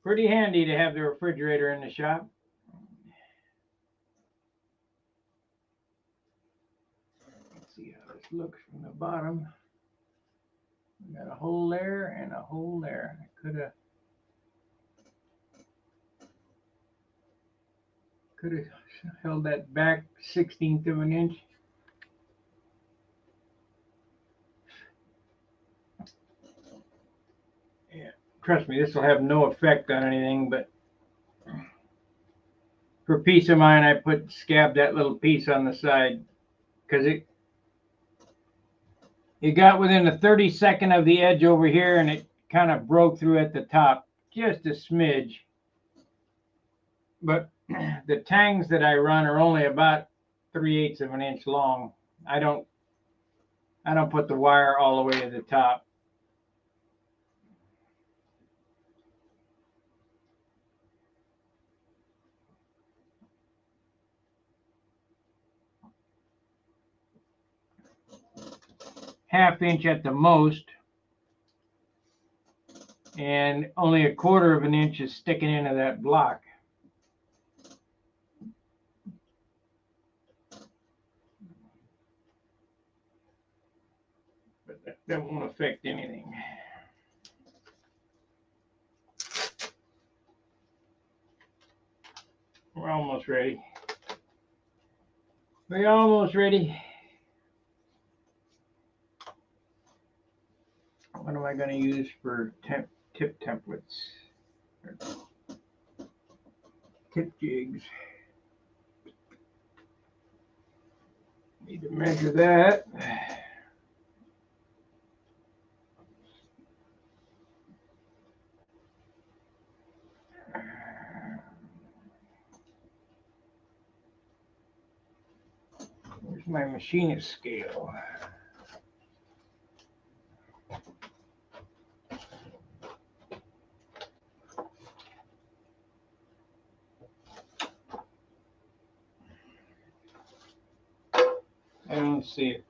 [SPEAKER 1] Pretty handy to have the refrigerator in the shop. Let's see how this looks from the bottom. We got a hole there and a hole there. I could have held that back 1/16 of an inch. Yeah, trust me, this will have no effect on anything, but for peace of mind, I scabbed that little piece on the side because it got within a 32nd of the edge over here, and it kind of broke through at the top, just a smidge. But the tangs that I run are only about 3/8 of an inch long. I don't put the wire all the way to the top. Half inch at the most, and only 1/4 of an inch is sticking into that block. But that won't affect anything. We're almost ready. We're almost ready. What am I going to use for tip templates? Tip jigs. Need to measure that. Where's my machinist scale? I don't see it.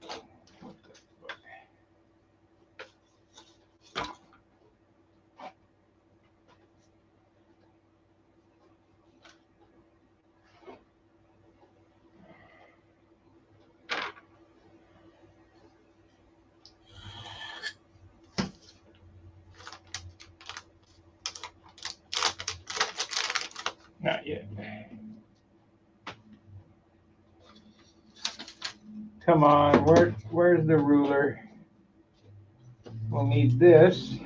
[SPEAKER 1] Not yet. Come on, where's the ruler? We'll need this.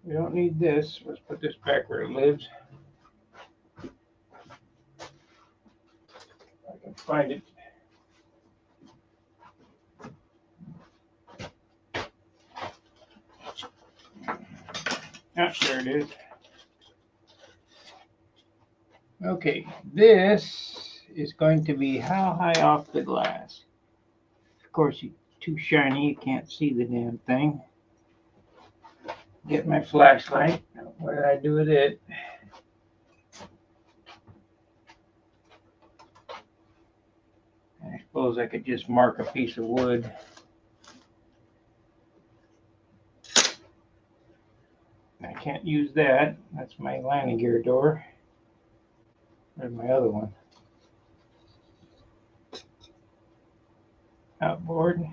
[SPEAKER 1] We don't need this. Let's put this back where it lives. If I can find it. Ah, there it is. Okay, this is going to be how high off the glass? Of course, it's too shiny, you can't see the damn thing. Get my flashlight. What did I do with it? I suppose I could just mark a piece of wood. I can't use that. That's my landing gear door. There's my other one. Outboard.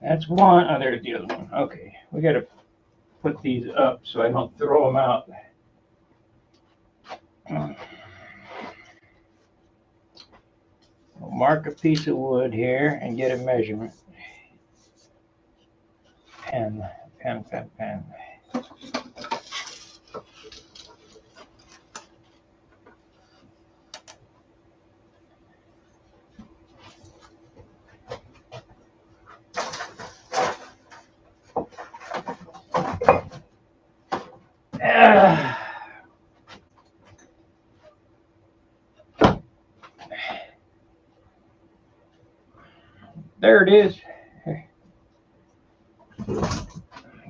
[SPEAKER 1] That's one. Oh, there's the other one. Okay, we got to put these up so I don't throw them out. We'll mark a piece of wood here and get a measurement. Pen. there it is.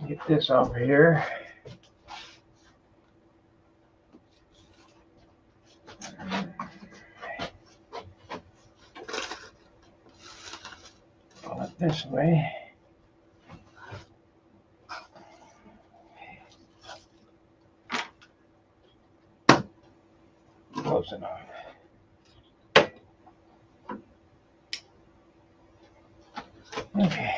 [SPEAKER 1] Get this off here. Pull it this way. Close enough. Okay.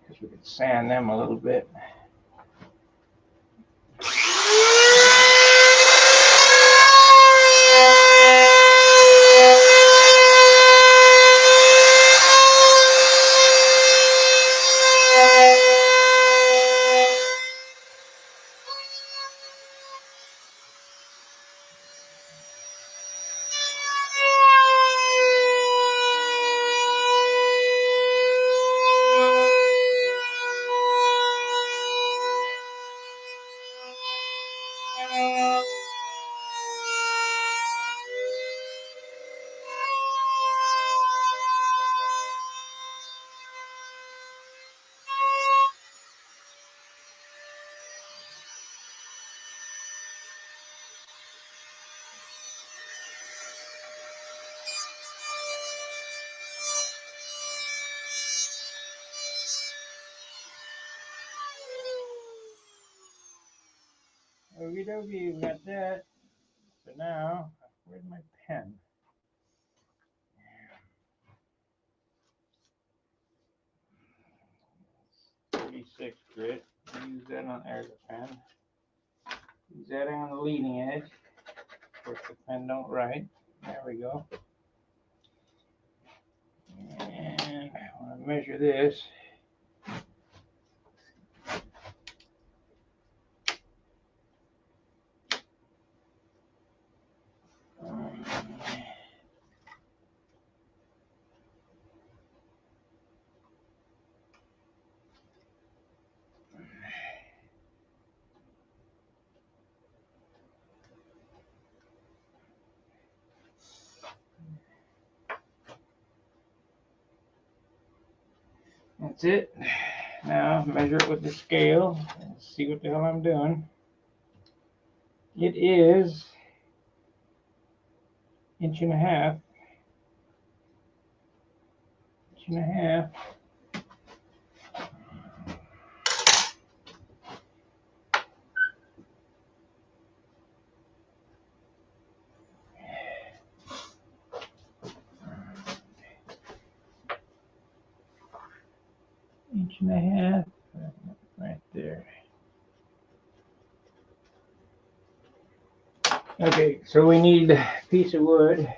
[SPEAKER 1] Guess we could sand them a little bit. Okie dokie, we got that. So now, where's my pen? 36 grit. Use that on, there's a pen. Use that on the leading edge. Of course, the pen don't write. There we go. And I want to measure this. That's it. Now measure it with the scale and see what the hell I'm doing. It is 1.5 inches. 1.5 inches. Inch and a half, right there. Okay, so we need a piece of wood.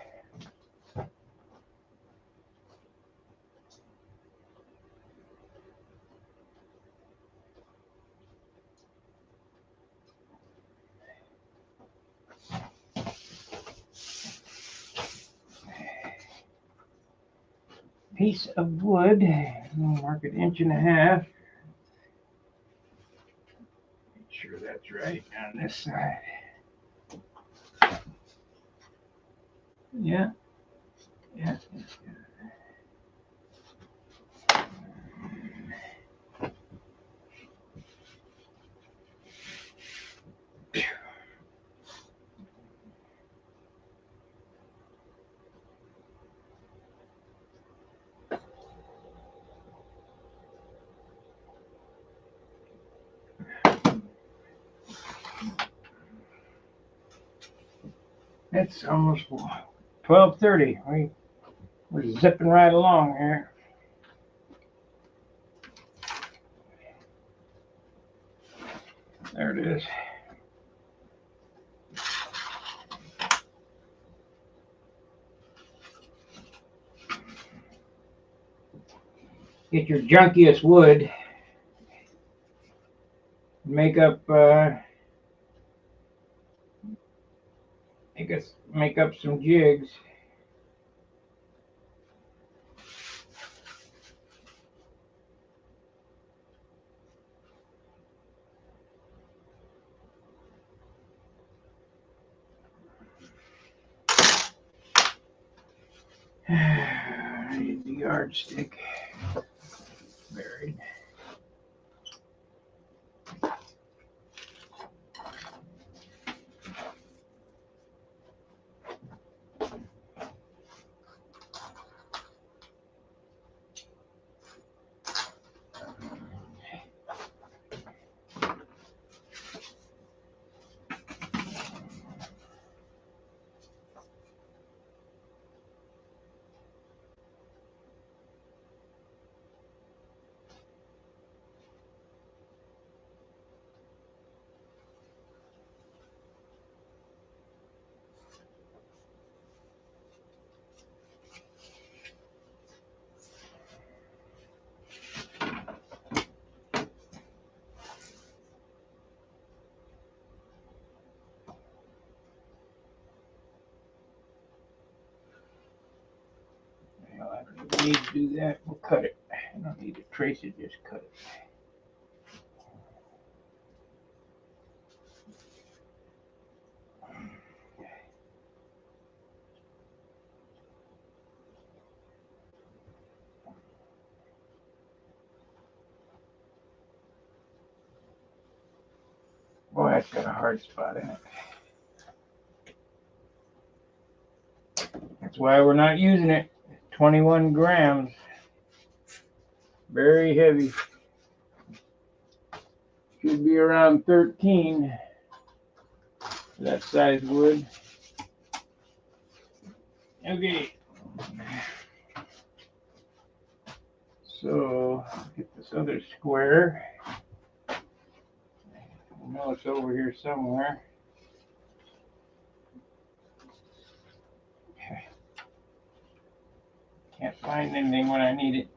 [SPEAKER 1] Piece of wood. We'll mark it 1.5 inches. Make sure that's right on this side. Yeah. Yeah. It's almost 12:30. We're zipping right along here. There it is. Get your junkiest wood. Make up some jigs. I need the yardstick buried. I don't need to do that. We'll cut it. I don't need to trace it, just cut it. Boy, that's got a hard spot in it. That's why we're not using it. 21 grams. Very heavy. Should be around 13 for that size wood. Okay. So, get this other square. I know it's over here somewhere. Okay. Can't find anything when I need it.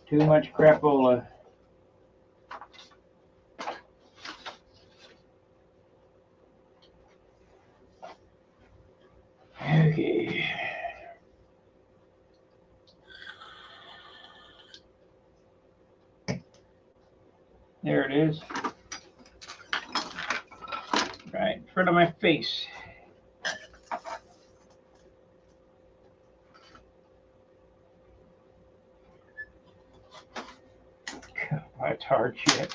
[SPEAKER 1] Too much crapola. Okay. There it is. Right in front of my face. That's hard shit.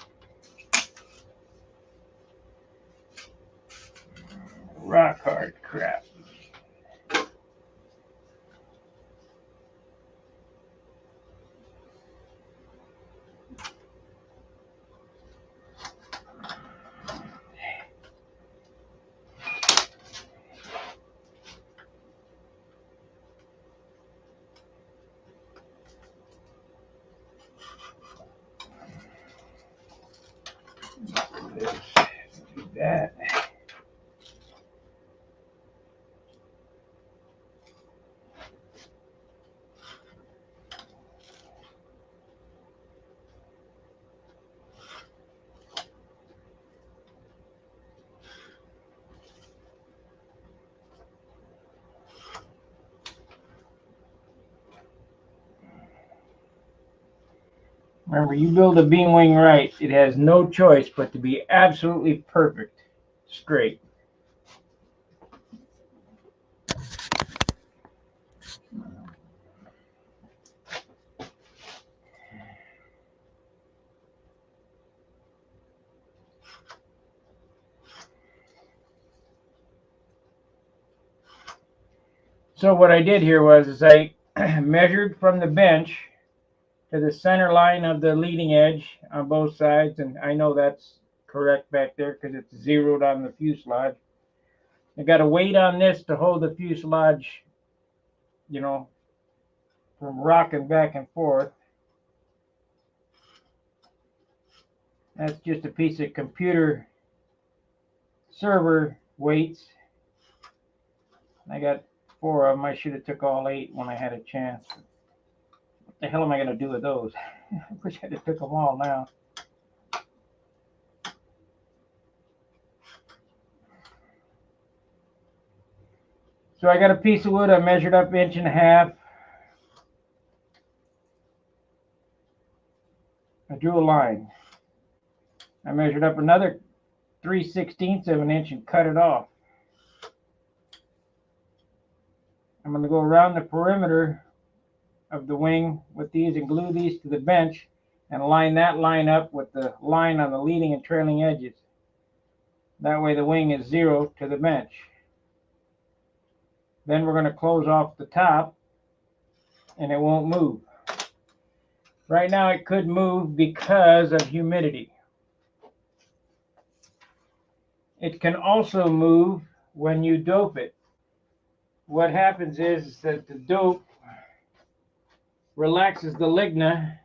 [SPEAKER 1] Rock hard crap. Do that. Remember, you build a beam wing right, it has no choice but to be absolutely perfect, straight. So what I did here was I measured from the bench to the center line of the leading edge on both sides, and I know that's correct back there because it's zeroed on the fuselage. I got a weight on this to hold the fuselage, you know, from rocking back and forth. That's just a piece of computer server weights. I got 4 of them. I should have took all 8 when I had a chance. What the hell am I going to do with those? I wish I'd have took them all now. So I got a piece of wood. I measured up 1.5 inches. I drew a line. I measured up another 3/16 of an inch and cut it off. I I'm going to go around the perimeter of the wing with these and glue these to the bench and line that line up with the line on the leading and trailing edges. That way the wing is 0 to the bench. Then we're going to close off the top and it won't move. Right now it could move because of humidity. It can also move when you dope it. What happens is that the dope relaxes the lignin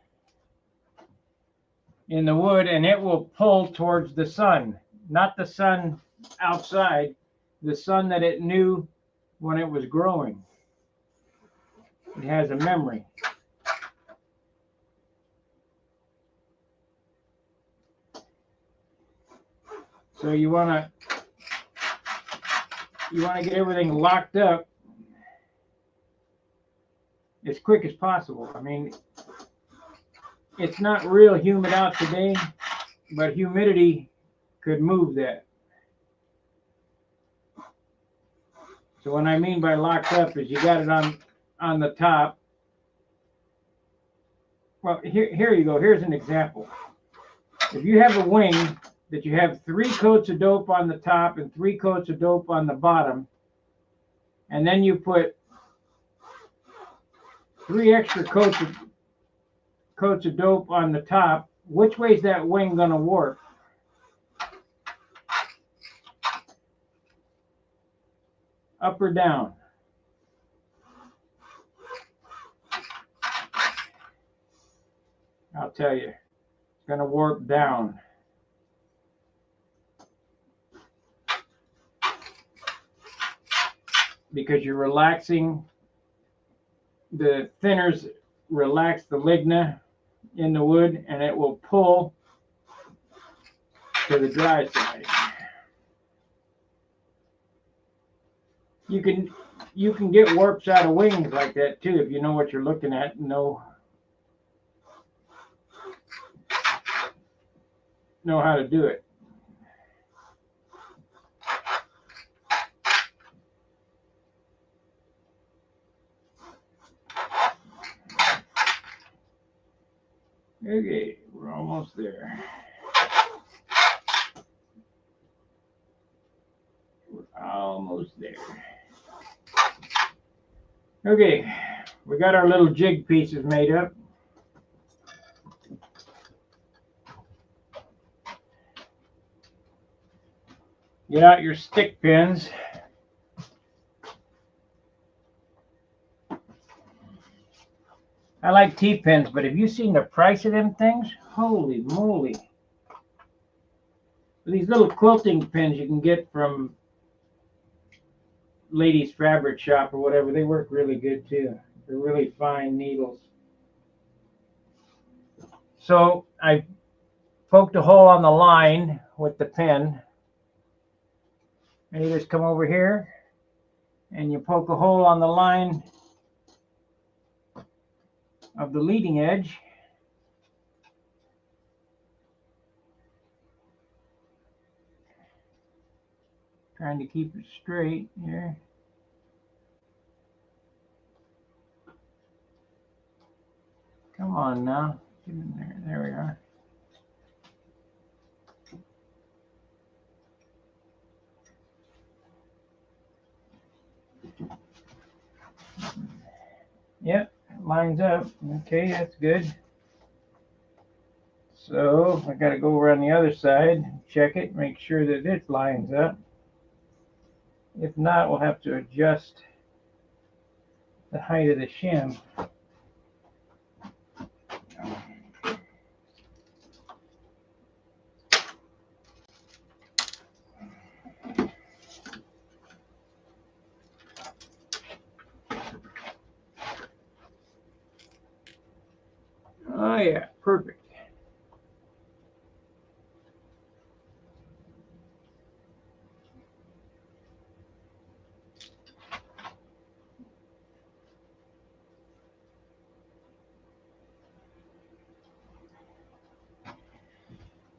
[SPEAKER 1] in the wood and it will pull towards the sun. Not the sun outside, the sun that it knew when it was growing. It has a memory. So you want to get everything locked up as quick as possible. I mean, it's not real humid out today, but humidity could move that. So what I mean by locked up is you got it on the top. Well, here you go. Here's an example. If you have a wing that you have 3 coats of dope on the top and 3 coats of dope on the bottom, and then you put 3 extra coats of dope on the top, which way is that wing going to warp? Up or down? I'll tell you, it's going to warp down. Because you're relaxing, the thinners relax the lignin in the wood and it will pull to the dry side. You can get warps out of wings like that too if you know what you're looking at and know how to do it. Okay, we're almost there. We're almost there. Okay, we got our little jig pieces made up. Get out your stick pins. I like T-pins, but have you seen the price of them things? Holy moly. These little quilting pins you can get from Ladies Fabric Shop or whatever, they work really good too. They're really fine needles. So I poked a hole on the line with the pin. And you just come over here and you poke a hole on the line of the leading edge. Trying to keep it straight here. Come on now. Get in there. There we are. Yep, lines up. Okay, that's good. So I got to go over on the other side, check it, make sure that it lines up. If not, we'll have to adjust the height of the shim. Oh yeah, perfect.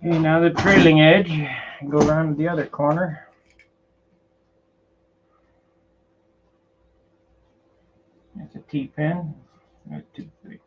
[SPEAKER 1] Okay, now the trailing edge, go around to the other corner. T-pin. Not too thick.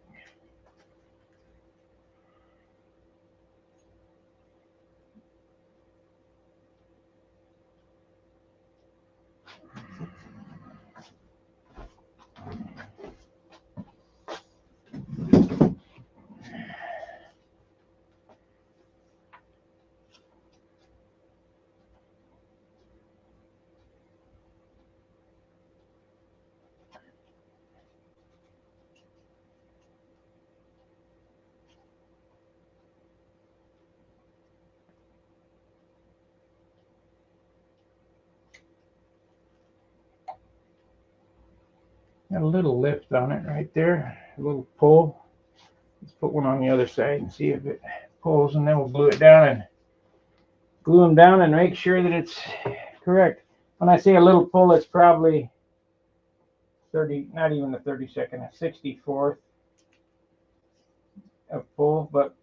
[SPEAKER 1] Got a little lift on it right there, a little pull. Let's put one on the other side and see if it pulls, and then we'll glue it down and glue them down and make sure that it's correct. When I say a little pull, it's probably 30, not even a 32nd, a 64th of pull, but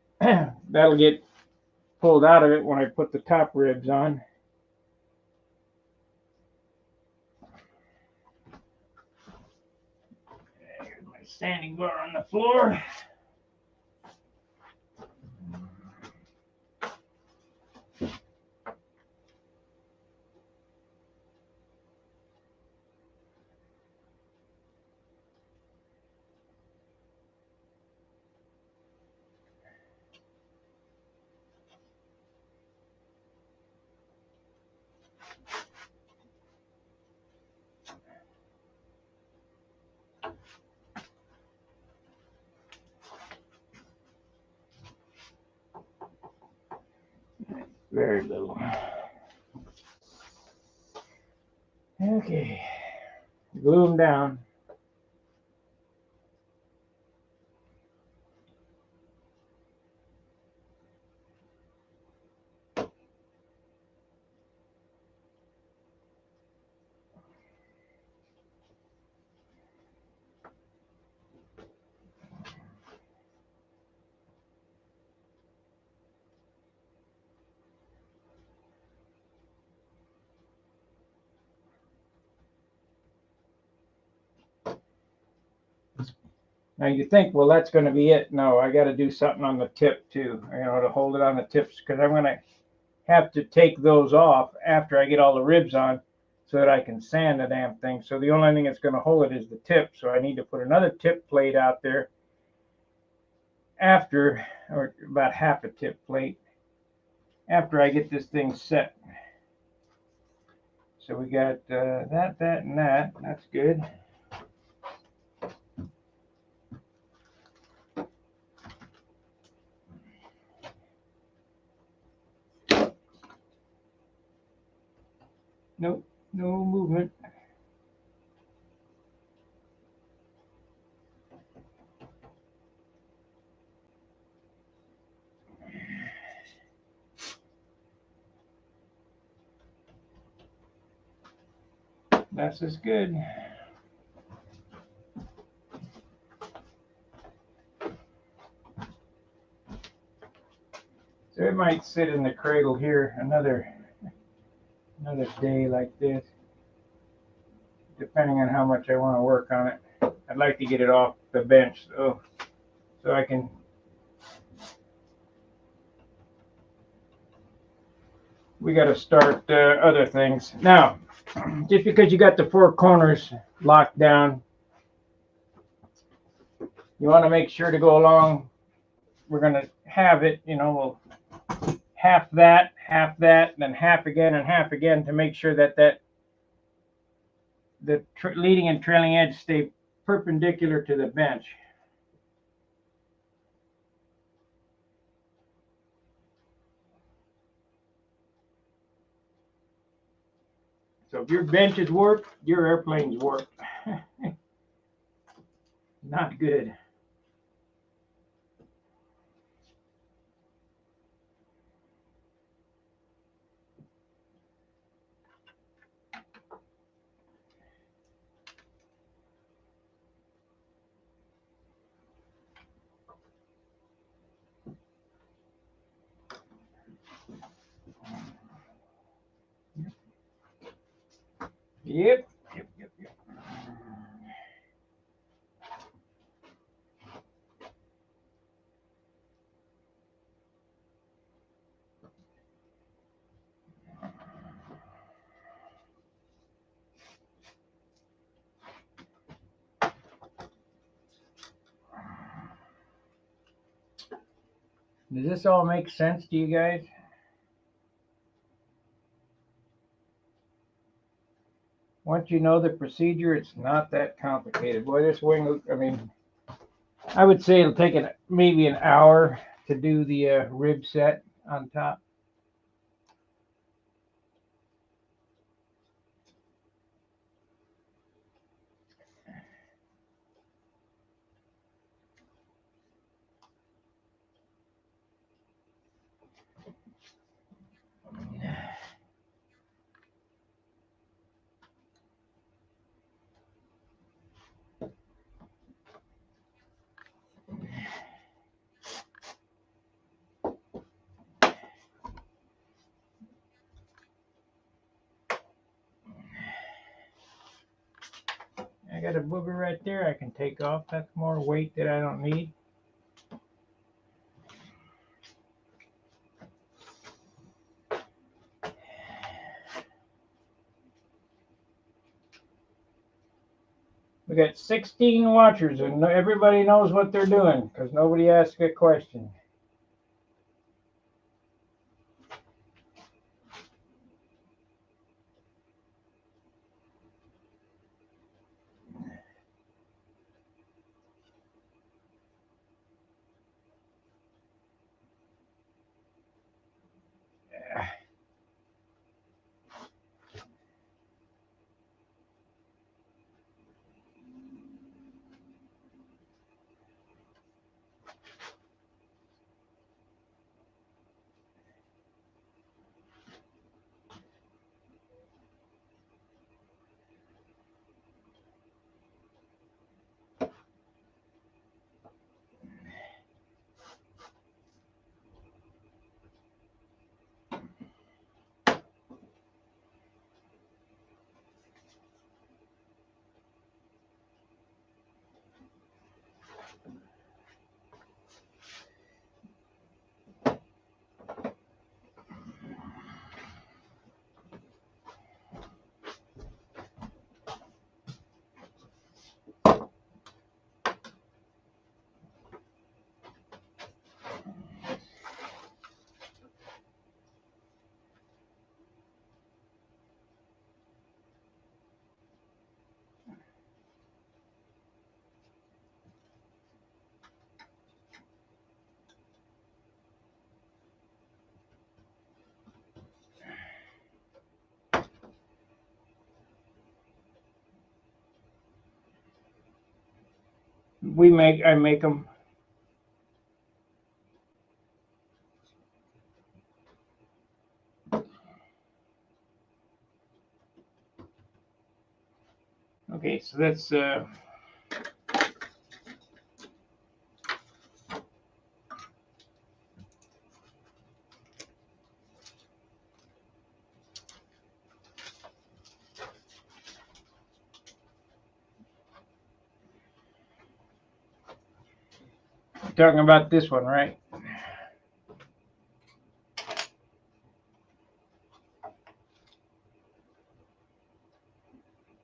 [SPEAKER 1] that'll get pulled out of it when I put the top ribs on. Here's my sanding bar on the floor. Very little. Okay, glue them down. Now you think, well, that's going to be it. No, I got to do something on the tip too, to hold it on the tips, because I'm going to have to take those off after I get all the ribs on so that I can sand the damn thing. So the only thing that's going to hold it is the tip. So I need to put another tip plate out there after, or about half a tip plate, after I get this thing set. So we got that, and that. That's good. Nope, no movement. That's as good. So it might sit in the cradle here another day like this, depending on how much I want to work on it. I'd like to get it off the bench so I can we got to start other things. Now, just because you got the four corners locked down, you want to make sure to go along. We're going to have it, we'll half that, then half again and half again to make sure that the leading and trailing edge stay perpendicular to the bench. So if your bench is warped, your airplane's warped. Not good. Yep. Does this all make sense to you guys? Once you know the procedure, it's not that complicated. Boy, this wing, I mean, I would say it'll take maybe an hour to do the rib set on top. I got a booger right there I can take off. That's more weight that I don't need. We got 16 watchers, and everybody knows what they're doing because nobody asked a question. I make them. Okay, so that's talking about this one, right?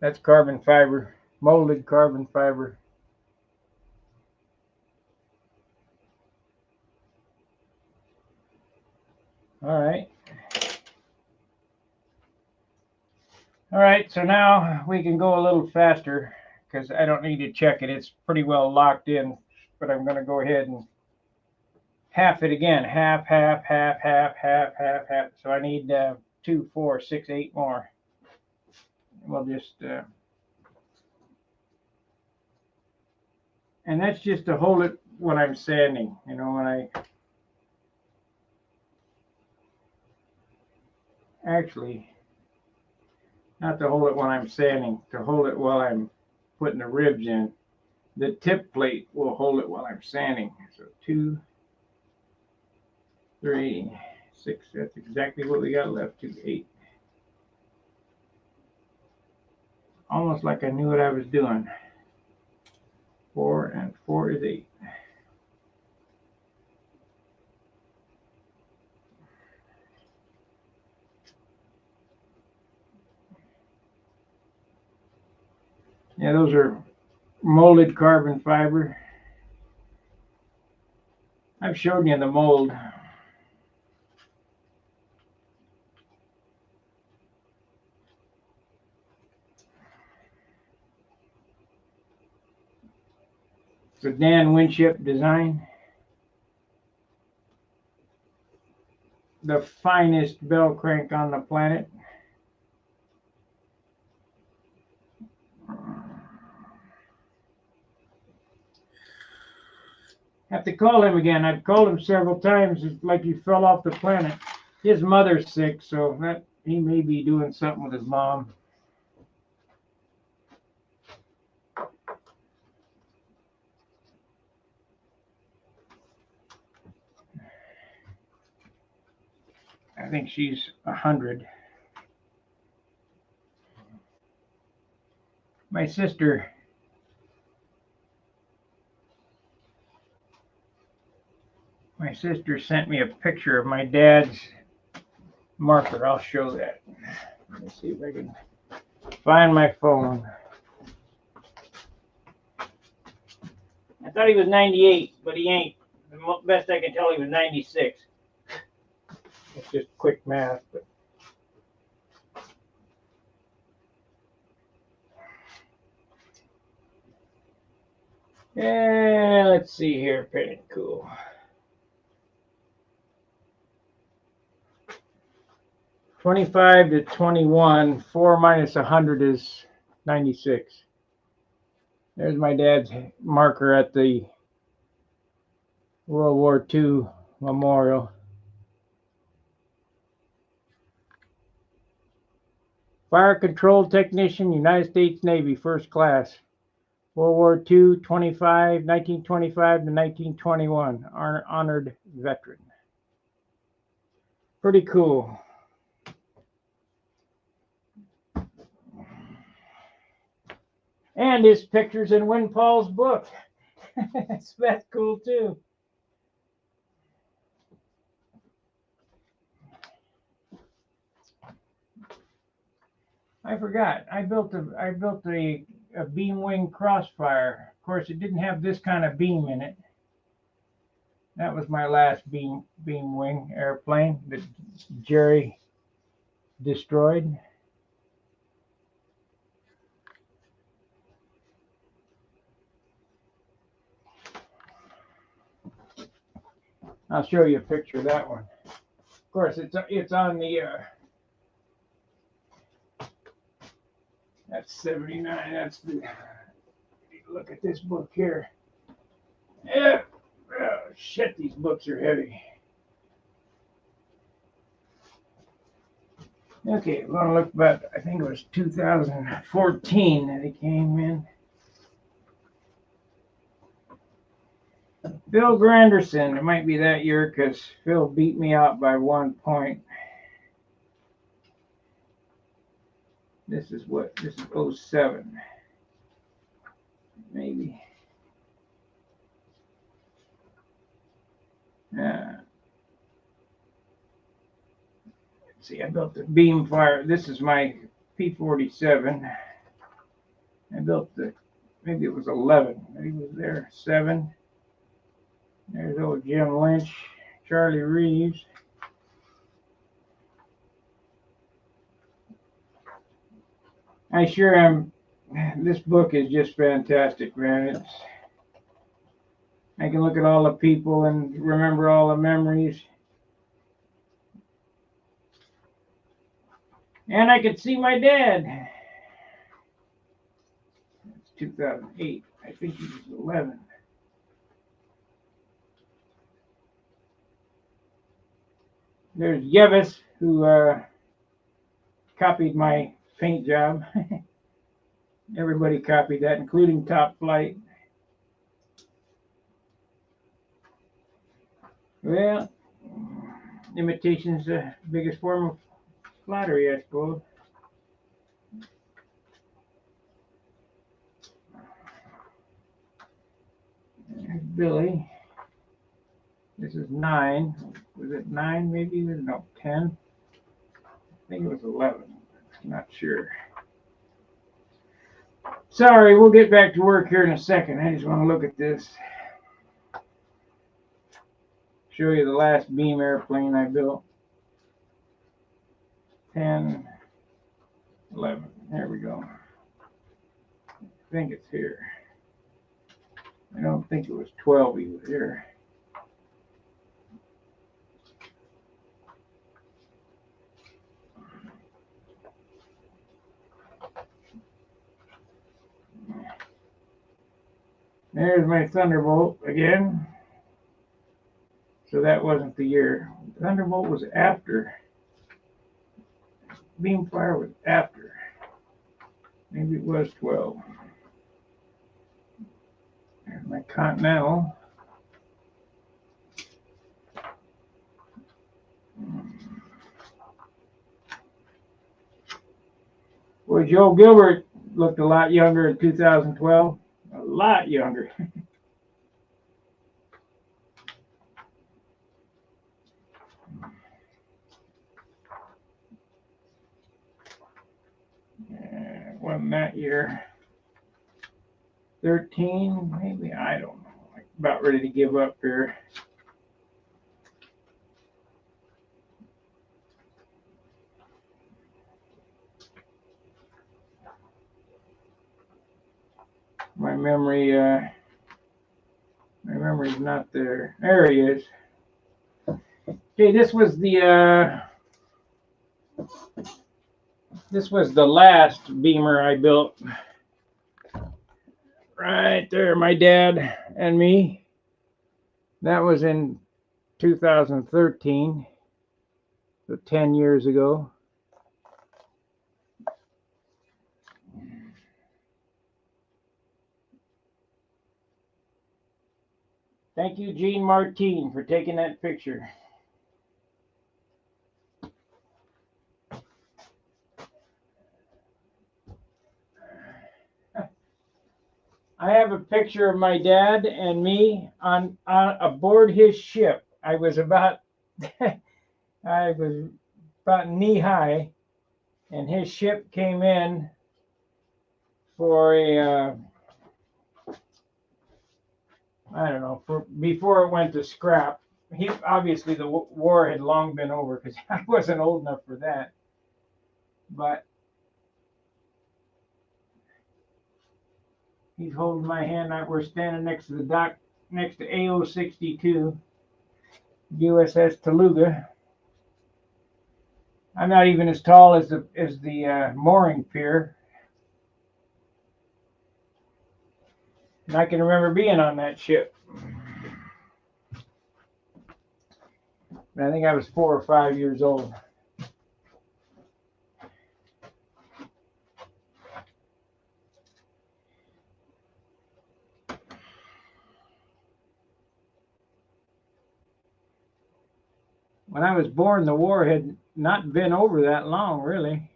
[SPEAKER 1] That's carbon fiber, molded carbon fiber. All right. All right, so now we can go a little faster because I don't need to check it. It's pretty well locked in, but I'm going to go ahead and half it again. Half, half, half, half, half, half, half. So I need 2, 4, 6, 8 more. We'll just, and that's just to hold it when I'm sanding. You know, when I actually, not to hold it when I'm sanding, to hold it while I'm putting the ribs in. The tip plate will hold it while I'm sanding. So 2, 3, 6. That's exactly what we got left. 2, 8. Almost like I knew what I was doing. 4 and 4 is 8. Yeah, those are molded carbon fiber. I've shown you the mold. It's a Dan Winship design. The finest bell crank on the planet. Have to call him again. I've called him several times. It's like he fell off the planet. His mother's sick, so that he may be doing something with his mom. I think she's 100. My sister sent me a picture of my dad's marker. I'll show that. Let me see if I can find my phone. I thought he was 98, but he ain't. The best I can tell, he was 96. It's just quick math. But yeah, let's see here. Pretty cool. 25 to 21. 4 minus 100 is 96. There's my dad's marker at the World War II memorial. Fire control technician, United States Navy, first class. World War II, 1925 to 1921, honored veteran. Pretty cool. And his picture's in Win Paul's book. That's cool too. I forgot. I built a beam wing crossfire. Of course, it didn't have this kind of beam in it. That was my last beam wing airplane that Jerry destroyed. I'll show you a picture of that one. Of course, it's on the. That's 79. That's the. Look at this book here. Yeah. Oh, shit, these books are heavy. Okay, we're gonna look about. I think it was 2014 that he came in. Phil Granderson. It might be that year because Phil beat me out by 1 point. This is 07. Maybe. Let's see, I built the beam fire. This is my P-47. I built maybe it was 11. He was there, 7. There's old Jim Lynch, Charlie Reeves. I sure am. This book is just fantastic, man. I can look at all the people and remember all the memories. And I could see my dad. It's 2008. I think he was 11. There's Yevis, who copied my paint job. Everybody copied that, including Top Flight. Well, imitation's the biggest form of flattery, I suppose. There's Billy. This is 9. Was it 9 maybe? No, 10. I think it was 11. I'm not sure. Sorry, we'll get back to work here in a second. I just want to look at this. show you the last beam airplane I built. 10, 11. There we go. I think it's here. I don't think it was 12 either. Here. There's my Thunderbolt again. So that wasn't the year. Thunderbolt was after. Beamfire was after. Maybe it was 12. There's my Continental. Well, Joe Gilbert looked a lot younger in 2012. A lot younger. Wasn't that year. 13, maybe, I don't know. Like about ready to give up here. My memory's not there. There he is. Okay, this was the last Beamer I built. Right there, my dad and me. That was in 2013, so 10 years ago. Thank you, Jean Martin, for taking that picture. I have a picture of my dad and me on aboard his ship. I was about knee high, and his ship came in for a I don't know, before it went to scrap. He obviously the war had long been over because I wasn't old enough for that. But he's holding my hand. We're standing next to the dock, next to AO-62, USS Toluga. I'm not even as tall as the mooring pier. And I can remember being on that ship. I think I was 4 or 5 years old. When I was born, the war had not been over that long, really.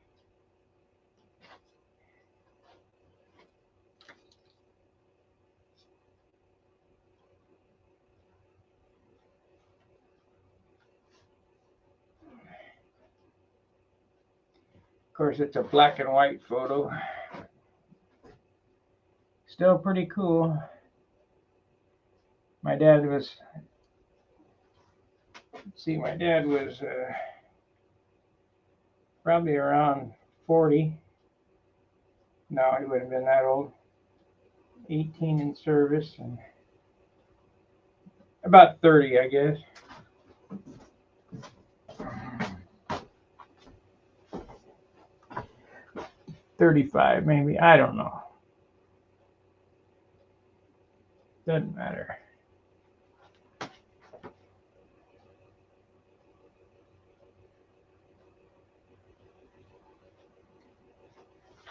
[SPEAKER 1] Of course, it's a black and white photo. Still pretty cool. My dad was, my dad was probably around 40. No, he wouldn't have been that old. 18 in service and about 30, I guess. $35 maybe, I don't know. Doesn't matter.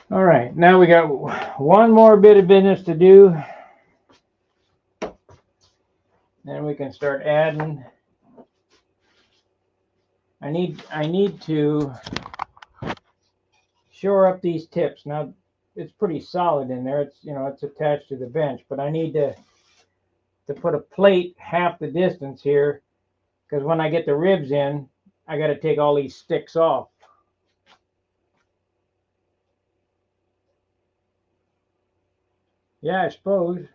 [SPEAKER 1] All right, now we got one more bit of business to do. Then we can start adding. I need to shore up these tips. Now it's pretty solid in there. It's it's attached to the bench, but I need to put a plate half the distance here, because when I get the ribs in, I got to take all these sticks off. Yeah, I suppose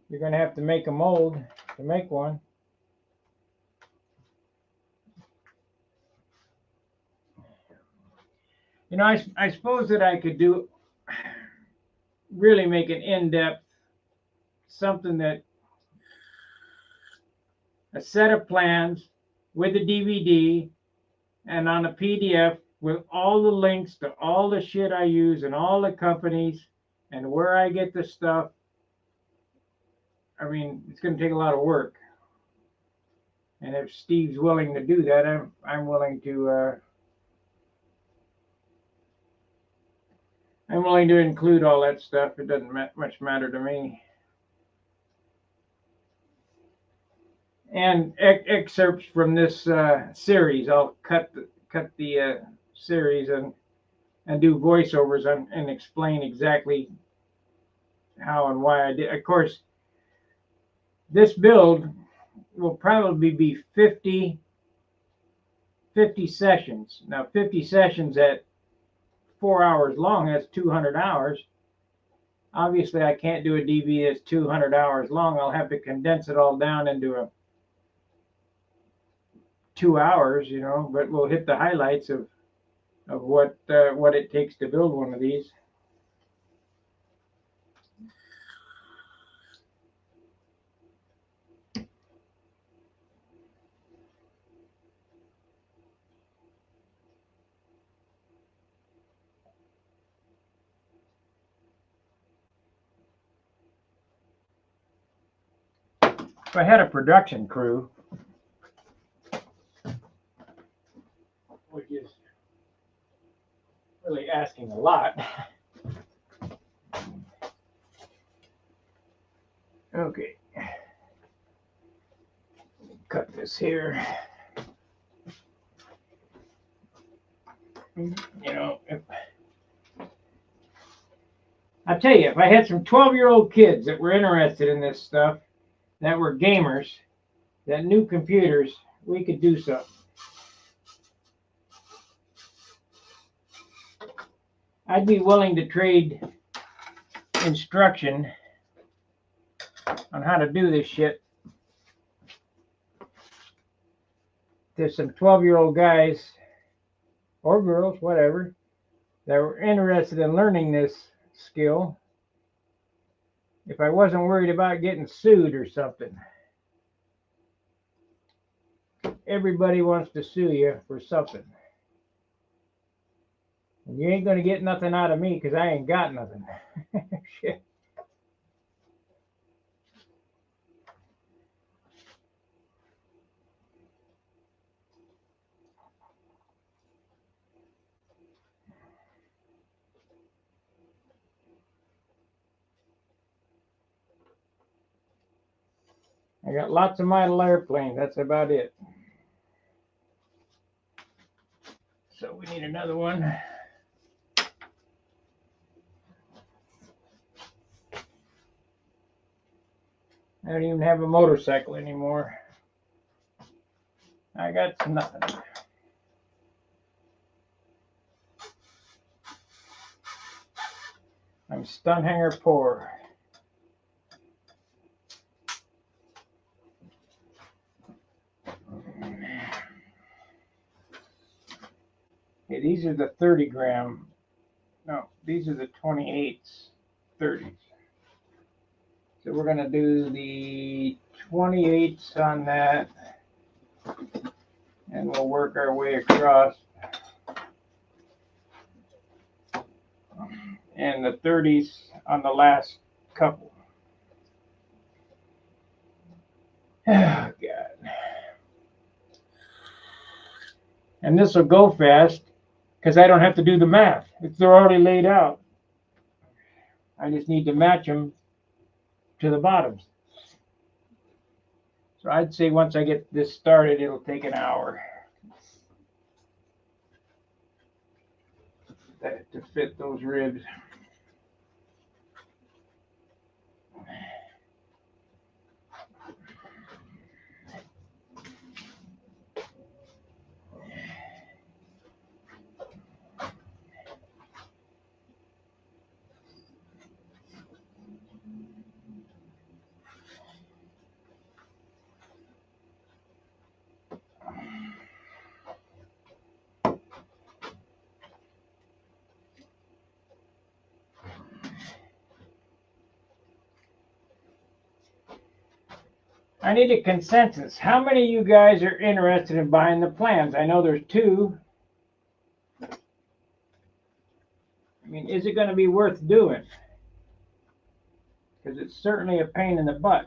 [SPEAKER 1] you're going to have to make a mold to make one. You know, I suppose that I could do really make an in-depth something that a set of plans with a DVD and on a PDF with all the links to all the shit I use and all the companies and where I get the stuff. I mean, it's going to take a lot of work. And if Steve's willing to do that, I'm willing to include all that stuff. It doesn't much matter to me. And excerpts from this series. I'll cut the series and do voiceovers and explain exactly how and why I did. Of course, this build will probably be 50 sessions. Now, 50 sessions at 4 hours long, that's 200 hours. Obviously, I can't do a DVD that's 200 hours long. I'll have to condense it all down into a 2 hours, you know, but we'll hit the highlights of what it takes to build one of these. If I had a production crew, which is really asking a lot. Okay. Cut this here. You know, I tell you, if I had some 12-year-old kids that were interested in this stuff, that were gamers, that knew computers, we could do something. I'd be willing to trade instruction on how to do this shit to some 12-year-old guys or girls, whatever, that were interested in learning this skill if I wasn't worried about getting sued or something. Everybody wants to sue you for something. And you ain't going to get nothing out of me because I ain't got nothing. Shit. I got lots of model airplanes. That's about it. So we need another one. I don't even have a motorcycle anymore. I got nothing. I'm stunt hanger poor. Okay, these are the 30 gram. No, these are the 28s, 30s. So we're going to do the 28s on that, and we'll work our way across. And the 30s on the last couple. Oh, God. And this will go fast because I don't have to do the math. They're already laid out. I just need to match them to the bottoms. So I'd say once I get this started, it'll take an hour to fit those ribs. I need a consensus. How many of you guys are interested in buying the plans? I know there's 2. I mean, is it going to be worth doing? Because it's certainly a pain in the butt.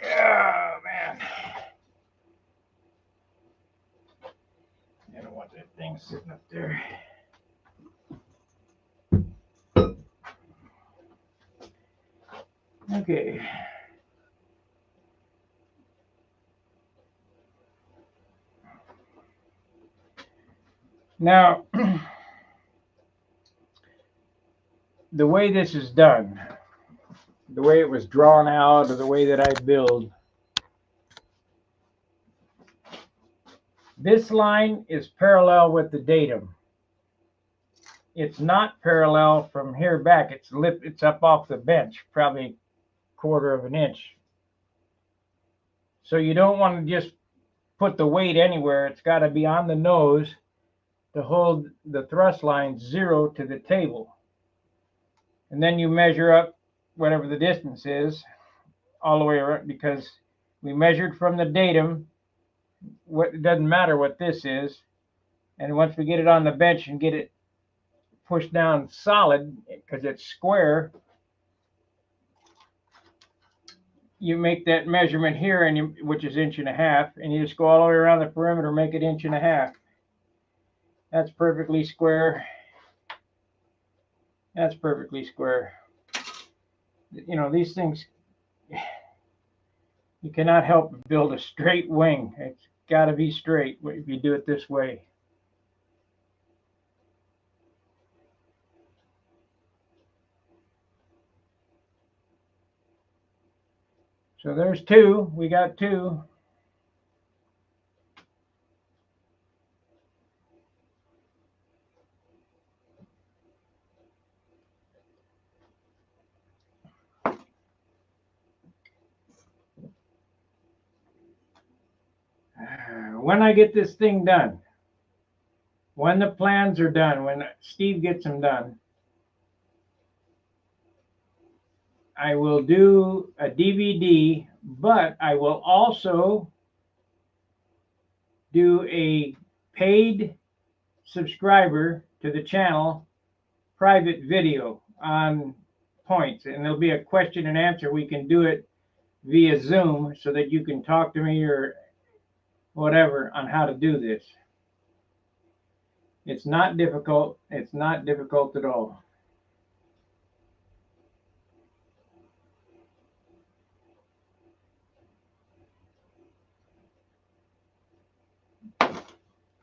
[SPEAKER 1] Oh, man. I don't want that thing sitting up there. Okay. Now, the way this is done, the way it was drawn out, or the way that I build, this line is parallel with the datum. It's not parallel from here back. It's up off the bench, probably a quarter of an inch. So you don't want to just put the weight anywhere. It's got to be on the nose to hold the thrust line 0 to the table. And then you measure up whatever the distance is all the way around, because we measured from the datum. It doesn't matter what this is. And once we get it on the bench and get it pushed down solid, because it's square, you make that measurement here, and which is 1.5 inches, and you just go all the way around the perimeter, make it 1.5 inches. That's perfectly square. That's perfectly square. You know, these things, you cannot help but build a straight wing. It's got to be straight if you do it this way. So there's 2. We got 2. When I get this thing done, when the plans are done, when Steve gets them done, I will do a DVD, but I will also do a paid subscriber to the channel private video on points, and there'll be a question and answer. We can do it via Zoom so that you can talk to me or whatever on how to do this. It's not difficult. It's not difficult at all.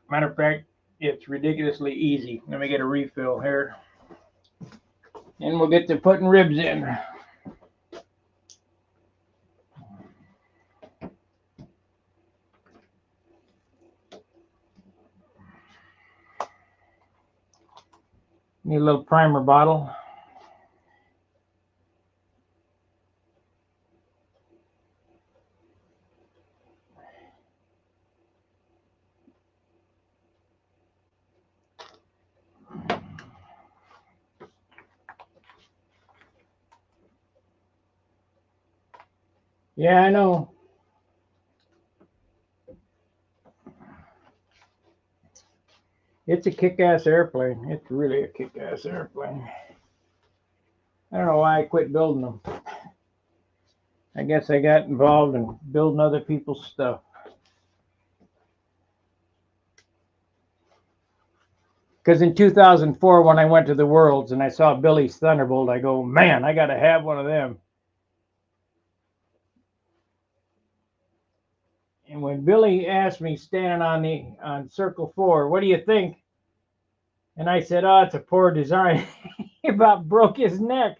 [SPEAKER 1] Matter of fact, it's ridiculously easy. Let me get a refill here, and we'll get to putting ribs in. Need a little primer bottle. Yeah, I know. It's a kick-ass airplane. It's really a kick-ass airplane. I don't know why I quit building them. I guess I got involved in building other people's stuff. Because in 2004, when I went to the Worlds and I saw Billy's Thunderbolt, I go, man, I got to have one of them. And when Billy asked me standing on Circle 4, what do you think? And I said, oh, it's a poor design. He about broke his neck.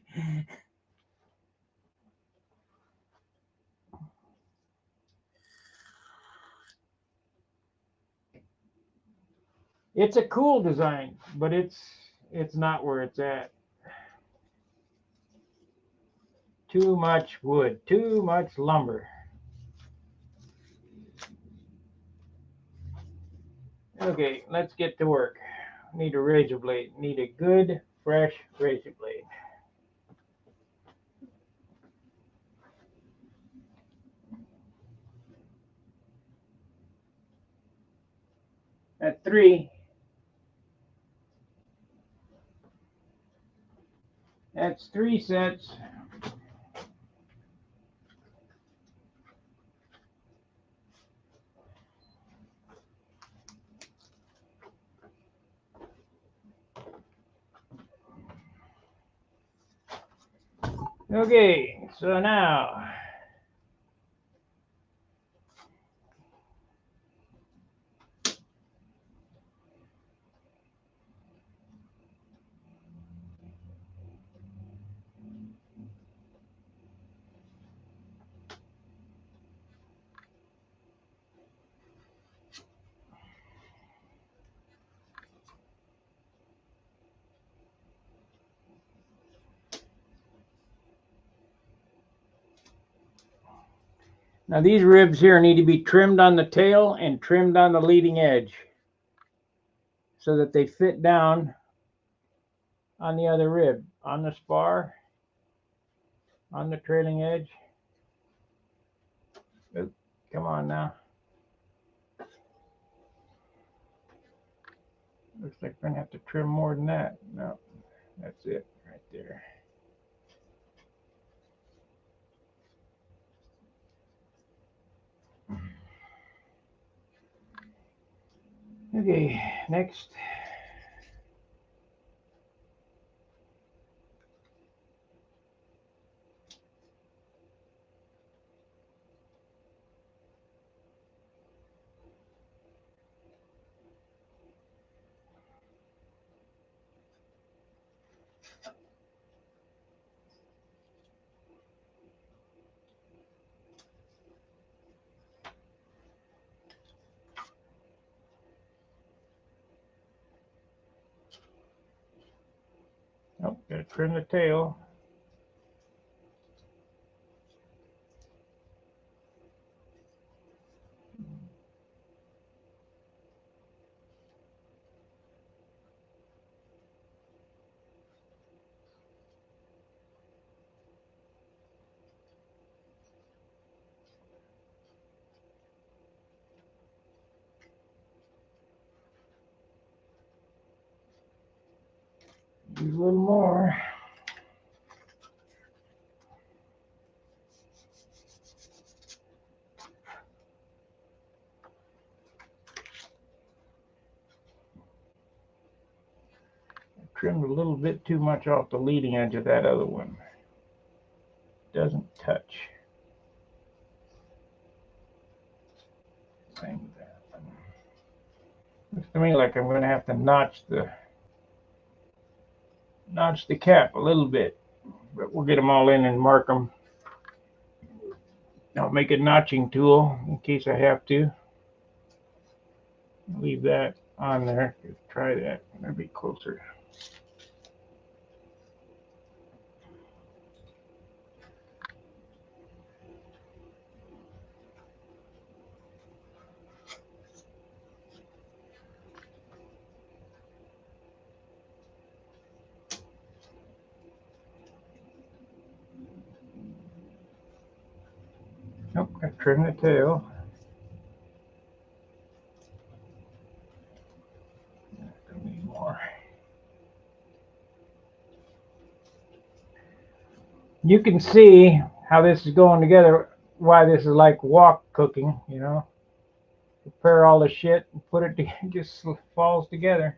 [SPEAKER 1] It's a cool design, but it's not where it's at. Too much wood, too much lumber. Okay, let's get to work. Need a razor blade. Need a good, fresh razor blade. At 3, that's 3 sets. Okay, so now these ribs here need to be trimmed on the tail and trimmed on the leading edge so that they fit down on the other rib, on the spar, on the trailing edge. Oop, come on now. Looks like we're gonna have to trim more than that. No, that's it right there. Okay, next. Oh, gotta trim the tail. Use a little more. Trimmed a little bit too much off the leading edge of that other one. Doesn't touch. Same with that. Looks to me like I'm going to have to notch the cap a little bit, but we'll get them all in and mark them. I'll make a notching tool in case I have to. Leave that on there. Try that. That'll be closer. Nope, I trimmed the tail. Need more. You can see how this is going together, why this is like wok cooking, you know. Prepare all the shit and put it together, it just falls together.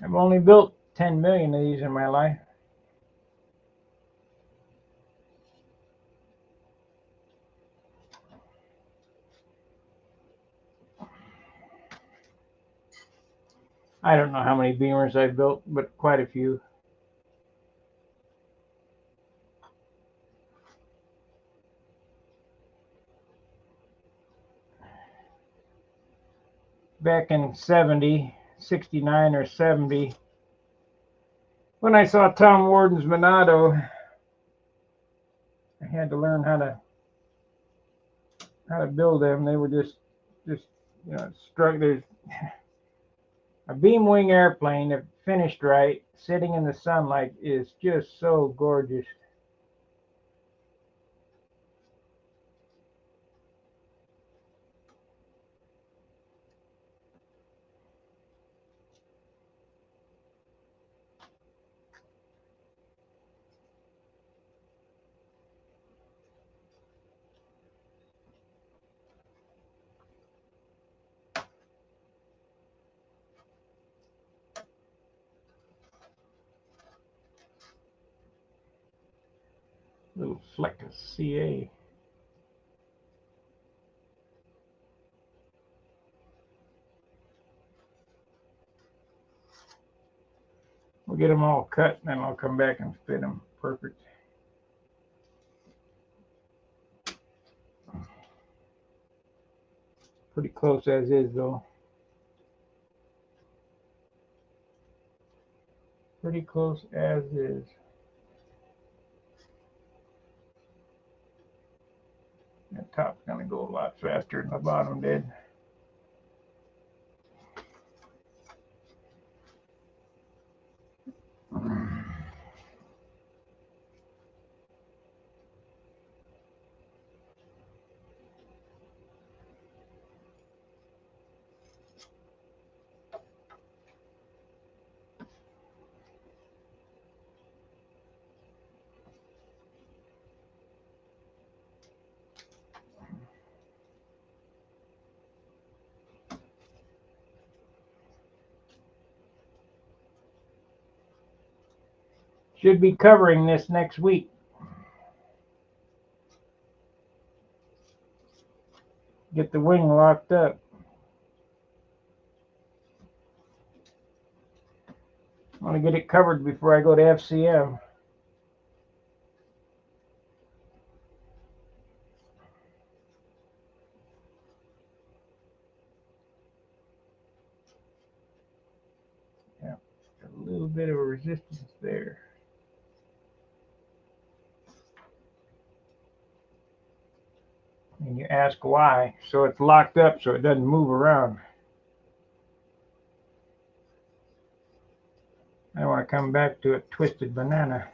[SPEAKER 1] I've only built 10 million of these in my life. I don't know how many Beamers I've built, but quite a few. Back in 69 or 70, when I saw Tom Warden's Monado, I had to learn how to build them. They were just there's a beam wing airplane, if finished right, sitting in the sunlight, is just so gorgeous. Little fleck of CA. We'll get them all cut, and then I'll come back and fit them perfect. Pretty close as is, though. Pretty close as is. The top's going to go a lot faster than the bottom did. Should be covering this next week. Get the wing locked up. I want to get it covered before I go to FCM. Yeah, a little bit of a resistance there. And you ask why. So it's locked up so it doesn't move around. I don't want to come back to a twisted banana.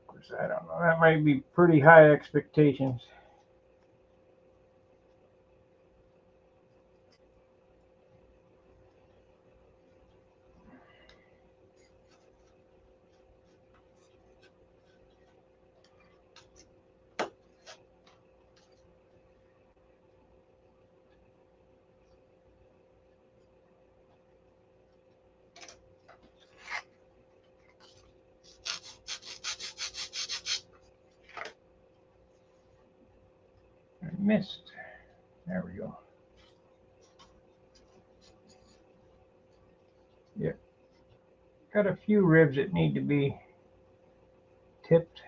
[SPEAKER 1] Of course, I don't know. That might be pretty high expectations. I missed. There we go. Yep. Got a few ribs that need to be tipped.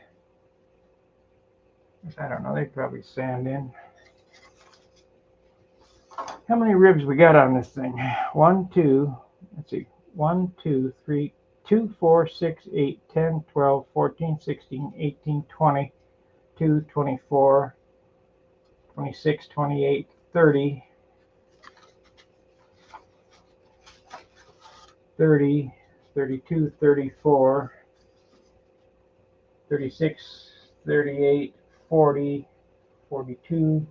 [SPEAKER 1] I don't know. They probably sand in. How many ribs we got on this thing? 1, 2, let's see. 1, 2, 3, 2, 4, 6, 8, 10, 12, 14, 16, 18, 20, 2, 24, 26, 28, 30, 30, 32, 34, 36, 38, 40, 42,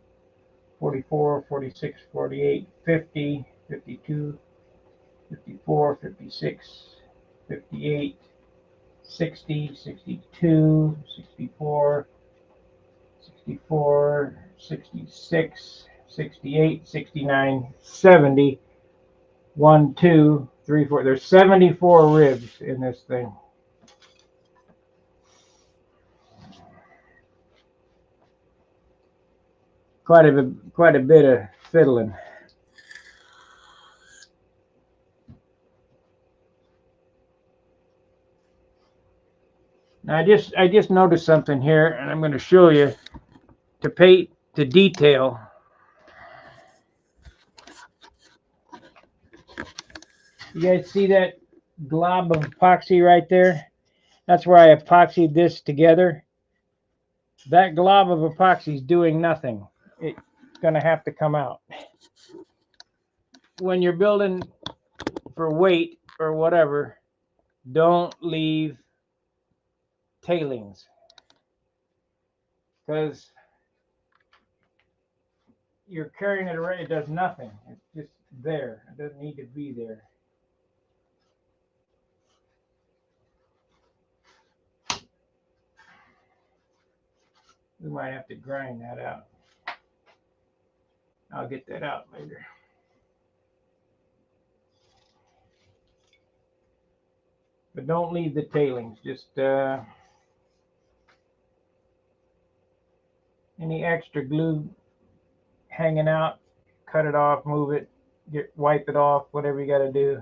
[SPEAKER 1] 44, 46, 48, 50, 52, 54, 56, 58, 60, 62, 64, 64, 66, 68, 69, 70. 1, 2, 3, 4. There's 74 ribs in this thing. quite a bit of fiddling. Now I just noticed something here, and I'm going to show you to pay to detail. You guys see that glob of epoxy right there? That's where I epoxied this together. That glob of epoxy is doing nothing. It's going to have to come out. When you're building for weight or whatever, don't leave tailings, because you're carrying it around. It does nothing. It's just there. It doesn't need to be there. We might have to grind that out. I'll get that out later. But don't leave the tailings. Just any extra glue hanging out, cut it off, move it, wipe it off, whatever you got to do.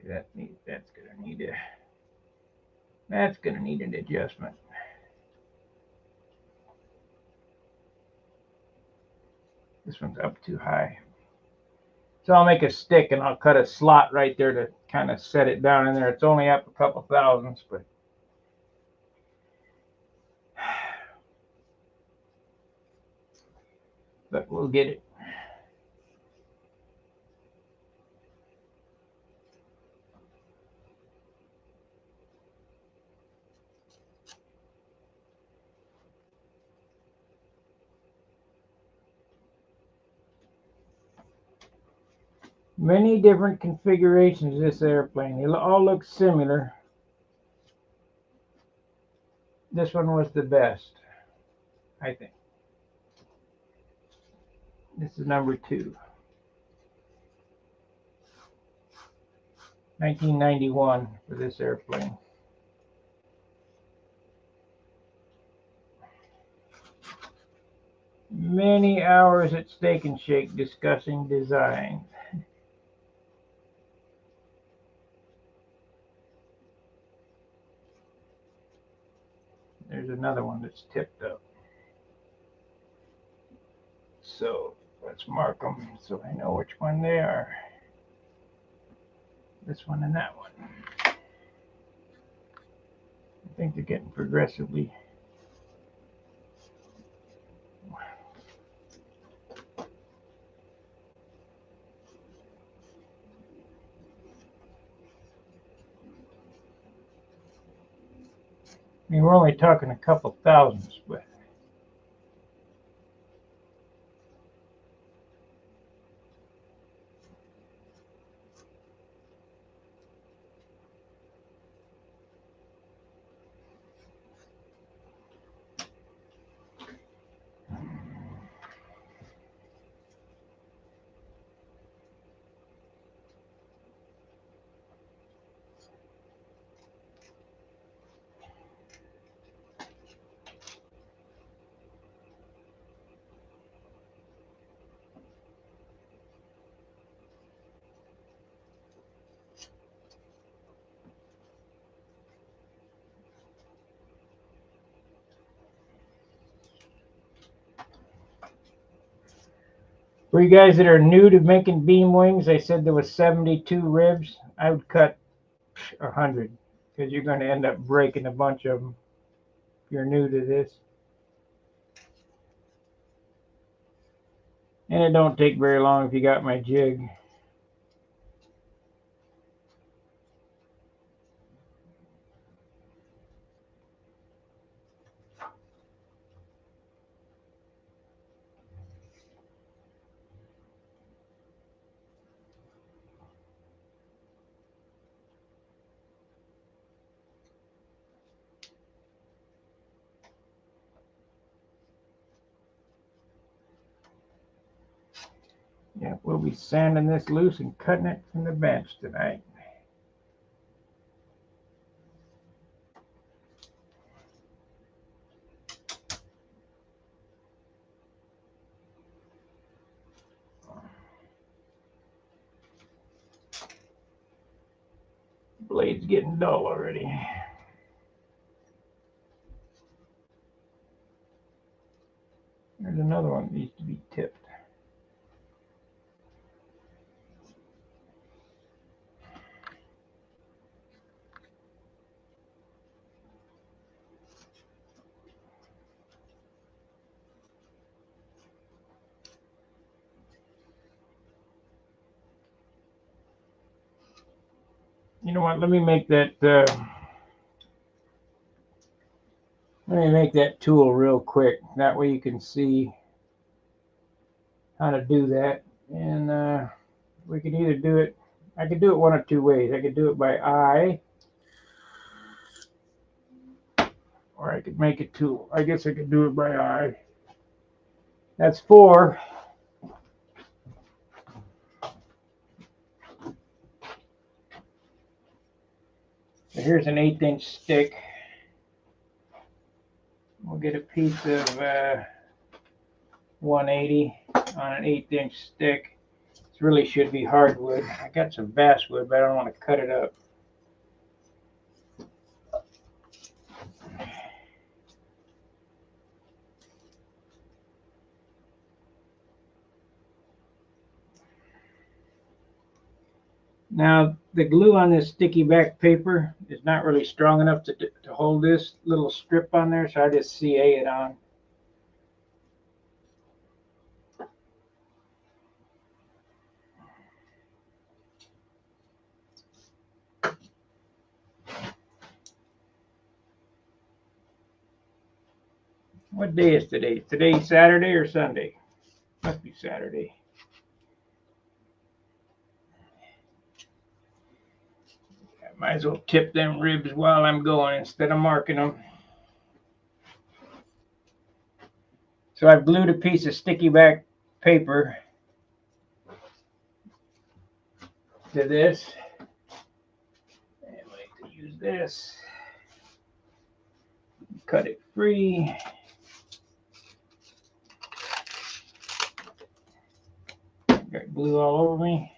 [SPEAKER 1] See, that's gonna need an adjustment. This one's up too high. So I'll make a stick and I'll cut a slot right there to kind of set it down in there. It's only up a couple thousandths, but we'll get it. Many different configurations of this airplane. They all look similar. This one was the best, I think. This is number 2. 1991 for this airplane. Many hours at Steak and Shake discussing design. There's another one that's tipped up. So let's mark them so I know which one they are. This one and that one. I think they're getting progressively. I mean, we're only talking a couple thousandths, but for you guys that are new to making beam wings, I said there was 72 ribs. I would cut 100 because you're going to end up breaking a bunch of them if you're new to this. And it don't take very long if you got my jig. Yeah, we'll be sanding this loose and cutting it from the bench tonight. Blade's getting dull already. There's another one that needs to be tipped. You know what? Let me make that tool real quick. That way you can see how to do that. And we can either do it, I could do it one of two ways. I could do it by eye, or I could make a tool. I guess I could do it by eye. That's 4. So here's an 1/8" stick. We'll get a piece of 180 on an 1/8" stick. This really should be hardwood. I got some basswood, but I don't want to cut it up. Now, the glue on this sticky back paper is not really strong enough to hold this little strip on there, so I just CA it on. What day is today? Today Saturday or Sunday? Must be Saturday. I might as well tip them ribs while I'm going instead of marking them. So I've glued a piece of sticky back paper to this. And I like to use this. Cut it free. Got glue all over me.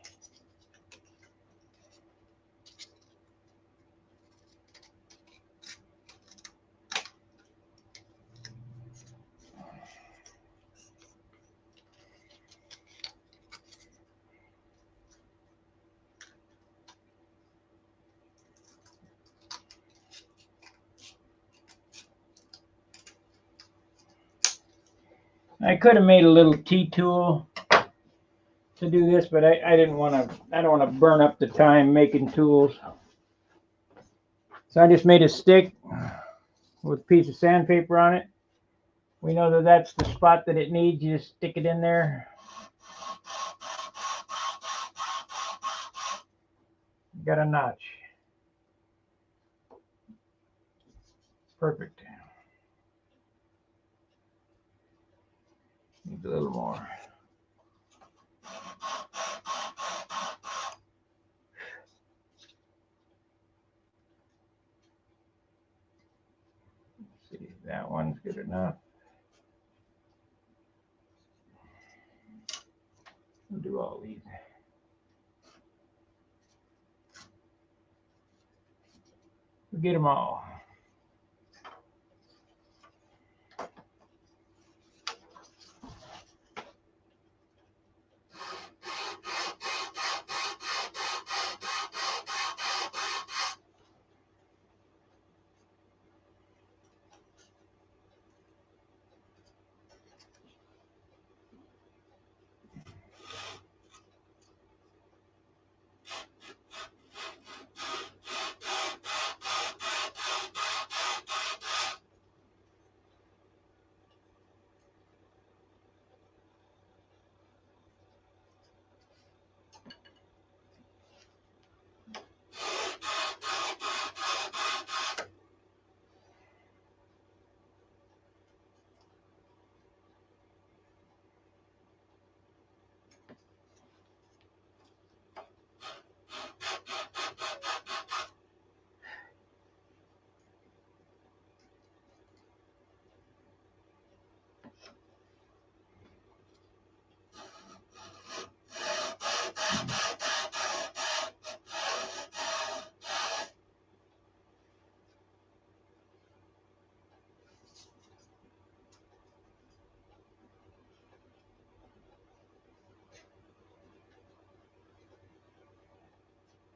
[SPEAKER 1] I could have made a little T-tool to do this, but I don't want to burn up the time making tools. So I just made a stick with a piece of sandpaper on it. We know that that's the spot that it needs. You just stick it in there. Got a notch. Perfect. Needs a little more. Let's see, that one's good enough. We'll do all these. We'll get them all.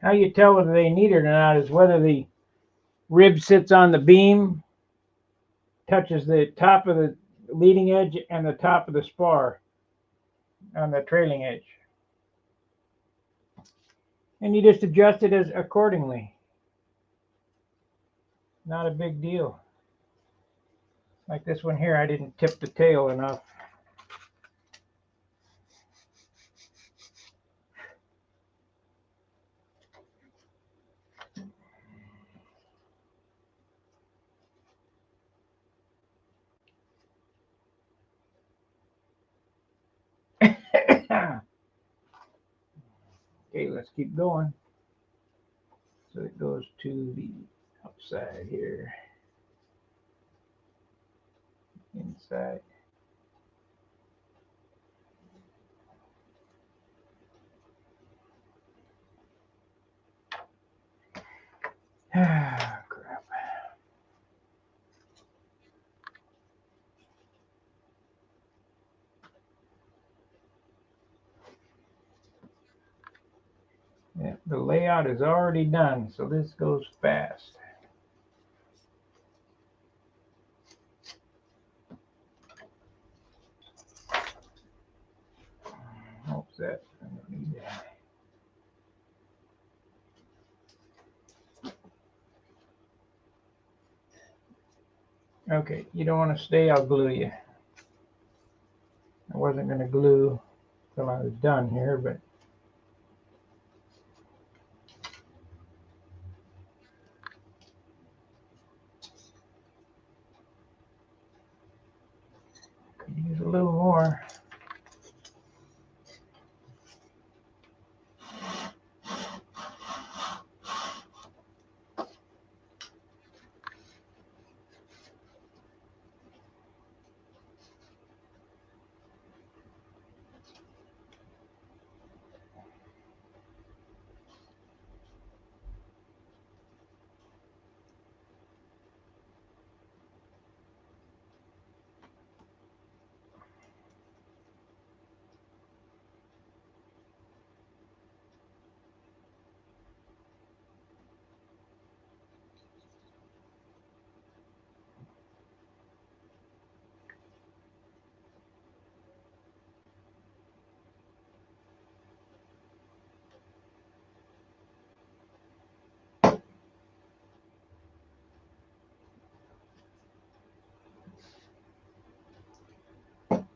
[SPEAKER 1] How you tell whether they need it or not is whether the rib sits on the beam, touches the top of the leading edge and the top of the spar on the trailing edge. And you just adjust it as accordingly. Not a big deal. Like this one here, I didn't tip the tail enough. Okay, let's keep going. So it goes to the outside here, inside. Ah, crap. Yeah, the layout is already done, so this goes fast. Oops, that. I don't need that. Okay, you don't want to stay, I'll glue you. I wasn't going to glue till I was done here, but could use a little more.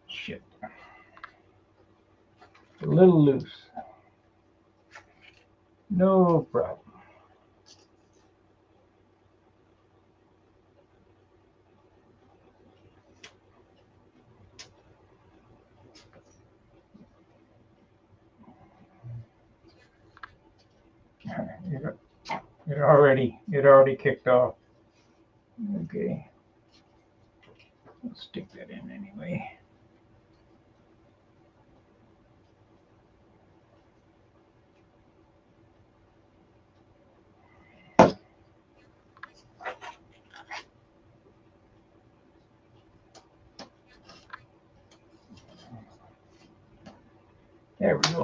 [SPEAKER 1] Shit. A little loose. No problem. It already kicked off. Okay. Let's stick that in anyway. There we go.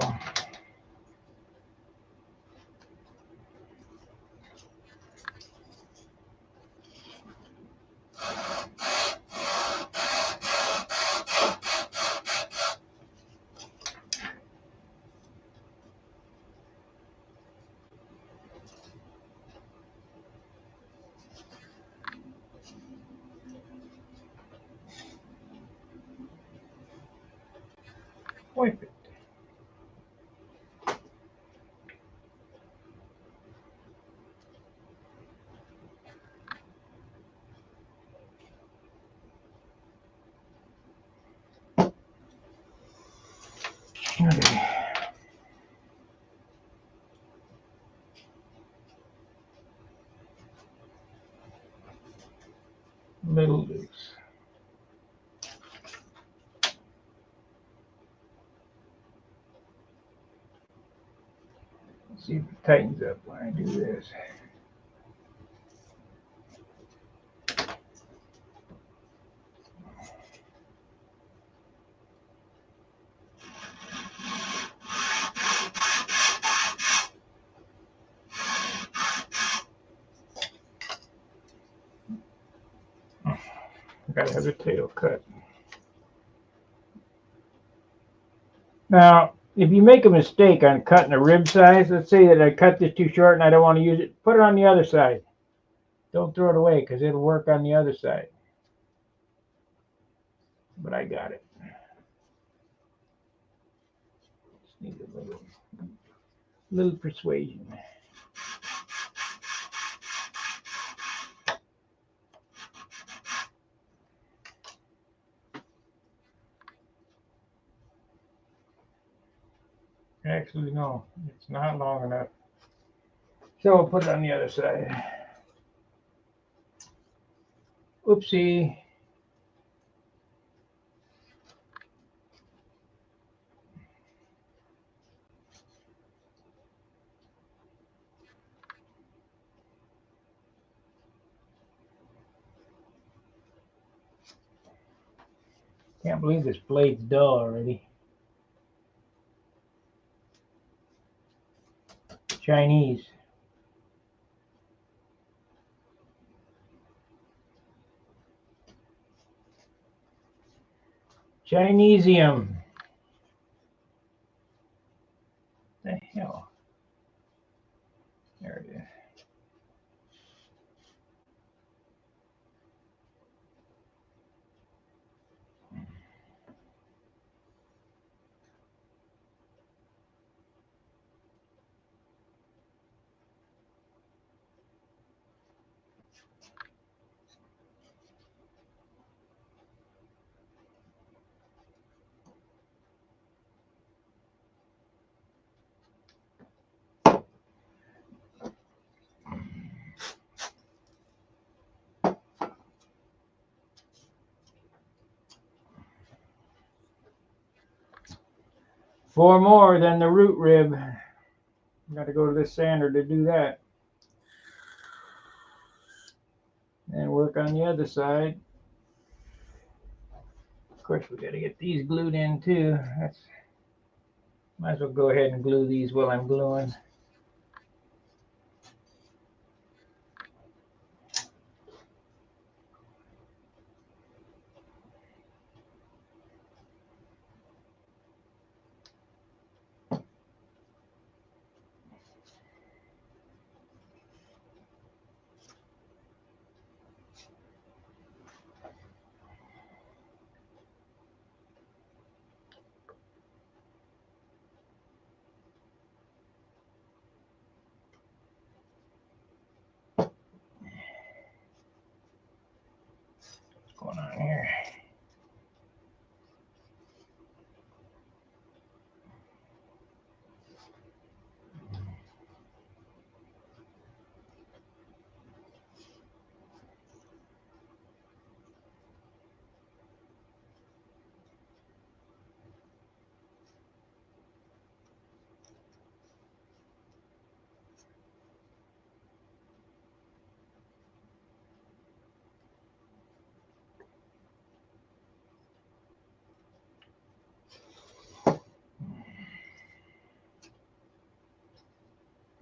[SPEAKER 1] Wipe it. Okay. Little loose. Let's see if it tightens up when I do this. gotta have the tail cut. Now, if you make a mistake on cutting the rib size, let's say that I cut this too short and I don't want to use it, put it on the other side. Don't throw it away because it'll work on the other side. But I got it. Just need a little persuasion. Actually, no, it's not long enough. So we'll put it on the other side. Oopsie. Can't believe this blade's dull already. Chinese. Chinesium. The hell? There it is. Four more than the root rib. Got to go to this sander to do that. And work on the other side. Of course, we got to get these glued in too. Might as well go ahead and glue these while I'm gluing. What's going on here?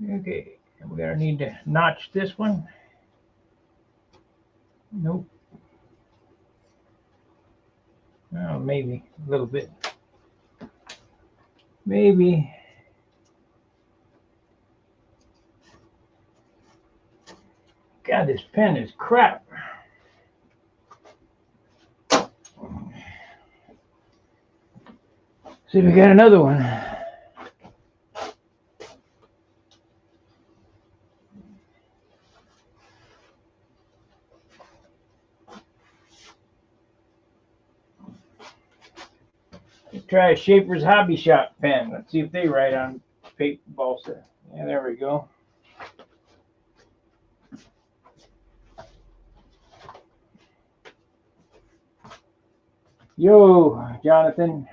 [SPEAKER 1] Okay, and we're gonna need to notch this one. Nope. Oh, maybe a little bit. Maybe. God, this pen is crap. See if we got another one. Let's try a Schaefer's Hobby Shop pen. Let's see if they write on paper balsa. Yeah, there we go. Yo, Jonathan.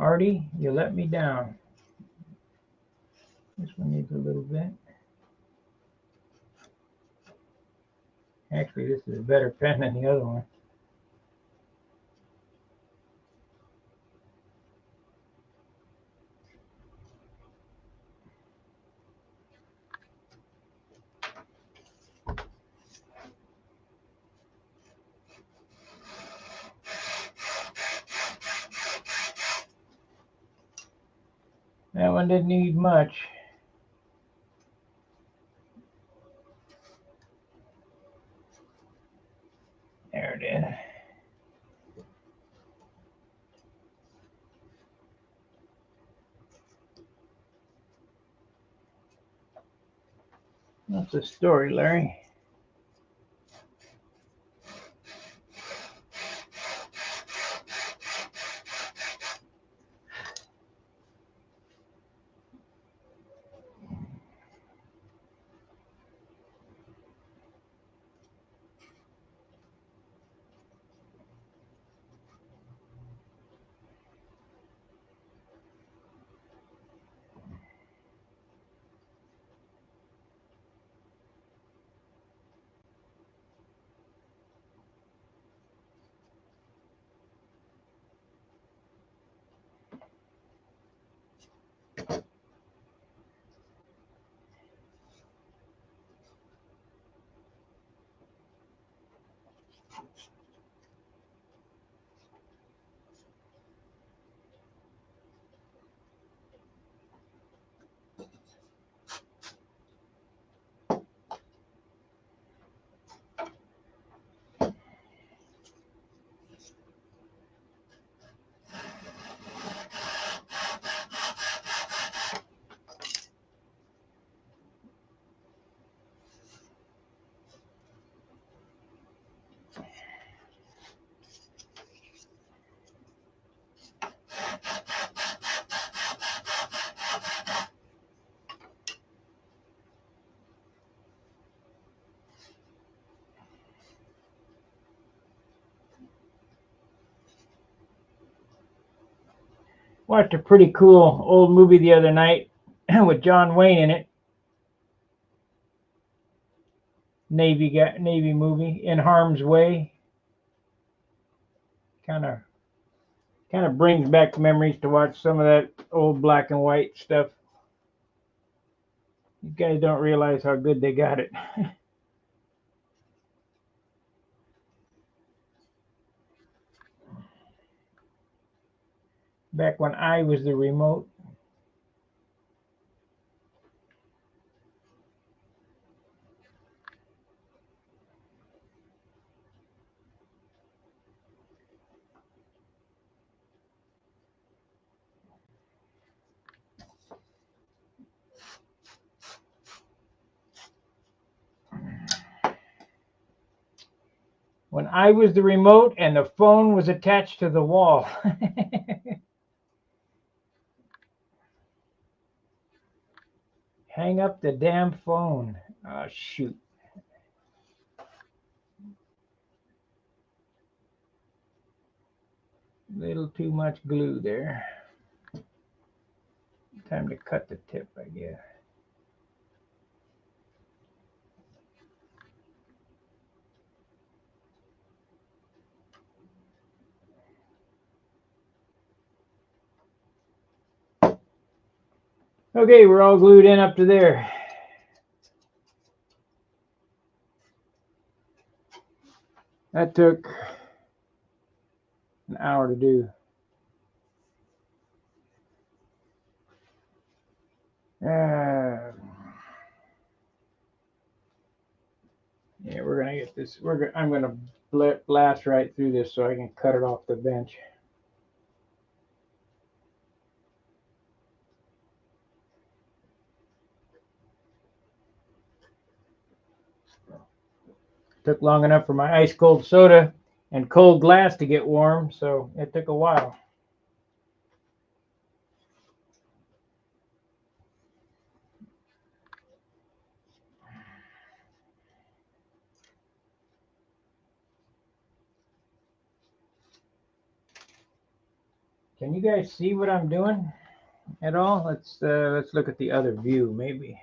[SPEAKER 1] Artie, you let me down. This one needs a little bit. Actually, this is a better pen than the other one. That one didn't need much. There it is. What's the story, Larry? Watched a pretty cool old movie the other night with John Wayne in it. Navy movie, In Harm's Way. Kind of brings back memories to watch some of that old black and white stuff. You guys don't realize how good they got it. Back when I was the remote. When I was the remote and the phone was attached to the wall. Hang up the damn phone. Oh, shoot. Little too much glue there. Time to cut the tip, I guess. Okay, we're all glued in up to there. That took an hour to do. Yeah, we're gonna get this. I'm gonna blast right through this so I can cut it off the bench. Took long enough for my ice cold soda and cold glass to get warm, so it took a while. Can you guys see what I'm doing at all? Let's look at the other view, maybe.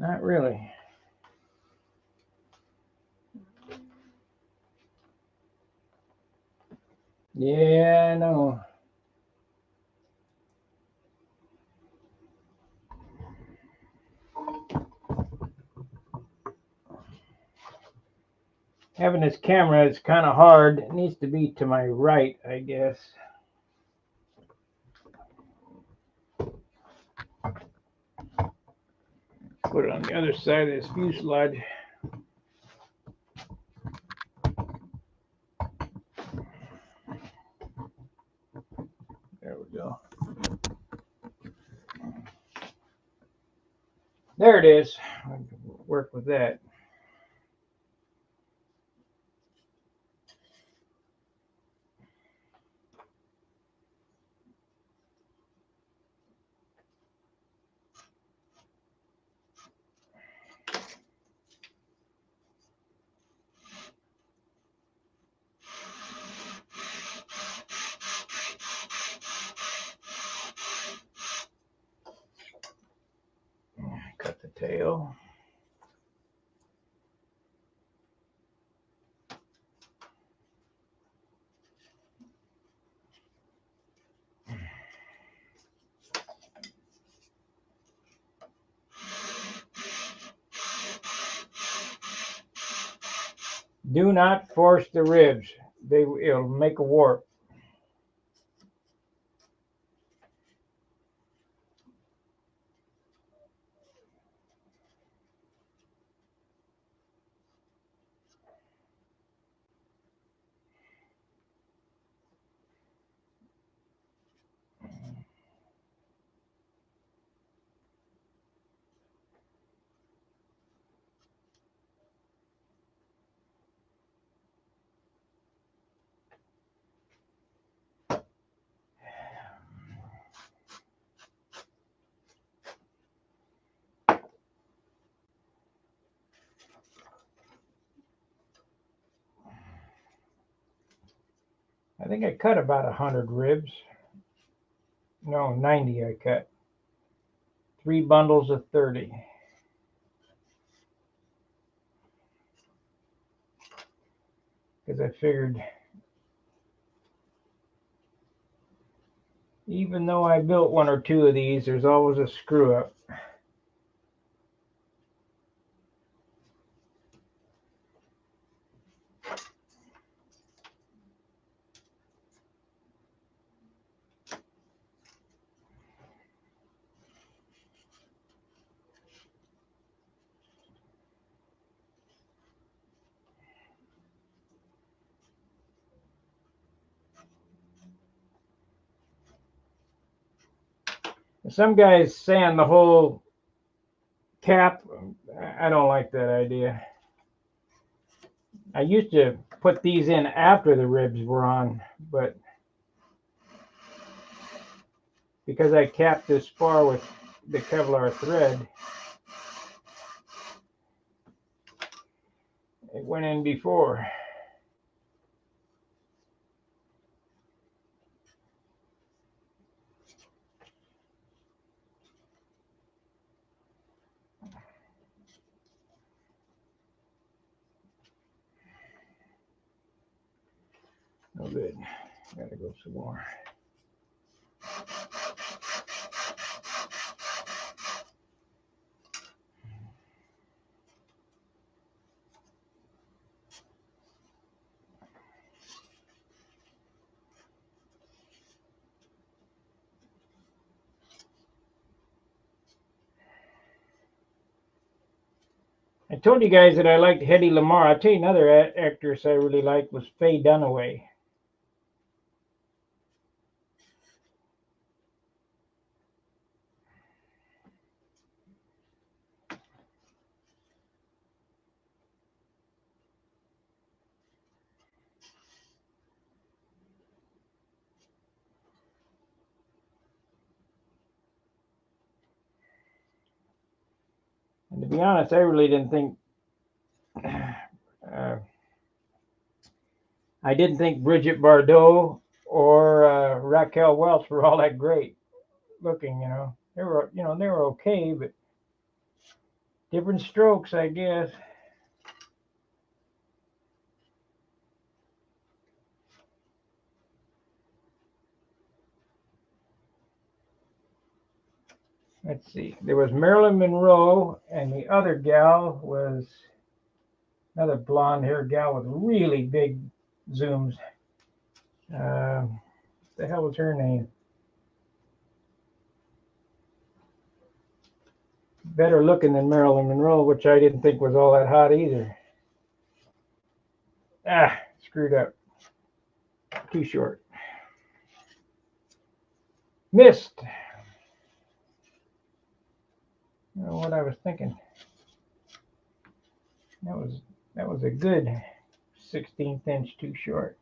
[SPEAKER 1] Not really. Yeah, I know. Having this camera is kind of hard. It needs to be to my right, I guess. Put it on the other side of this fuselage. There we go. There it is. I can work with that. Cut the tail. Do not force the ribs. It'll make a warp. I think I cut about 100 ribs. No, 90 I cut. 3 bundles of 30. Because I figured, even though I built 1 or 2 of these, there's always a screw up. Some guys sand the whole cap. I don't like that idea. I used to put these in after the ribs were on, but because I capped this spar with the Kevlar thread, it went in before. No good. Gotta go some more. I told you guys that I liked Hedy Lamarr. I'll tell you another actress I really liked was Faye Dunaway. And to be honest, I really didn't think I didn't think Bridget Bardot or Raquel Welch were all that great looking. They were okay, but Different strokes, I guess. Let's see. There was Marilyn Monroe, and the other gal was another blonde-haired gal with really big zooms. What the hell was her name? Better looking than Marilyn Monroe, which I didn't think was all that hot either. Ah, screwed up. Too short. Missed. I don't know what I was thinking. That was a good 16th inch too short.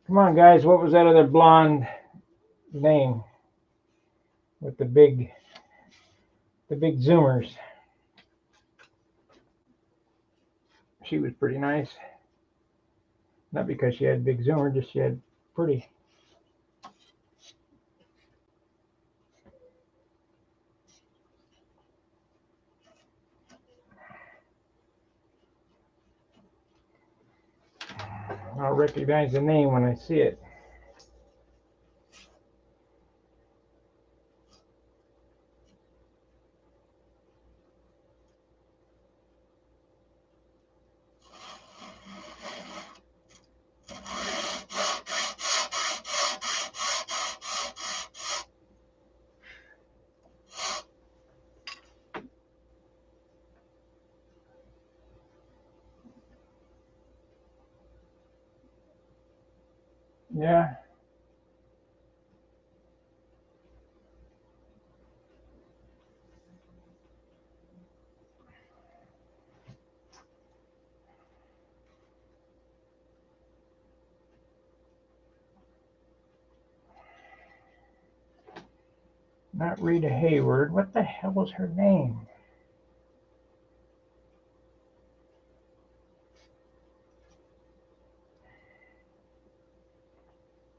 [SPEAKER 1] Come on, guys. What was that other blonde name with the big zoomers? She was pretty nice. Not because she had big zoomer, just she had pretty. I'll recognize the name when I see it. Yeah. Not Rita Hayward. What the hell was her name?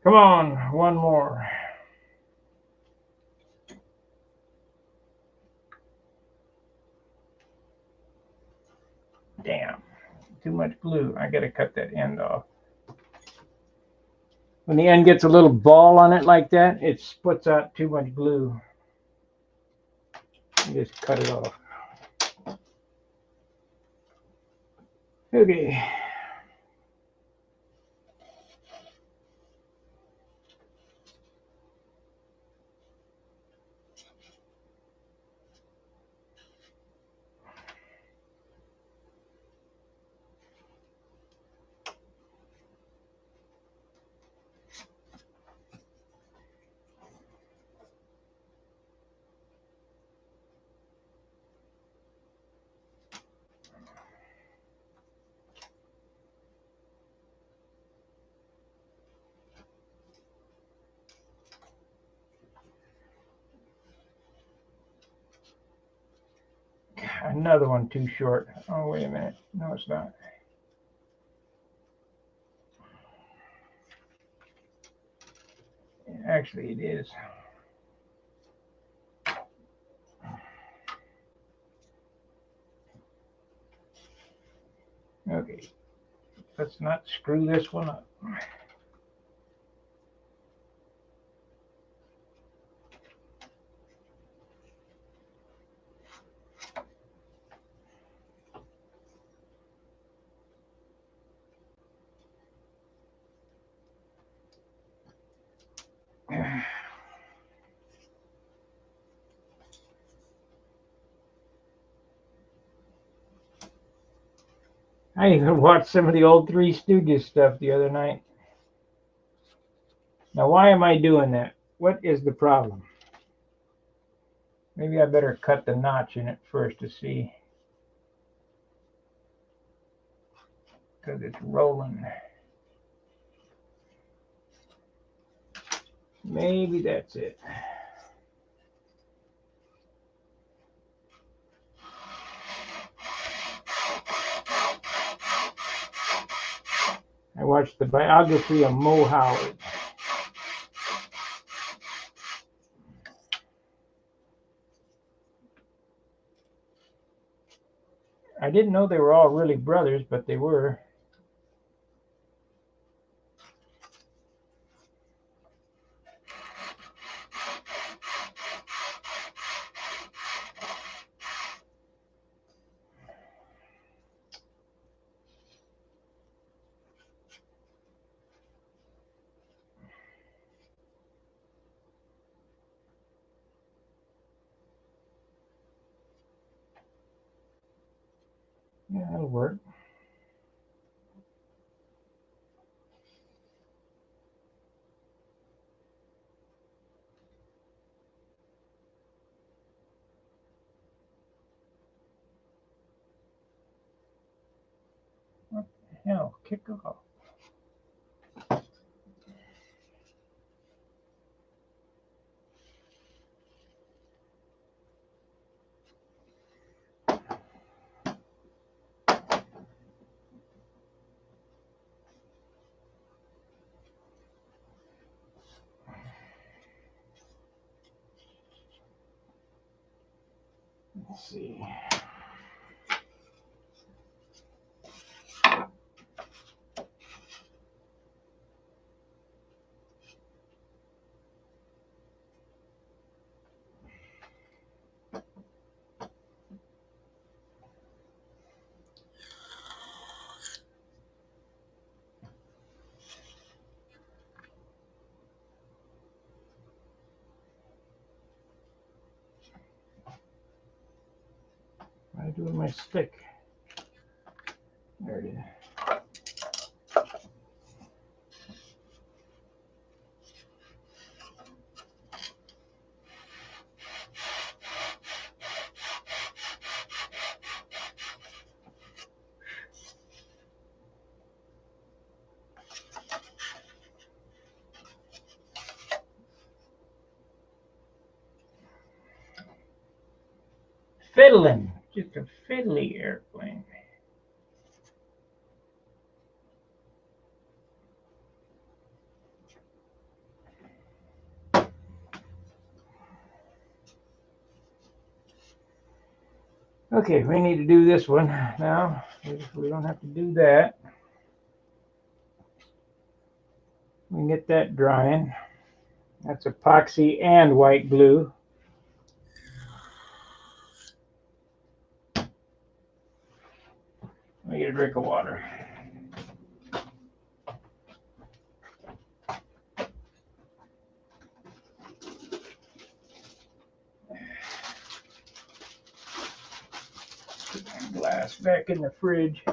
[SPEAKER 1] Come on, one more. Damn, too much glue. I gotta cut that end off. When the end gets a little ball on it like that, it splits out too much glue. You just cut it off. Okay. Another one too short. Oh, wait a minute. No, it's not. Actually, it is. Okay. Let's not screw this one up. I even watched some of the old Three Stooges stuff the other night. Now, why am I doing that? What is the problem? Maybe I better cut the notch in it first to see. Because it's rolling. Maybe that's it. I watched the biography of Mo Howard. I didn't know they were all really brothers, but they were. Yeah, that'll work. What the hell? Kick off. Let's see. What do I do with my stick? There it is. Fiddling. Just a fiddly airplane. Okay, we need to do this one now. We don't have to do that. We can get that drying. That's epoxy and white glue. Let me get a drink of water. Put my glass back in the fridge.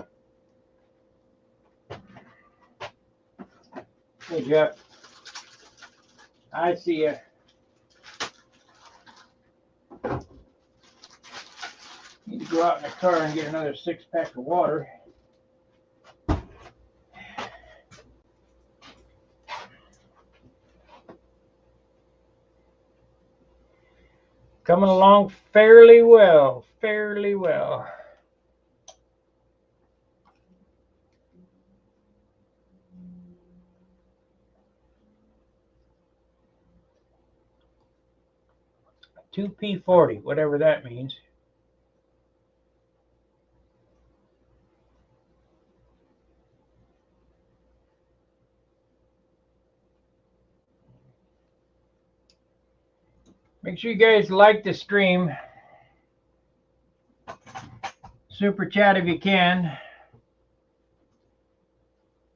[SPEAKER 1] Hey, Jeff. I see you. Need to go out in the car and get another 6-pack of water. Coming along fairly well, fairly well. $2P40, whatever that means. Make sure you guys like the stream. Super chat if you can.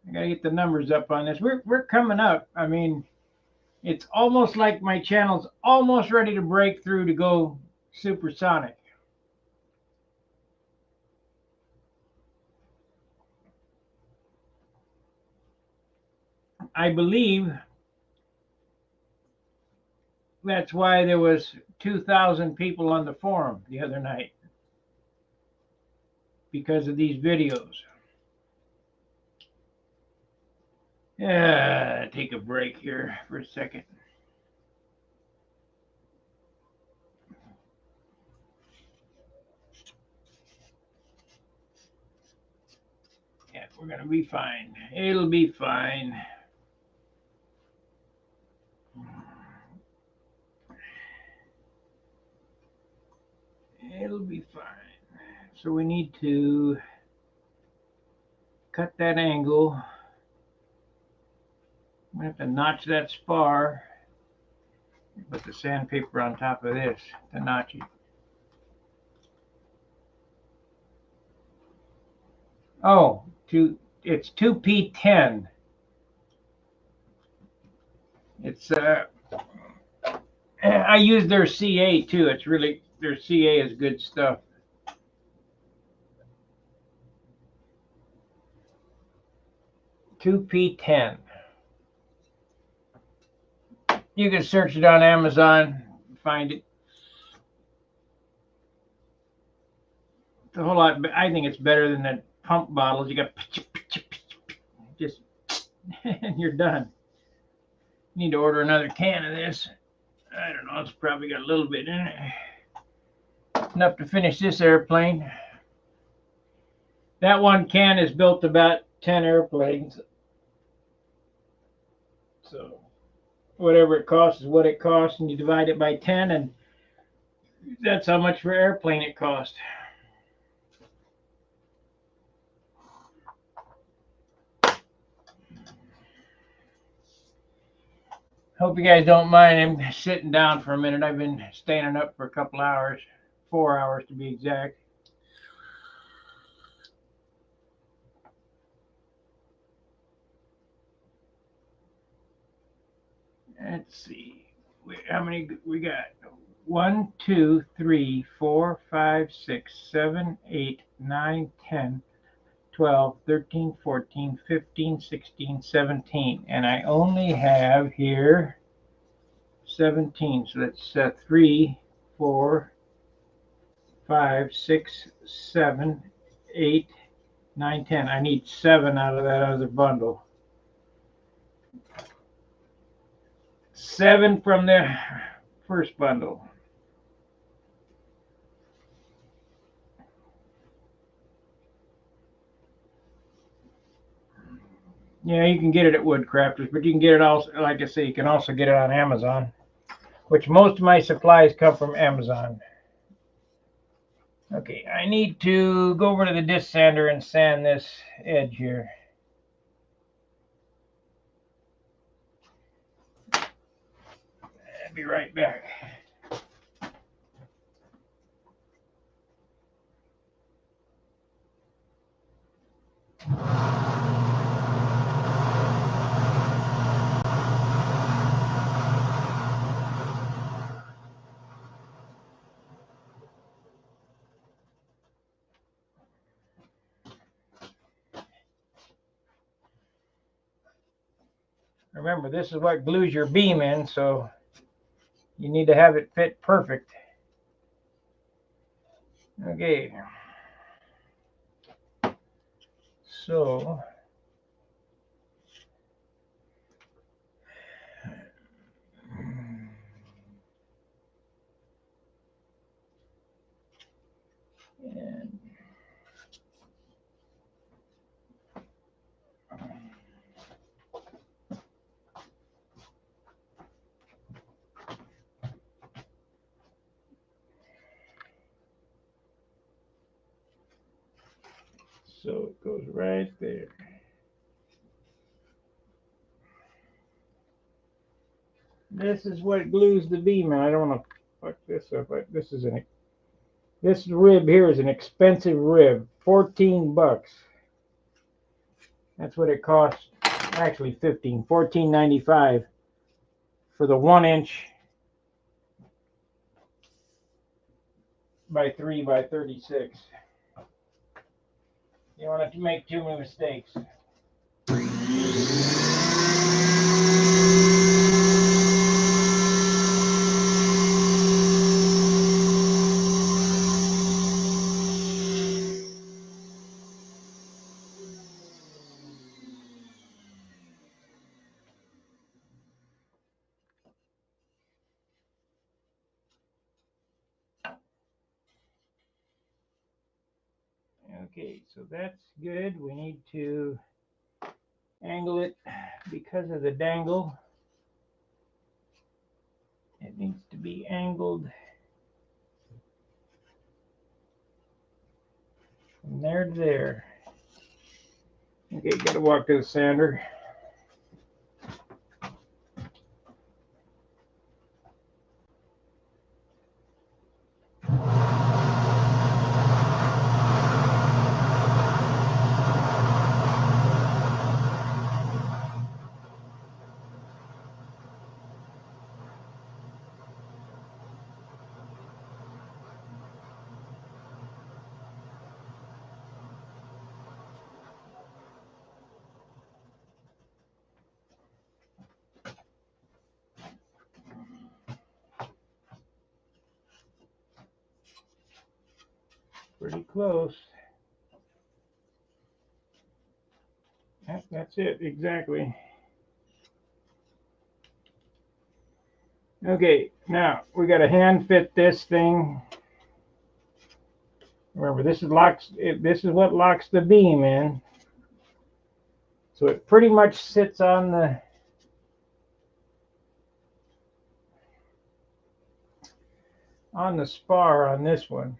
[SPEAKER 1] I gotta get the numbers up on this. We're coming up. I mean, it's almost like my channel's almost ready to break through to go supersonic. I believe that's why there was 2,000 people on the forum the other night, because of these videos. Yeah, take a break here for a second. Yeah, We're gonna be fine. It'll be fine. It'll be fine. So we need to cut that angle. I'm gonna have to notch that spar. Put the sandpaper on top of this to notch it. Oh, it's 2P10. It's I use their CA too. It's really, their CA is good stuff. $2P10. You can search it on Amazon, find it. It's a whole lot. I think it's better than the pump bottles. You got just and you're done. You need to order another can of this. I don't know. It's probably got a little bit in it. Enough to finish this airplane. That one can is built about 10 airplanes. So whatever it costs is what it costs, and you divide it by 10, and that's how much for airplane it cost. Hope you guys don't mind. I'm sitting down for a minute. I've been standing up for a couple hours, 4 hours to be exact. Let's see. How many we got? 1, 2, 3, 4, 5, 6, 7, 8, 9, 10, 12, 13, 14, 15, 16, 17. And I only have here 17. So that's 3, 4, 5, 6, 7, 8, 9, 10. I need 7 out of that other bundle. 7 from the first bundle. Yeah, you can get it at Woodcrafters, but you can get it also, like I say, you can also get it on Amazon, which most of my supplies come from Amazon. Okay, I need to go over to the disc sander and sand this edge here. I'll be right back. Remember, this is what glues your beam in, so you need to have it fit perfect. Okay. So and so it goes right there. This is what glues the beam in. I don't want to fuck this up, but this rib here is an expensive rib, 14 bucks. That's what it costs. Actually 15, $14.95 for the 1-inch by 3 by 36. You don't have to make too many mistakes. Okay, so that's good. We need to angle it because of the dangle. It needs to be angled from there to there. Okay, gotta walk to the sander. Pretty close. That's it, exactly. Okay, now we got to hand fit this thing. Remember, this is what locks the beam in. So it pretty much sits on the spar on this one,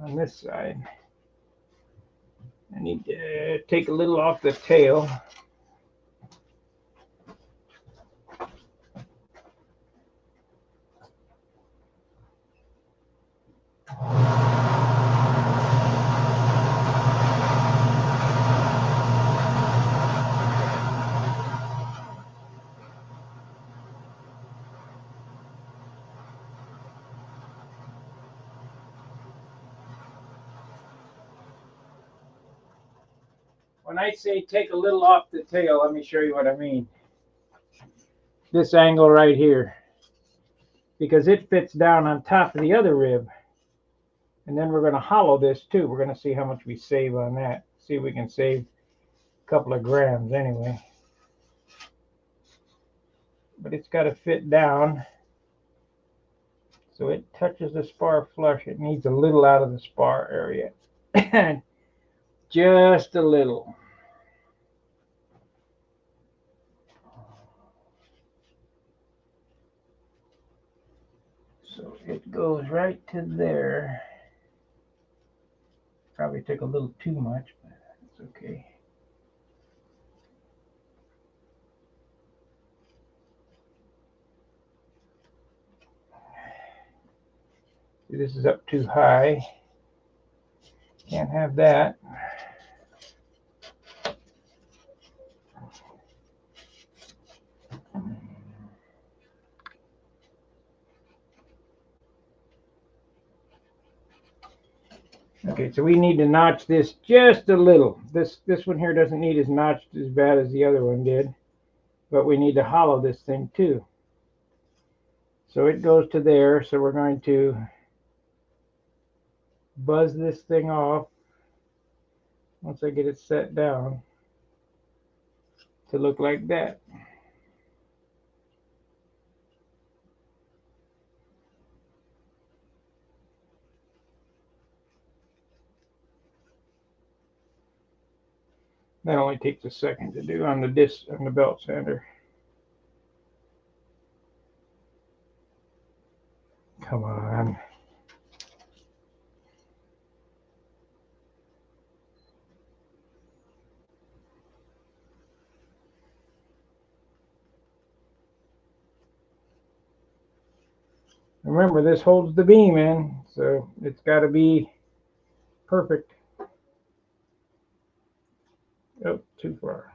[SPEAKER 1] on this side. I need to take a little off the tail. When I say take a little off the tail, let me show you what I mean. This angle right here, because it fits down on top of the other rib. And then we're going to hollow this too. We're going to see how much we save on that. See if we can save a couple of grams anyway. But it's got to fit down so it touches the spar flush. It needs a little out of the spar area. Just a little. So it goes right to there. Probably took a little too much, but it's okay. See, this is up too high. Can't have that. Okay, so we need to notch this just a little. This one here doesn't need as notched as bad as the other one did, but we need to hollow this thing too. So it goes to there, so we're going to buzz this thing off once I get it set down to look like that. That only takes a second to do on the belt sander. Come on. Remember, this holds the beam in, so it's got to be perfect. Oh, too far.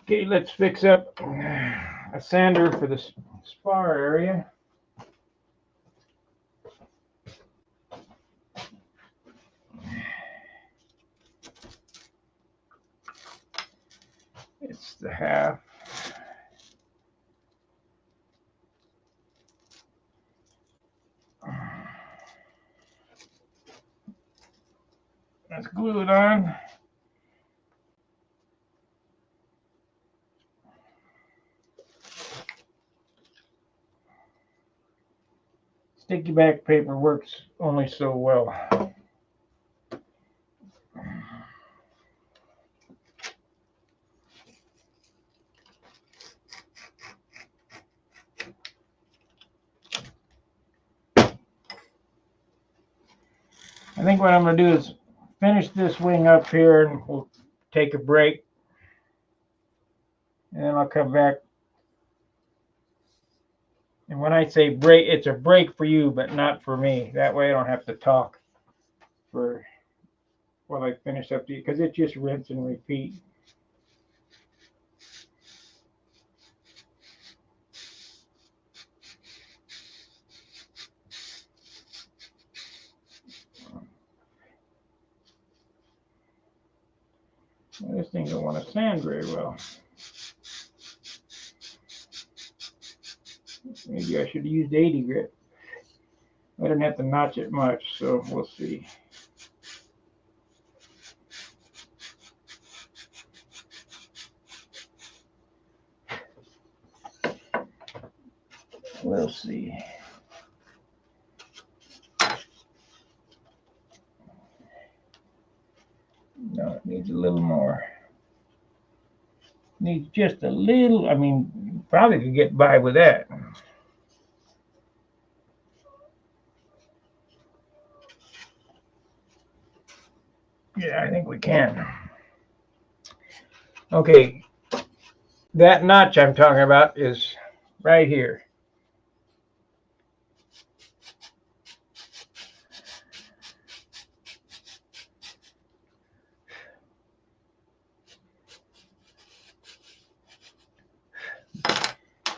[SPEAKER 1] Okay, let's fix up a sander for the spar area. It's the half. Let's glue it on. Sticky back paper works only so well. I think what I'm going to do is finish this wing up here and we'll take a break. And then I'll come back. And when I say break, it's a break for you, but not for me. That way I don't have to talk for while I finish up the, because it's just rinse and repeat. Well, this thing don't want to sand very well. Maybe I should have used 80 grit. I didn't have to notch it much, so we'll see. We'll see. No, it needs a little more. Needs just a little. I mean, probably could get by with that. Yeah, I think we can. Okay, that notch I'm talking about is right here.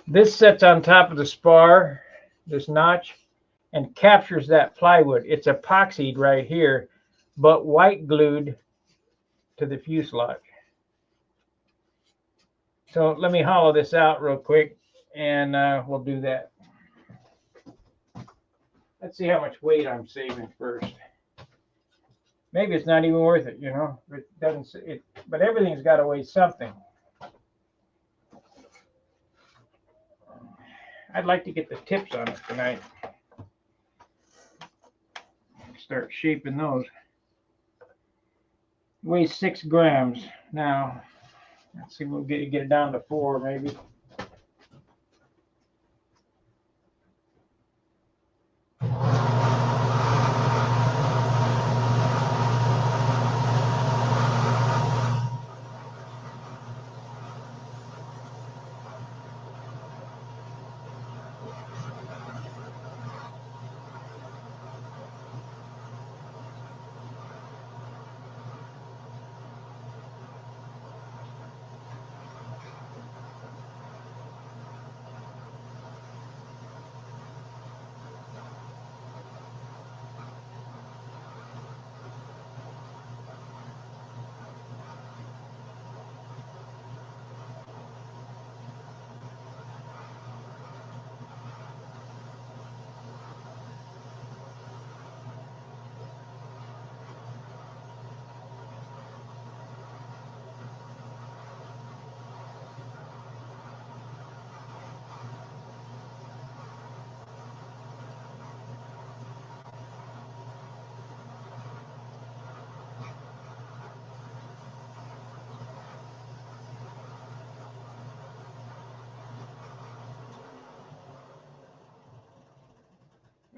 [SPEAKER 1] This sits on top of the spar, this notch, and captures that plywood. It's epoxied right here, but white glued to the fuselage. So let me hollow this out real quick, and we'll do that. Let's see how much weight I'm saving first. Maybe it's not even worth it, you know. It doesn't. But everything's got to weigh something. I'd like to get the tips on it tonight. Start shaping those. It weighs 6 grams now. Let's see, we'll get it down to 4 maybe.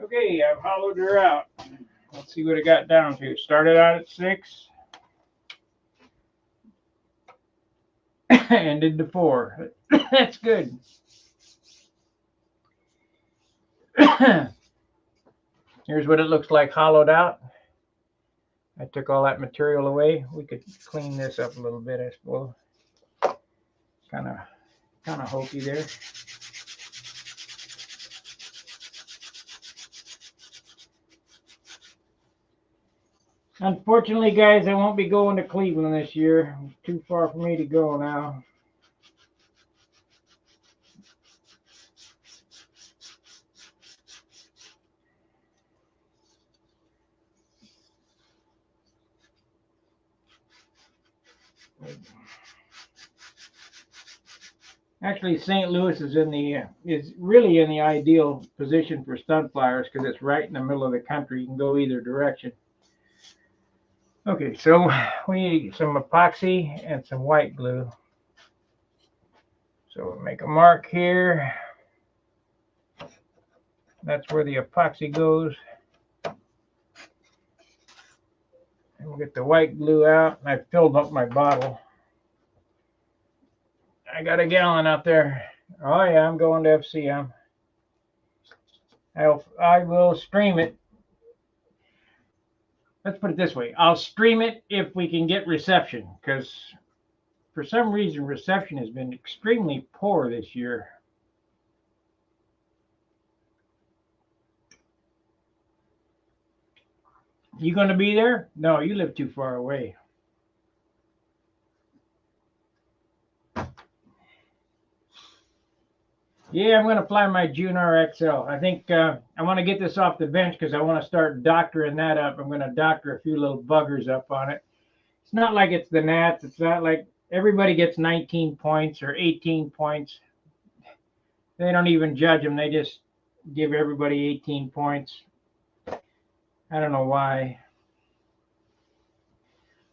[SPEAKER 1] Okay, I've hollowed her out. Let's see what it got down to. Started out at 6. Ended to 4. That's good. Here's what it looks like hollowed out. I took all that material away. We could clean this up a little bit, I suppose. Kind of hokey there. Unfortunately, guys, I won't be going to Cleveland this year. It's too far for me to go now. Actually, St. Louis is really in the ideal position for stud flyers because it's right in the middle of the country. You can go either direction. Okay, so we need some epoxy and some white glue. So we'll make a mark here. That's where the epoxy goes. And we'll get the white glue out. I filled up my bottle. I got a gallon out there. Oh yeah, I'm going to FCM. I will stream it. Let's put it this way. I'll stream it if we can get reception, because for some reason reception has been extremely poor this year. You going to be there? No, you live too far away. Yeah, I'm going to fly my June RXL. I think I want to get this off the bench because I want to start doctoring that up. I'm going to doctor a few little buggers up on it. It's not like it's the Nats. It's not like everybody gets 19 points or 18 points. They don't even judge them. They just give everybody 18 points. I don't know why.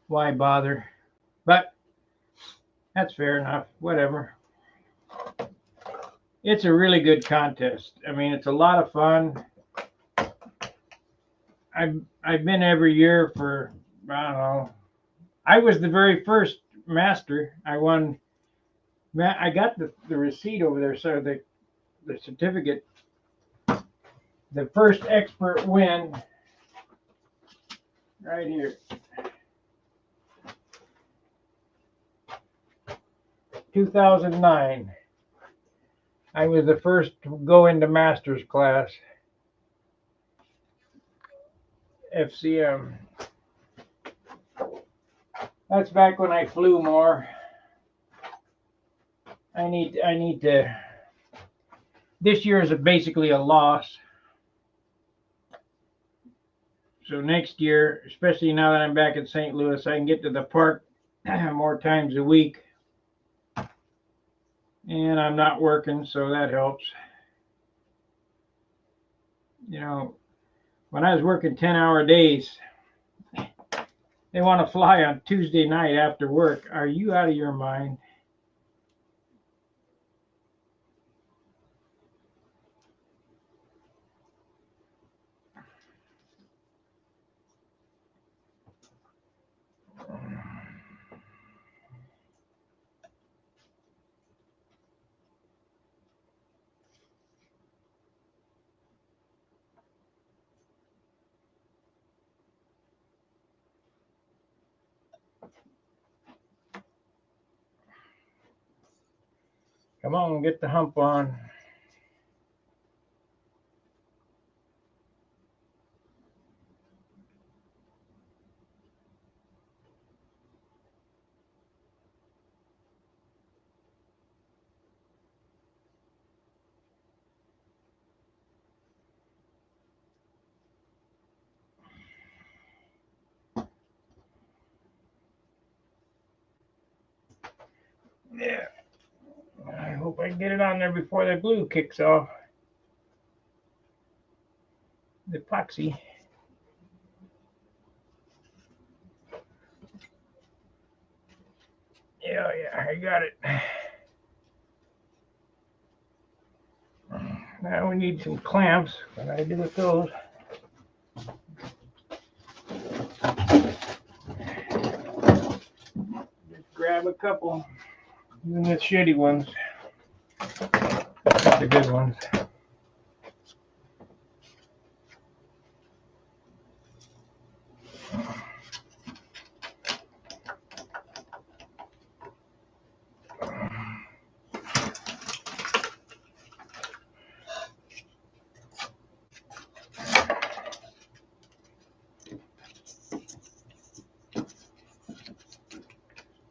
[SPEAKER 1] Why bother? But that's fair enough. Whatever. It's a really good contest. I mean, it's a lot of fun. I've been every year for, I don't know. I was the very first master. I won. I got the receipt over there, so the certificate. The first expert win right here. 2009. I was the first to go into master's class. FCM. That's back when I flew more. I need to. This year is basically a loss. So next year, especially now that I'm back in St. Louis, I can get to the park more times a week. And I'm not working, so that helps. You know, when I was working 10-hour days, they want to fly on Tuesday night after work. Are you out of your mind? Come on, get the hump on. Yeah. I hope I can get it on there before the glue kicks off. The epoxy. Yeah, I got it. Now we need some clamps. What do I do with those? Just grab a couple, even the shitty ones. Not the good ones.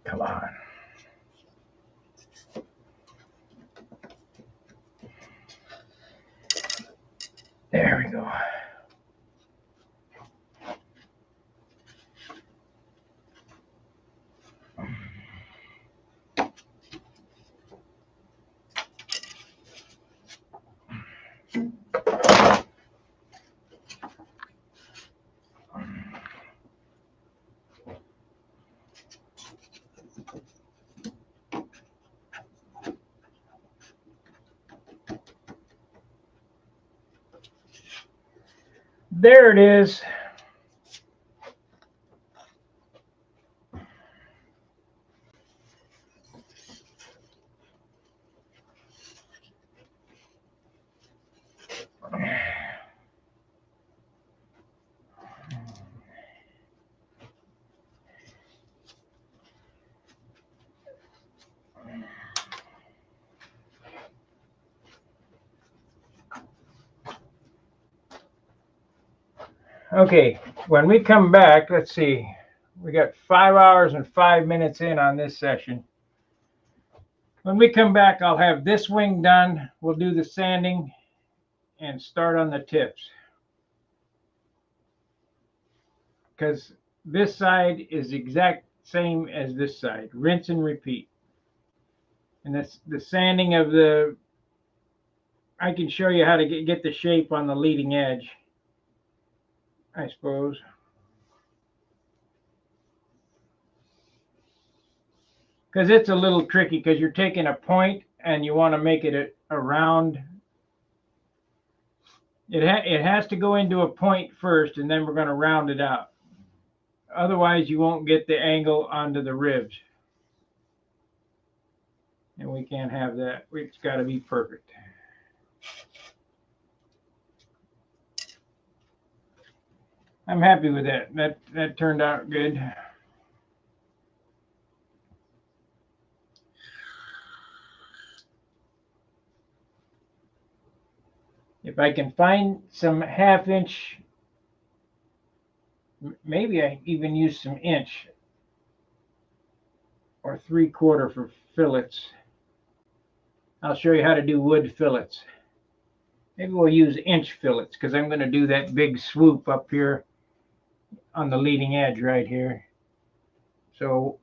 [SPEAKER 1] Come on. There it is. Okay, when we come back, let's see. We got 5 hours and 5 minutes in on this session. When we come back, I'll have this wing done. We'll do the sanding and start on the tips. Because this side is exact same as this side. Rinse and repeat. And that's the sanding of the, I can show you how to get the shape on the leading edge, I suppose. Because it's a little tricky because you're taking a point and you want to make it a round. It has to go into a point first, and then we're going to round it out. Otherwise, you won't get the angle onto the ribs. And we can't have that. It's got to be perfect. I'm happy with that. That turned out good. If I can find some 1/2 inch, maybe I even use some inch or 3/4 for fillets. I'll show you how to do wood fillets. Maybe we'll use inch fillets because I'm going to do that big swoop up here on the leading edge right here. So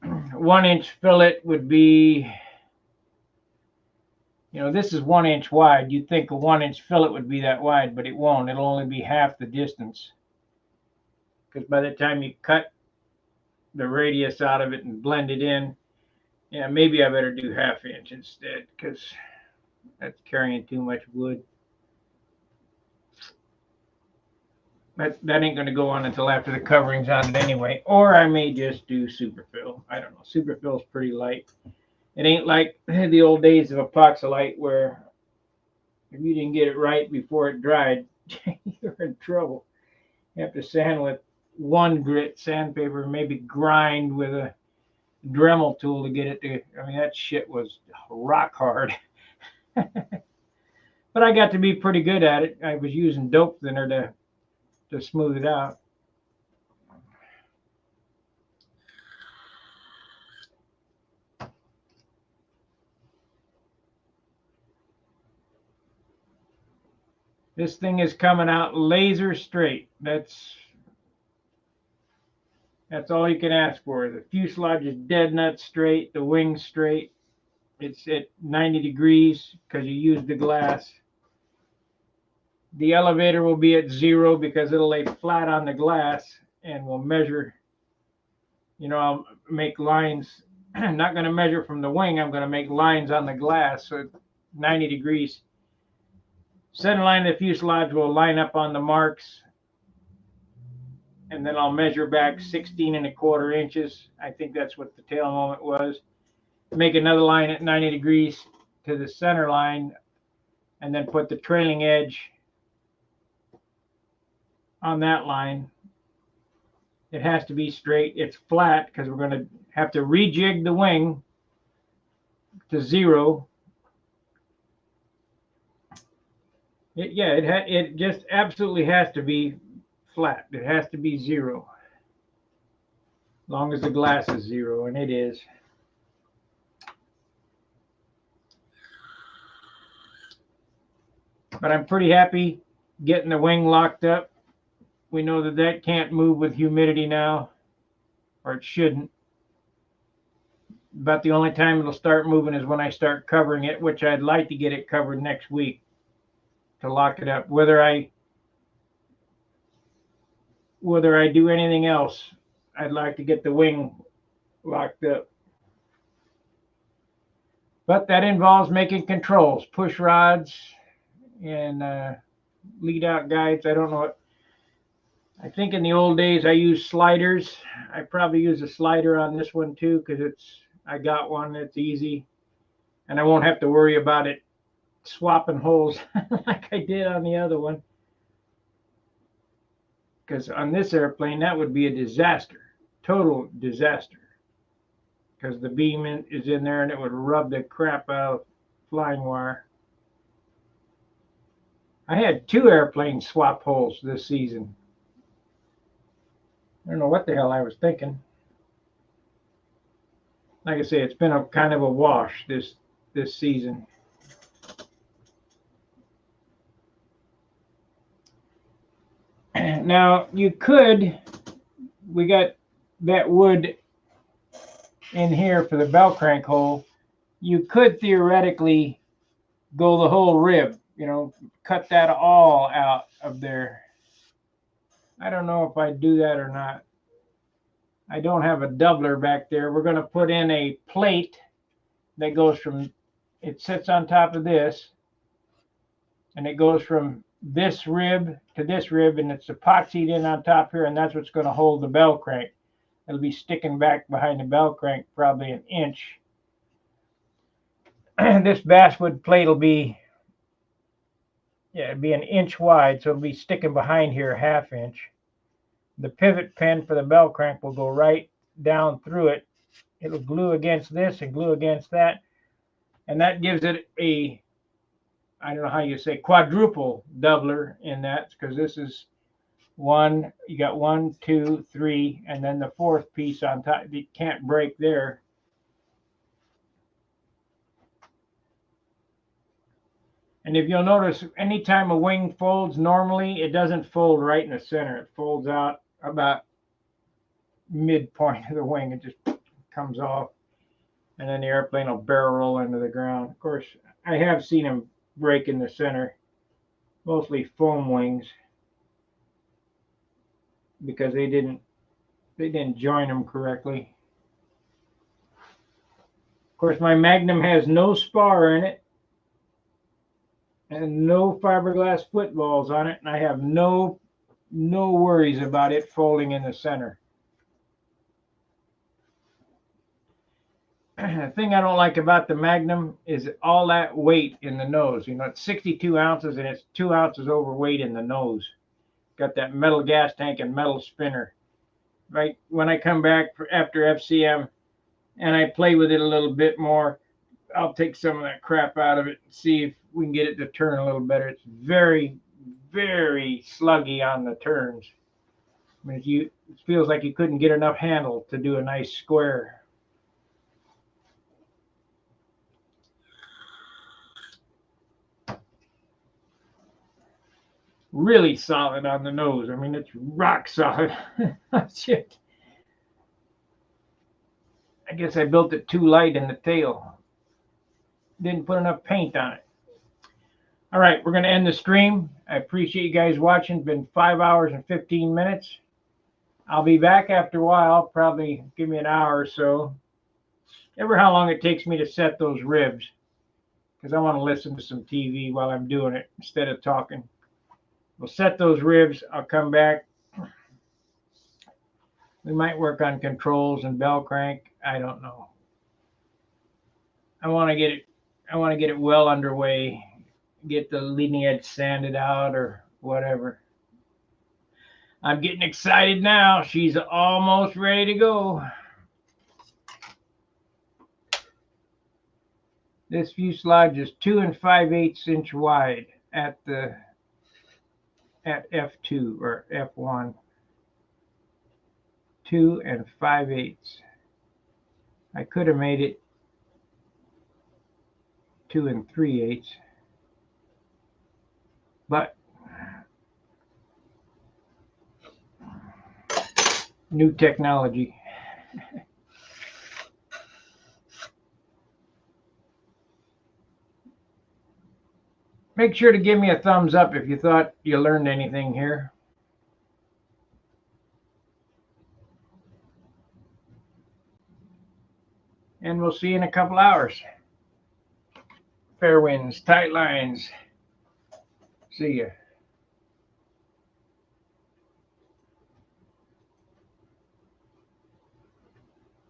[SPEAKER 1] 1 inch fillet would be, you know, this is 1 inch wide. You'd think a 1 inch fillet would be that wide, but it won't. It'll only be half the distance. Because by the time you cut the radius out of it and blend it in, yeah, maybe I better do 1/2 inch instead because that's carrying too much wood. That ain't going to go on until after the covering's on it anyway. Or I may just do superfill. I don't know. Superfill's pretty light. It ain't like the old days of epoxylite where if you didn't get it right before it dried, you're in trouble. You have to sand with 1 grit sandpaper, maybe grind with a Dremel tool to get it to, I mean, that shit was rock hard. But I got to be pretty good at it. I was using dope thinner to smooth it out. This thing is coming out laser straight. That's all you can ask for. The fuselage is dead nut straight. The wing's straight. It's at 90 degrees because you used the glass. The elevator will be at 0 because it'll lay flat on the glass and we'll measure. You know, I'll make lines. I'm not going to measure from the wing. I'm going to make lines on the glass. So 90 degrees. Center line of the fuselage will line up on the marks. And then I'll measure back 16 1/4 inches. I think that's what the tail moment was. Make another line at 90 degrees to the center line, and then put the trailing edge on that line. It has to be straight. It's flat because we're going to have to rejig the wing to 0. It just absolutely has to be flat. It has to be 0. As long as the glass is 0, and it is. But I'm pretty happy getting the wing locked up. We know that can't move with humidity now, or it shouldn't. About the only time it'll start moving is when I start covering it, which I'd like to get it covered next week to lock it up. Whether I do anything else, I'd like to get the wing locked up. But that involves making controls, push rods, and lead out guides. I don't know what. I think in the old days I used sliders. I probably use a slider on this one too because I got one that's easy, and I won't have to worry about it swapping holes like I did on the other one. Because on this airplane that would be a disaster, total disaster. Because the beam is in there and it would rub the crap out of flying wire. I had 2 airplanes swap holes this season. I don't know what the hell I was thinking. Like I say, it's been a kind of a wash this season. Now we got that wood in here for the bell crank hole. You could theoretically go the whole rib, cut that all out of there. I don't know if I'd do that or not. I don't have a doubler back there. We're going to put in a plate that goes from, it sits on top of this, and it goes from this rib to this rib, and it's epoxied in on top here, and that's what's going to hold the bell crank. It'll be sticking back behind the bell crank probably an inch. This basswood plate will be, it'd be an inch wide, so it'll be sticking behind here a half inch. The pivot pin for the bell crank will go right down through it. It'll glue against this and glue against that. And that gives it a, I don't know how you say, quadruple doubler in that, because this is one, you got 1, 2, 3, and then the 4th piece on top. You can't break there. And if you'll notice, anytime a wing folds, normally it doesn't fold right in the center. It folds out about midpoint of the wing. It just comes off, and then the airplane will barrel roll into the ground. Of course, I have seen them break in the center, mostly foam wings, because they didn't join them correctly. Of course, my Magnum has no spar in it and no fiberglass footballs on it, and I have no worries about it folding in the center. The thing I don't like about the Magnum is all that weight in the nose. It's 62 ounces and it's 2 ounces overweight in the nose. Got that metal gas tank and metal spinner. Right when I come back after FCM and I play with it a little bit more, I'll take some of that crap out of it and see if we can get it to turn a little better. It's very, very sluggy on the turns. I mean, it feels like you couldn't get enough handle to do a nice square. Really solid on the nose. I mean, it's rock solid. Shit. I guess I built it too light in the tail. Didn't put enough paint on it. All right, we're going to end the stream. I appreciate you guys watching. It's been 5 hours and 15 minutes. I'll be back after a while. Probably give me an hour or so. Ever how long it takes me to set those ribs, because I want to listen to some TV while I'm doing it instead of talking. We'll set those ribs. I'll come back. We might work on controls and bell crank. I don't know. I want to get it well underway. Get the leading edge sanded out or whatever. I'm getting excited now. She's almost ready to go. This fuselage is 2 5/8 inch wide at F2 or F1. 2 5/8. I could have made it 2 3/8, but new technology. Make sure to give me a thumbs up if you thought you learned anything here. And we'll see you in a couple hours. Fair winds, tight lines. See ya.